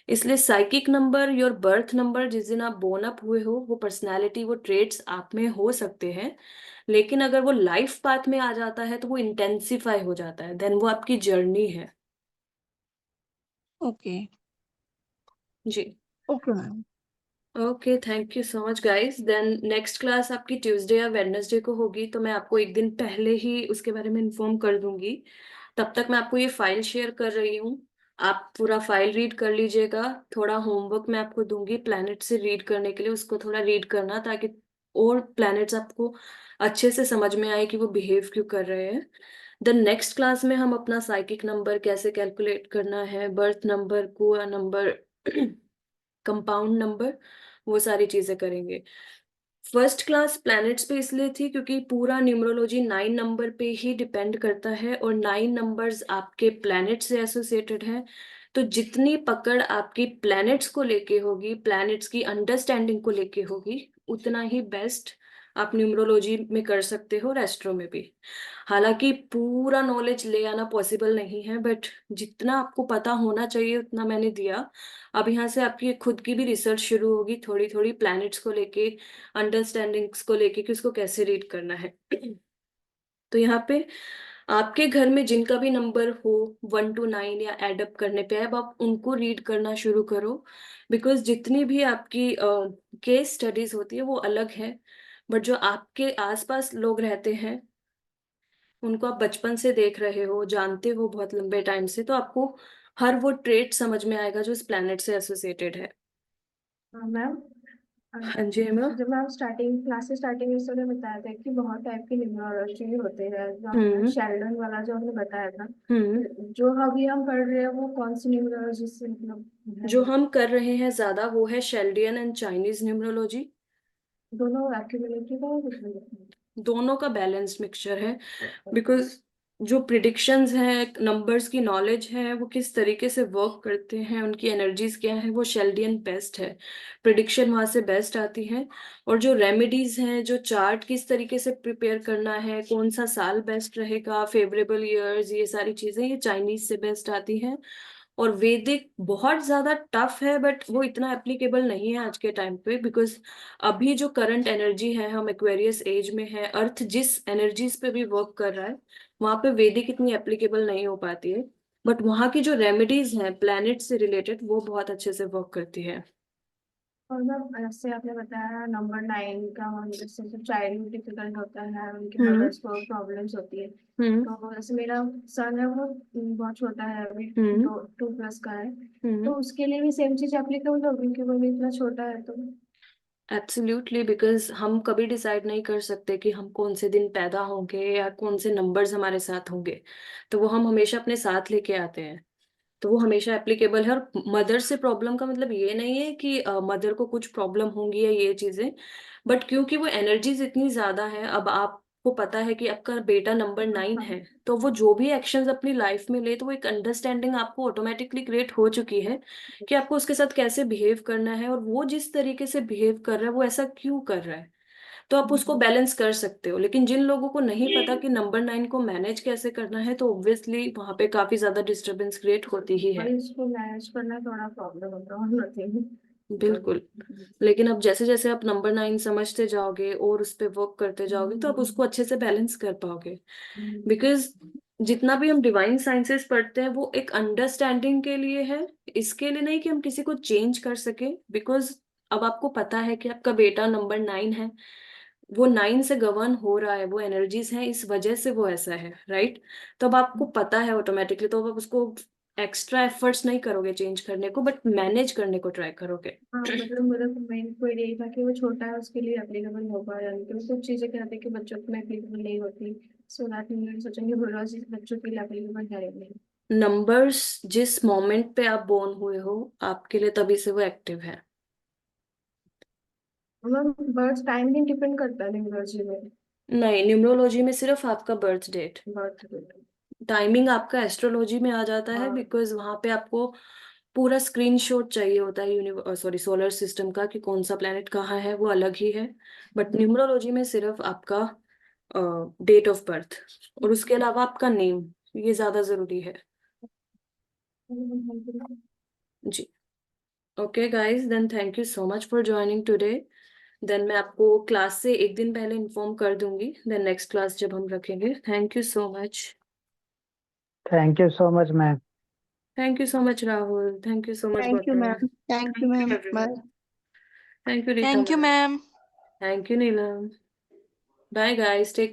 इसलिए psychic number, your birth number, जिस दिन आप बोर्न अप हुए हो, वो पर्सनैलिटी, वो ट्रेट्स आप में हो सकते हैं, लेकिन अगर वो लाइफ पाथ में आ जाता है तो वो इंटेंसिफाई हो जाता है, देन वो आपकी जर्नी है। ओके जी। Okay ma'am. Okay, thank you so much guys. Then next class आपकी ट्यूसडे या वेडनेसडे को होगी, तो मैं आपको एक दिन पहले ही उसके बारे में इन्फॉर्म कर दूंगी। तब तक मैं आपको ये फाइल शेयर कर रही हूँ, आप पूरा फाइल रीड कर लीजिएगा। थोड़ा होमवर्क मैं आपको दूंगी प्लैनेट से रीड करने के लिए, उसको थोड़ा रीड करना, ताकि और प्लैनेट्स आपको अच्छे से समझ में आए कि वो बिहेव क्यों कर रहे हैं। देन नेक्स्ट क्लास में हम अपना साइकिक नंबर कैसे कैलकुलेट करना है, बर्थ नंबर को नंबर कंपाउंड नंबर, वो सारी चीजें करेंगे। फर्स्ट क्लास प्लैनेट्स पे इसलिए थी क्योंकि पूरा न्यूमरोलॉजी 9 नंबर पे ही डिपेंड करता है, और 9 नंबर्स आपके प्लैनेट से एसोसिएटेड हैं। तो जितनी पकड़ आपकी प्लैनेट्स को लेके होगी, प्लैनेट्स की अंडरस्टैंडिंग को लेके होगी, उतना ही बेस्ट आप न्यूमरोलॉजी में कर सकते हो और एस्ट्रो में भी। हालांकि पूरा नॉलेज ले आना पॉसिबल नहीं है, बट जितना आपको पता होना चाहिए उतना मैंने दिया। अब यहाँ से आपकी खुद की भी रिसर्च शुरू होगी, थोड़ी थोड़ी प्लैनेट्स को लेके, अंडरस्टैंडिंग्स को लेके कि उसको कैसे रीड करना है। तो यहाँ पे आपके घर में जिनका भी नंबर हो 1 to 9 या एडअप करने पे है, अब आप उनको रीड करना शुरू करो, बिकॉज जितनी भी आपकी केस स्टडीज होती है वो अलग है, बट जो आपके आसपास लोग रहते हैं उनको आप बचपन से देख रहे हो, जानते हो बहुत लंबे टाइम से, तो आपको हर वो ट्रेट समझ में आएगा जो इस प्लैनेट से एसोसिएटेड है। मैम हाँ जी हेमा। जब मैम स्टार्टिंग में इसने बताया था कि बहुत टाइप की न्यूमरोलॉजी होते हैं, जो हमने हम्म शेल्डन वाला जो हमने बताया था, हम्म जो अभी हम पढ़ रहे हैं वो कौन सी न्यूमरोलॉजी से मतलब है? जो हम कर रहे हैं ज्यादा वो है शेल्डियन एंड चाइनीज न्यूमरोलॉजी। दोनों एक्यूमुलेटिव है या डिफरेंट? दोनों का बैलेंस्ड मिक्सचर है, बिकॉज जो प्रिडिक्शंस हैं, नंबर्स की नॉलेज है, वो किस तरीके से वर्क करते हैं, उनकी एनर्जीज क्या है, वो शेल्डियन बेस्ट है, प्रिडिक्शन वहां से बेस्ट आती है। और जो रेमेडीज हैं, जो चार्ट किस तरीके से प्रिपेयर करना है, कौन सा साल बेस्ट रहेगा, फेवरेबल ईयर्स, ये सारी चीजें ये चाइनीज से बेस्ट आती हैं। और वैदिक बहुत ज्यादा टफ है, बट वो इतना एप्लीकेबल नहीं है आज के टाइम पे, बिकॉज अभी जो करंट एनर्जी है, हम एक्वेरियस एज में है, अर्थ जिस एनर्जीज पे भी वर्क कर रहा है वहां पे वैदिक इतनी एप्लीकेबल नहीं हो पाती है, बट वहां की जो रेमेडीज हैं प्लैनेट से रिलेटेड वो बहुत अच्छे से वर्क करती है। और मैम जैसे आपने बताया नंबर 9 का, हम जैसे जो चाइल्ड डिफिकल्ट होता है, उनके हम्म मदर्स को प्रॉब्लम्स होती है, हम्म तो जैसे मेरा सन है वो बहुत छोटा है, अभी हम्म 2+ का है, हम्म तो उसके लिए भी सेम चीज एप्लीकेबल होगी क्योंकि वो भी इतना छोटा है तो? एब्सोल्युटली, बिकॉज हम कभी डिसाइड नहीं कर सकते कि हम कौन से दिन पैदा होंगे या कौन से नंबर्स हमारे साथ होंगे, तो वो हम हमेशा अपने साथ लेके आते हैं, तो वो हमेशा एप्लीकेबल है। और मदर से प्रॉब्लम का मतलब ये नहीं है कि मदर को कुछ प्रॉब्लम होंगी या ये चीजें, बट क्योंकि वो एनर्जीज इतनी ज्यादा है, अब आपको पता है कि आपका बेटा नंबर 9 है, तो वो जो भी एक्शंस अपनी लाइफ में ले, तो वो एक अंडरस्टैंडिंग आपको ऑटोमेटिकली क्रिएट हो चुकी है कि आपको उसके साथ कैसे बिहेव करना है, और वो जिस तरीके से बिहेव कर रहा है वो ऐसा क्यों कर रहा है, तो आप उसको बैलेंस कर सकते हो। लेकिन जिन लोगों को नहीं पता कि नंबर 9 को मैनेज कैसे करना है, तो ऑब्वियसली वहां पे काफी ज्यादा डिस्टरबेंस क्रिएट होती ही है। और इसको मैनेज करना थोड़ा प्रॉब्लम होता है, नथिंग। बिल्कुल। लेकिन अब जैसे जैसे आप नंबर 9 समझते जाओगे और उस पर वर्क करते जाओगे तो आप उसको अच्छे से बैलेंस कर पाओगे, बिकॉज जितना भी हम डिवाइन साइंसेस पढ़ते हैं वो एक अंडरस्टैंडिंग के लिए है, इसके लिए नहीं कि हम किसी को चेंज कर सके। बिकॉज अब आपको पता है कि आपका बेटा नंबर 9 है, वो 9 से गवर्न हो रहा है, वो एनर्जीज हैं, इस वजह से वो ऐसा है, राइट? तो अब आपको पता है ऑटोमेटिकली, तो अब आप उसको एक्स्ट्रा एफर्ट्स नहीं करोगे चेंज करने को, बट मैनेज करने को ट्राई करोगे। हाँ मतलब मेरा मेन पॉइंट यही था कि वो छोटा है, उसके लिए एप्लीकेबल होगा, यानी कि कुछ चीजें कहते हैं कि बच्चों में एप्लीकेबल नहीं होती, सो दैट मैं सोचेंगे बुरा चीज बच्चों के लिए एप्लीकेबल है नहीं। नंबर्स जिस मोमेंट पे आप बोर्न हुए हो आपके लिए तभी से वो एक्टिव है। मतलब बर्थ टाइम भी डिपेंड करता है न्यूमरोलॉजी में। नहीं, न्यूमरोलॉजी में सिर्फ आपका बर्थ डेट, बर्थ टाइमिंग आपका एस्ट्रोलॉजी में आ जाता है, हाँ। बिकॉज वहां पे आपको पूरा स्क्रीनशॉट चाहिए होता है सोलर सिस्टम का कि कौन सा प्लेनेट कहाँ है, वो अलग ही है। बट न्यूमरोलॉजी में सिर्फ आपका डेट ऑफ बर्थ और उसके अलावा आपका नेम, ये ज्यादा जरूरी है जी। Okay guys, then thank you so much for joining today. Then मैं आपको क्लास से एक दिन पहले इन्फॉर्म कर दूंगी, देन नेक्स्ट क्लास जब हम रखेंगे। Thank you so much. Thank you so much ma'am. Thank you so much Rahul, thank you so much thank you Gautam, ma'am, thank you thank you ma'am, bye. Everyone, thank you Rita thank you ma'am, ma'am. Thank you Neelam, bye guys, take